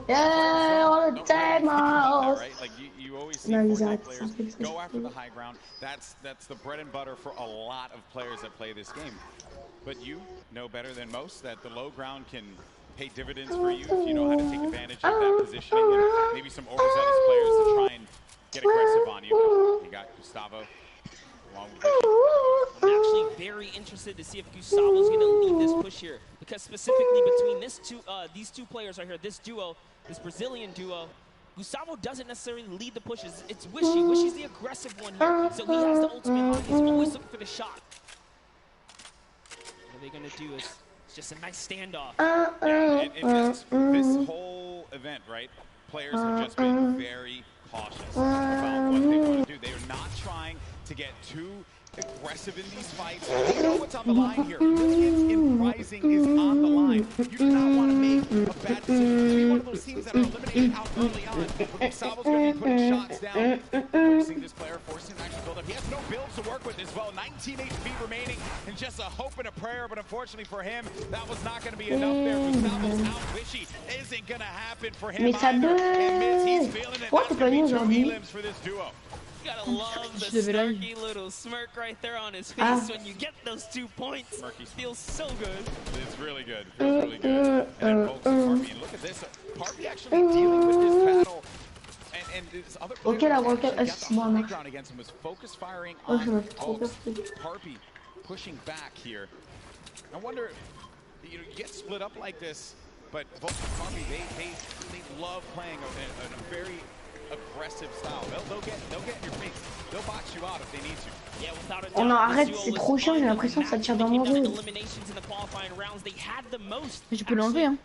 the time, right? Like you always see Fortnite players go after the high ground. That's the bread and butter for a lot of players that play this game. But you know better than most that the low ground can pay dividends for you if you know how to take advantage of that positioning and maybe some overzealous players to try and get aggressive on you. You got Gustavo. I'm actually very interested to see if Gustavo's going to lead this push here, because specifically between these two players right here, this duo, this Brazilian duo, Gustavo doesn't necessarily lead the pushes. It's Wishy. Wishy's the aggressive one here, so he has the ultimate on. He's always looking for the shot. What are they going to do is it's just a nice standoff. This whole event, right? Players have just been very cautious about what they want to do. They are not trying to get too aggressive in these fights. You know what's on the line here. Brilliance in Rising is on the line. You do not want to make a bad decision. Be one of those teams that are eliminated out early on. Gustavo's going to be putting shots down. Forcing this player, forcing him to actually build up. He has no builds to work with as well. 19 HP remaining and just a hope and a prayer, but unfortunately for him, that was not going to be enough there. Gustavo's out. Wishy isn't going to happen for him either. And Miz, he's feeling it. That's going to be 2 elims for this duo. You gotta love the snarky little smirk right there on his face when you get those 2 points. Feels so good. It's really good. Feels really good. And folks, Harvey, look at this. Harvey actually dealing with this battle. And this other player on the ground against him was focus firing on folks. Harvey pushing back here. I wonder, you get split up like this, but folks, Harvey, they love playing a very aggressive style. They'll get in your face. They'll box you out if they need to. Yeah, without a doubt. Oh non, arrête, c'est trop chiant, j'ai l'impression que ça tire dans mon dos. Je peux l'enlever, hein.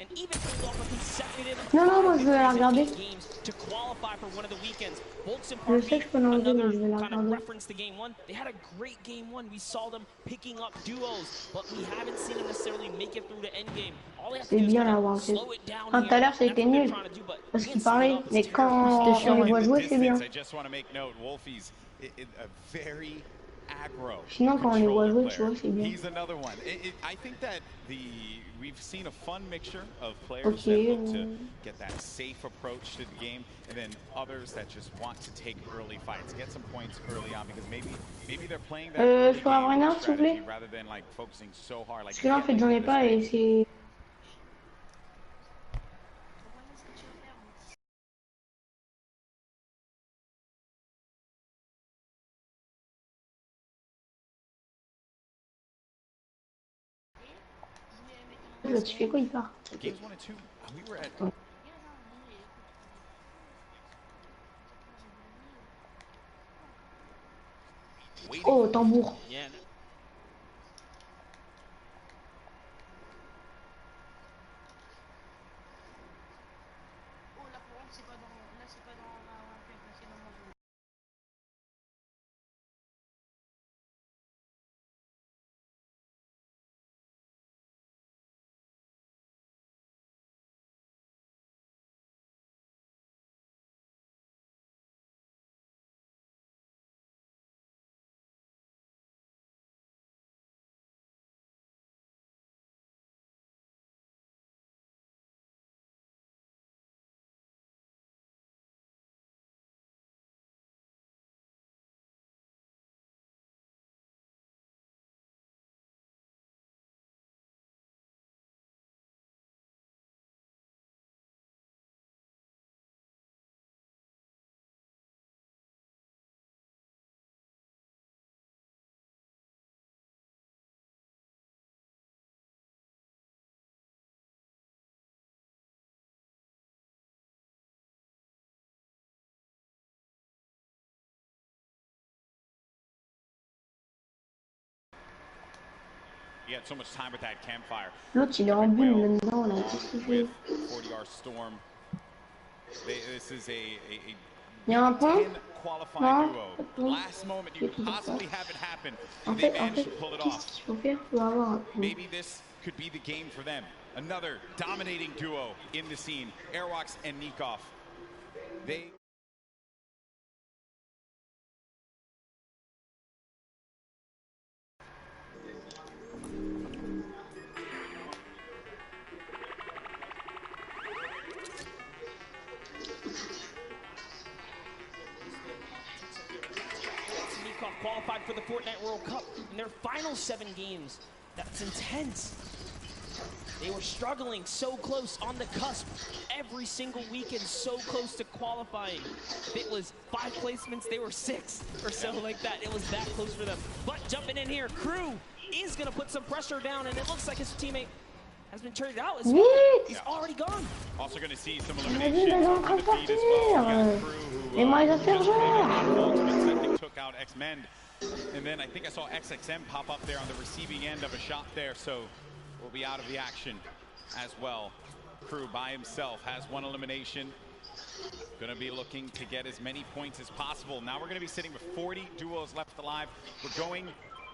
Non, non, moi je veux la regarder. Volks and Je sais que je peux l'enlever, mais another je vais la kind of regarder. reference to game one. They had a great game one. We saw them picking up duos, but we haven't seen them necessarily make it through the end game. All they have to C'est do is bien kind l'avoir of fait. slow it down Tout à here. l'heure, ça a été nul. Parce qu'il parlait, mais quand on les voit jouer, c'est bien. Sinon, quand on les voit jouer, tu vois, c'est bien. He's another one. I think that we've seen a fun mixture of players that look to get that safe approach to the game, and then others that just want to take early fights, get some points early on, because maybe they're playing that Je peux avoir une arme, s'il vous plaît? rather than like focusing so hard. Like, Parce que là, en fait, j'en ai pas et c'est... Là, tu fais quoi, il part? Oh, tambour. L'autre, il est en bulle maintenant, là. Qu'est-ce qu'il fait? Il y a un pont? Non. En fait, qu'est-ce qu'il faut faire pour avoir un pont? Could be the game for them. Another dominating duo in the scene, Airwalks and Nikov. They qualified for the Fortnite World Cup in their final 7 games. That's intense. They were struggling so close on the cusp every single weekend, so close to qualifying. If it was 5 placements, they were 6 or so like that. It was that close for them. But jumping in here, Crew is going to put some pressure down, and it looks like his teammate has been traded out as well. He's already gone. Also going to see some elimination on the feed as well. Et moi, il va faire genre. Took out X-Men, and then I think I saw XXM pop up there on the receiving end of a shot there, so will be out of the action as well. Crew by himself has 1 elimination. Going to be looking to get as many points as possible. Now we're going to be sitting with 40 duos left alive. We're going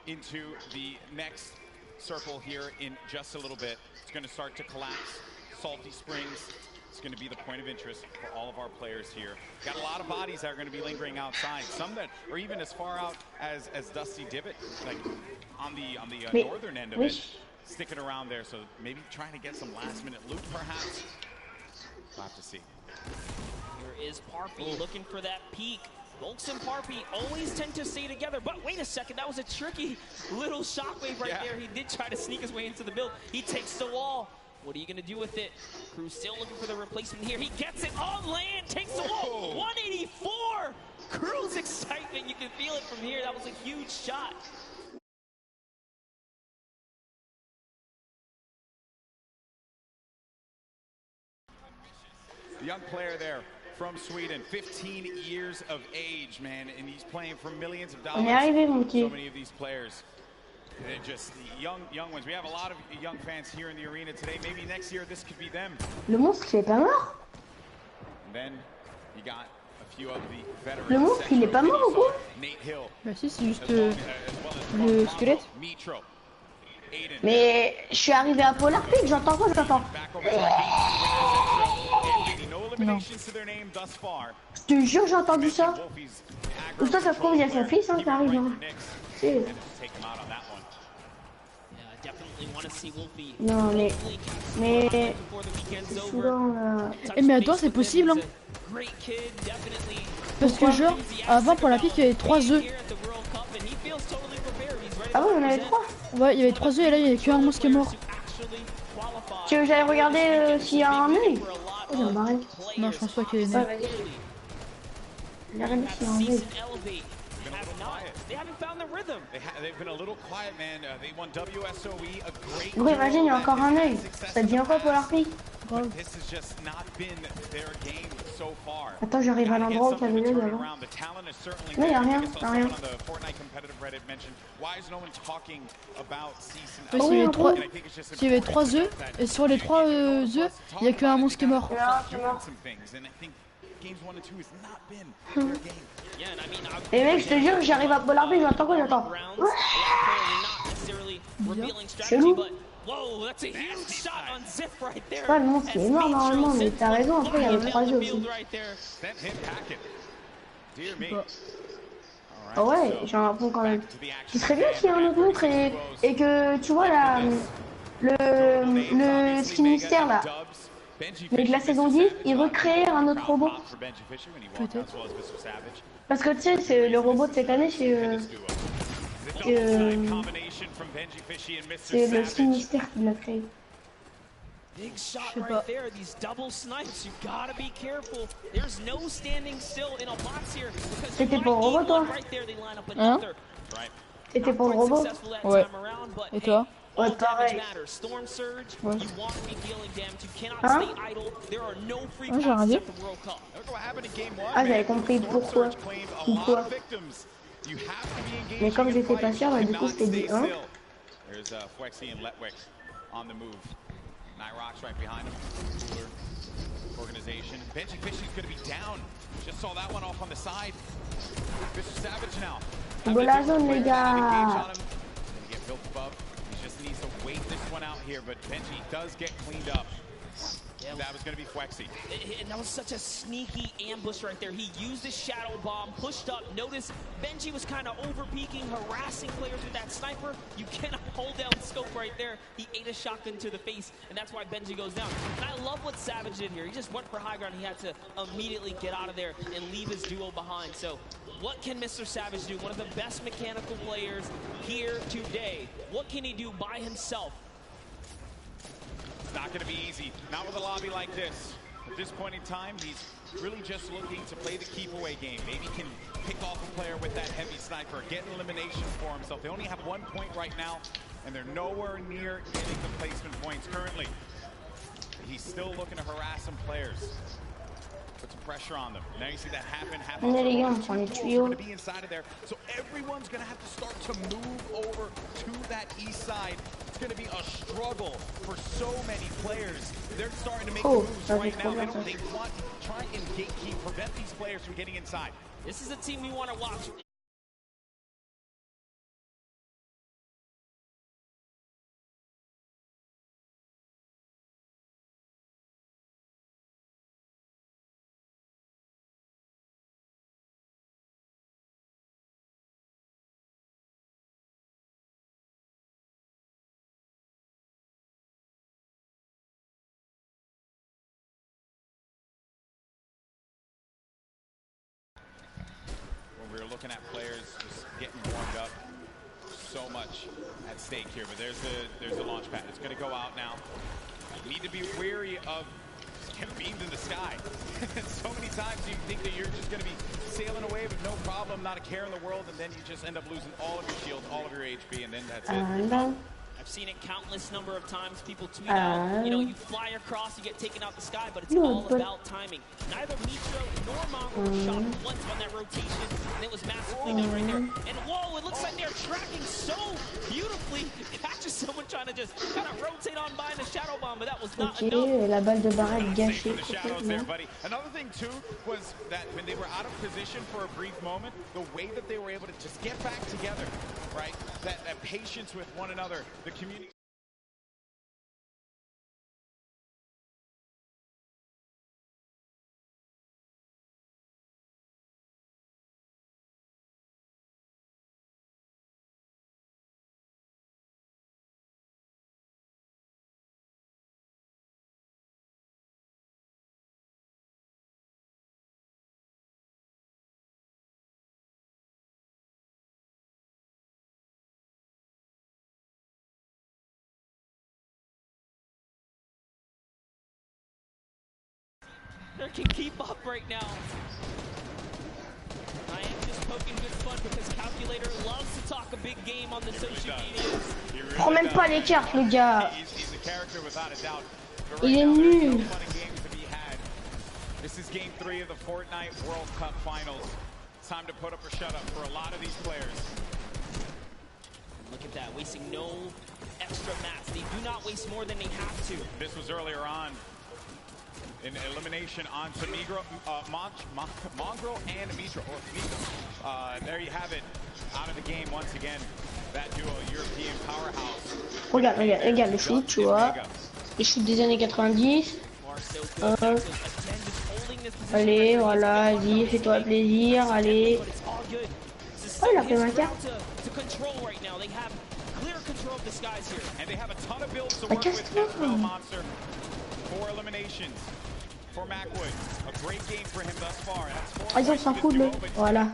into the next circle here in just a little bit. It's going to start to collapse. Salty Springs is going to be the point of interest for all of our players here. Got a lot of bodies that are going to be lingering outside. Some that are even as far out as Dusty Divot, like on the northern end of it, sticking around there. So maybe trying to get some last-minute loot, perhaps. We'll have to see. Here is Parpy looking for that peak. Volks and Parpy always tend to stay together, but wait a second, that was a tricky little shockwave right there. He did try to sneak his way into the build. He takes the wall. What are you going to do with it? Crew still looking for the replacement here. He gets it on land, takes the wall. 184! Crew's excitement, you can feel it from here. That was a huge shot. The young player there from Sweden, 15 years of age, man, and he's playing for millions of dollars. So many of these players. And just young ones. We have a lot of young fans here in the arena today. Maybe next year this could be them. Le monstre, il est pas mort. And then you got Le monstre, il est pas mort ou quoi? Bah si, c'est juste le squelette. Mais je suis arrivé à Polar Peak, j'entends quoi? J'entends. Non. Je te jure, j'ai entendu ça. Ou ça se trouve, il y a son fils hein, qui arrive. Hein. Non, mais souvent là. Eh, mais attends, c'est possible, hein. Parce que, genre, avant, pour la pique, il y avait 3 œufs. Ah ouais, il y en avait 3. Ouais, il y avait 3 œufs et là, il n'y a qu'un monstre qui est mort. Tu veux que j'aille regarder s'il y a un œil? Oh, j'ai marre. Non, je pense pas qu'il y ait une. Ouais, vas-y. Il y a rien s'il y a un œil. Gros, imagine, il y a encore un œil. Ça te dit encore pour l'arpi? Attends, j'arrive à l'endroit où il y avait l'œil avant. Non, il n'y a rien, il n'y a rien. Il y avait 3 œufs, et sur les 3 œufs, il n'y a qu'un monstre qui est mort. Et mec, je te jure, j'arrive à Polar Peak, j'entends quoi? J'entends. Chelou. Ouais, le monstre il est mort normalement, mais t'as raison, après il y avait 3 œufs aussi. Ah ouais, j'ai un point quand même. Ce serait bien qu'il y ait un autre monstre et que tu vois là, le skin mystère là. Mais de la saison 10, il recréait un autre robot. Peut-être. Parce que tu sais, c'est le robot de cette année, c'est le skin mystère qui l'a créé. Big shot right there. These double snipes, you gotta be careful. There's no standing still in a box here. C'était pour le robot, toi? Hein? C'était pour le robot? Ouais. Et toi? Ouais, pareil. Ouais. Hein? Ouais, j'ai rien dit. Ah, j'avais compris pourquoi. Pourquoi. Mais comme j'étais pas sûr, bah, du coup, c'était dit 1. Nyrox right behind him. Cooler organization. Benji Fishy's going to be down. Just saw that one off on the side. Fisher Savage now. Bon la zone, les gars. Get built above. He just needs to wait this one out here, but Benji does get cleaned up. That was going to be Fwexy. And that was such a sneaky ambush right there. He used his shadow bomb, pushed up. Notice Benji was kind of over-peeking, harassing players with that sniper. You cannot hold down scope right there. He ate a shotgun to the face, and that's why Benji goes down. And I love what Savage did here. He just went for high ground. He had to immediately get out of there and leave his duo behind. So what can Mr. Savage do? One of the best mechanical players here today. What can he do by himself? Not going to be easy, not with a lobby like this. At this point in time, he's really just looking to play the keep away game. Maybe he can pick off a player with that heavy sniper, get an elimination for himself. They only have 1 point right now, and they're nowhere near getting the placement points currently. He's still looking to harass some players. Put some pressure on them. Now you see that happen. Going to be inside of there, so everyone's going to have to start to move over to that east side. It's going to be a struggle for so many players. They're starting to make moves right now. They want to try and gatekeep, prevent these players from getting inside. This is a team we want to watch. We're looking at players just getting warmed up. So much at stake here, but there's a launch pad. It's going to go out now. You need to be wary of beams in the sky. So many times you think that you're just going to be sailing away with no problem, not a care in the world, and then you just end up losing all of your shield, all of your HP, and then that's it. I've seen it countless number of times. People tweet out, you know, you fly across, you get taken out the sky, but it's all about timing. Neither Mitro nor Mongo shot once on that rotation, and it was massively done right there. And whoa, it looks like they're tracking so beautifully. Catches someone trying to just kind of rotate on by in the shadow bomb, but that was not enough. La balle de barrette gâchée complètement. Another thing too was that when they were out of position for a brief moment, the way that they were able to just get back together, right? That patience with one another, the community. They can keep up right now. I am just poking good fun because Calculator loves to talk a big game on the social medias. Prends même pas les cartes, le gars. Il est nul. This is game 3 of the Fortnite World Cup Finals. It's time to put up or shut up for a lot of these players. Look at that, wasting no extra mats. They do not waste more than they have to. This was earlier on. An elimination onto Mongrel and Mitro. There you have it. Out of the game once again. That duo, European powerhouse. Regarde le shoot, tu vois. Le shoot des années 90. Allez, voilà, vas-y, fais-toi plaisir, allez. Oh, il a fait ma carte. Ah, casse-toi. Ah, ils s'en foutent, voilà.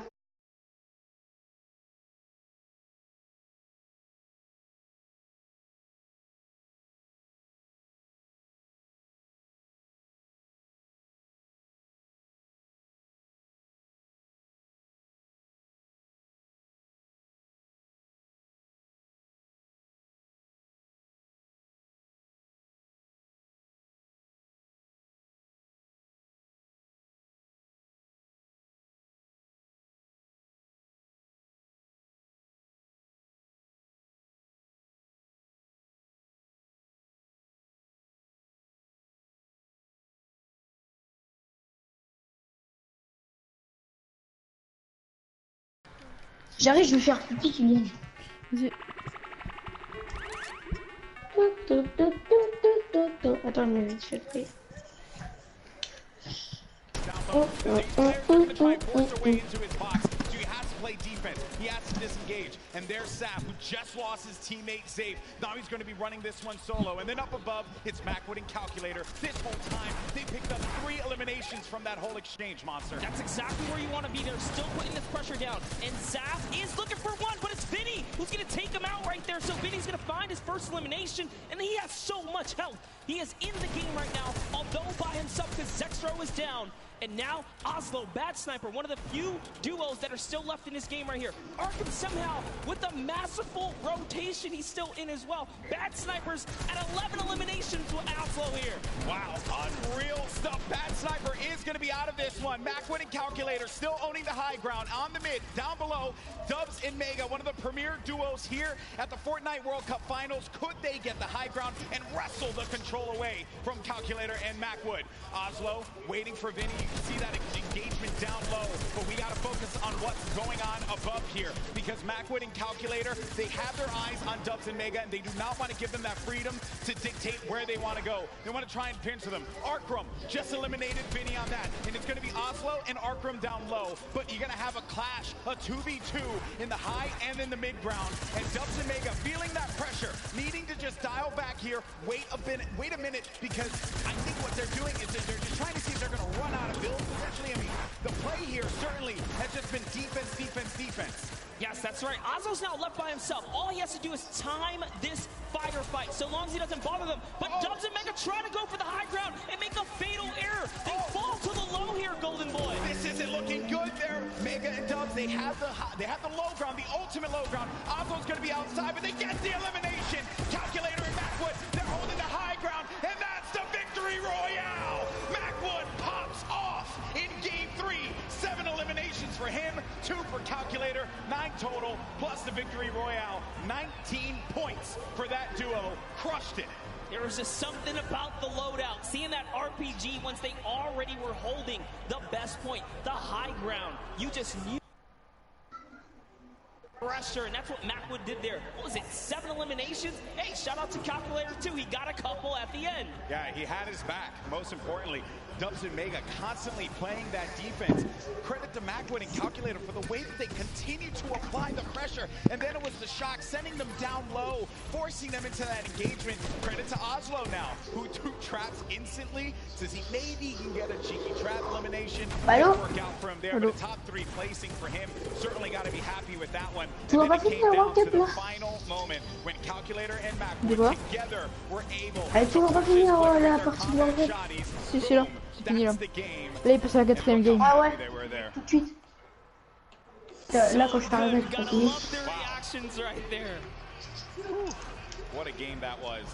J'arrive, je vais faire pipi, Kylian. Vas-y. Attends, mais je fais prêt. Play defense. He has to disengage. And there's Saf, who just lost his teammate Zabe. Now he's going to be running this one solo. And then up above, it's Macwood and Calculator. This whole time, they picked up 3 eliminations from that whole exchange, Monster. That's exactly where you want to be. They're still putting this pressure down. And Zaf is looking for one, but it's Vinny who's going to take him out right there. So Vinny's going to find his first elimination. And he has so much health. He is in the game right now, although by himself because Zextro is down. And now Oslo, Bad Sniper, one of the few duos that are still left in this game right here. Arkham somehow, with a masterful rotation, he's still in as well. Bad Snipers at 11 eliminations with Oslo here. Wow, unreal stuff. Bad Sniper is going to be out of this one. Macwood and Calculator still owning the high ground on the mid. Down below, Dubs and Mega, one of the premier duos here at the Fortnite World Cup Finals. Could they get the high ground and wrestle the control away from Calculator and Macwood? Oslo waiting for Vinny. You can see that engagement down low, but we got to focus on what's going on above here because Macwood and Calculator, they have their eyes on Dubs and Mega, and they do not want to give them that freedom to dictate where they want to go. They want to try and pinch them. Arkram just eliminated Vinny on that, and it's going to be Oslo and Arkram down low, but you're going to have a clash, a 2v2 in the high and in the mid ground, and Dubs and Mega feeling that pressure, needing to just dial back here, wait a minute, because I think what they're doing is they're just trying to see if they're going to run out of builds potentially. I mean, the play here certainly has just been defense, defense, defense. Yes, that's right. Oslo's now left by himself. All he has to do is time this fight, so long as he doesn't bother them. But Dubs and Mega try to go for the high ground and make a fatal error. They fall to the low here, Golden Boy. This isn't looking good there. Mega and Dubs, they have the low ground, the ultimate low ground. Oslo's going to be outside, but they get the elimination. Calculator and Macwood, they're holding the high ground, and that's the victory royale. Macwood pops off in game 3. 7 eliminations for him, 2 for Calculator, 9 total, plus the victory royale. 19 points for that duo. Crushed it. There was just something about the loadout. Seeing that RPG once they already were holding the best point, the high ground. You just knew pressure, and that's what Macwood did there. What was it, 7 eliminations? Hey, shout out to Calculator too. He got a couple at the end. Yeah, he had his back. Most importantly, Dubs and Mega constantly playing that defense. Credit to Macwood and Calculator for the way that they continue to apply the pressure. And then it was the shock, sending them down low, forcing them into that engagement. Credit to Oslo now, who took traps instantly. Says maybe he can get a cheeky trap elimination. Didn't work out for him there, but a top 3 placing for him. Certainly got to be happy with that one. And then it came down to the final moment when Calculator and Macwood together were able to Si, c'est là. C'est fini là. Là, il passe à la 4ème game. Ah ouais, tout de suite. Là, quand je suis arrivé, c'est pas fini. What a game that was.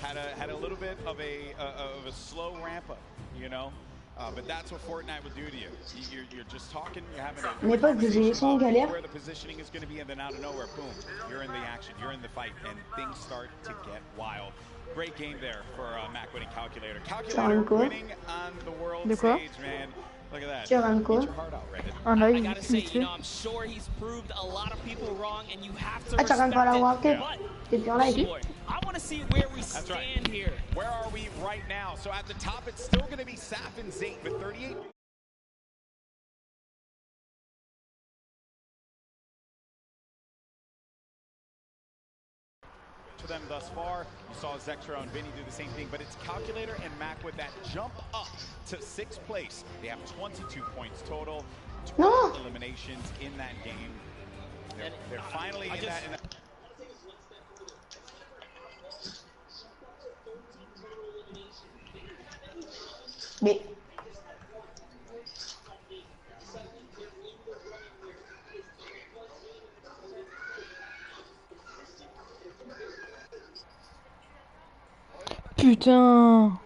Had a little bit of a slow ramp up, you know. But that's what Fortnite will do to you. You're just talking, you're having a Mes potes, ils sont en galère. where the positioning is going to be, and then out of nowhere, boom, you're in the action, you're in the fight, and things start to get wild. Great game there for Macwood and Calculator. Calculator winning on the world stage, man. Look at that. Get your heart out, Reddit. I gotta say, you know, I'm sure he's proved a lot of people wrong, and you have to Ah, respect it. T'es en live. I want to see where we stand here. Where are we right now? So at the top, it's still going to be Saf and Zate with 38. To them thus far. You saw Zectro and Vinny do the same thing, but it's Calculator and Macwood that jump up to 6th place. They have 22 points total, 12 eliminations in that game. They're finally in that. Mais putain.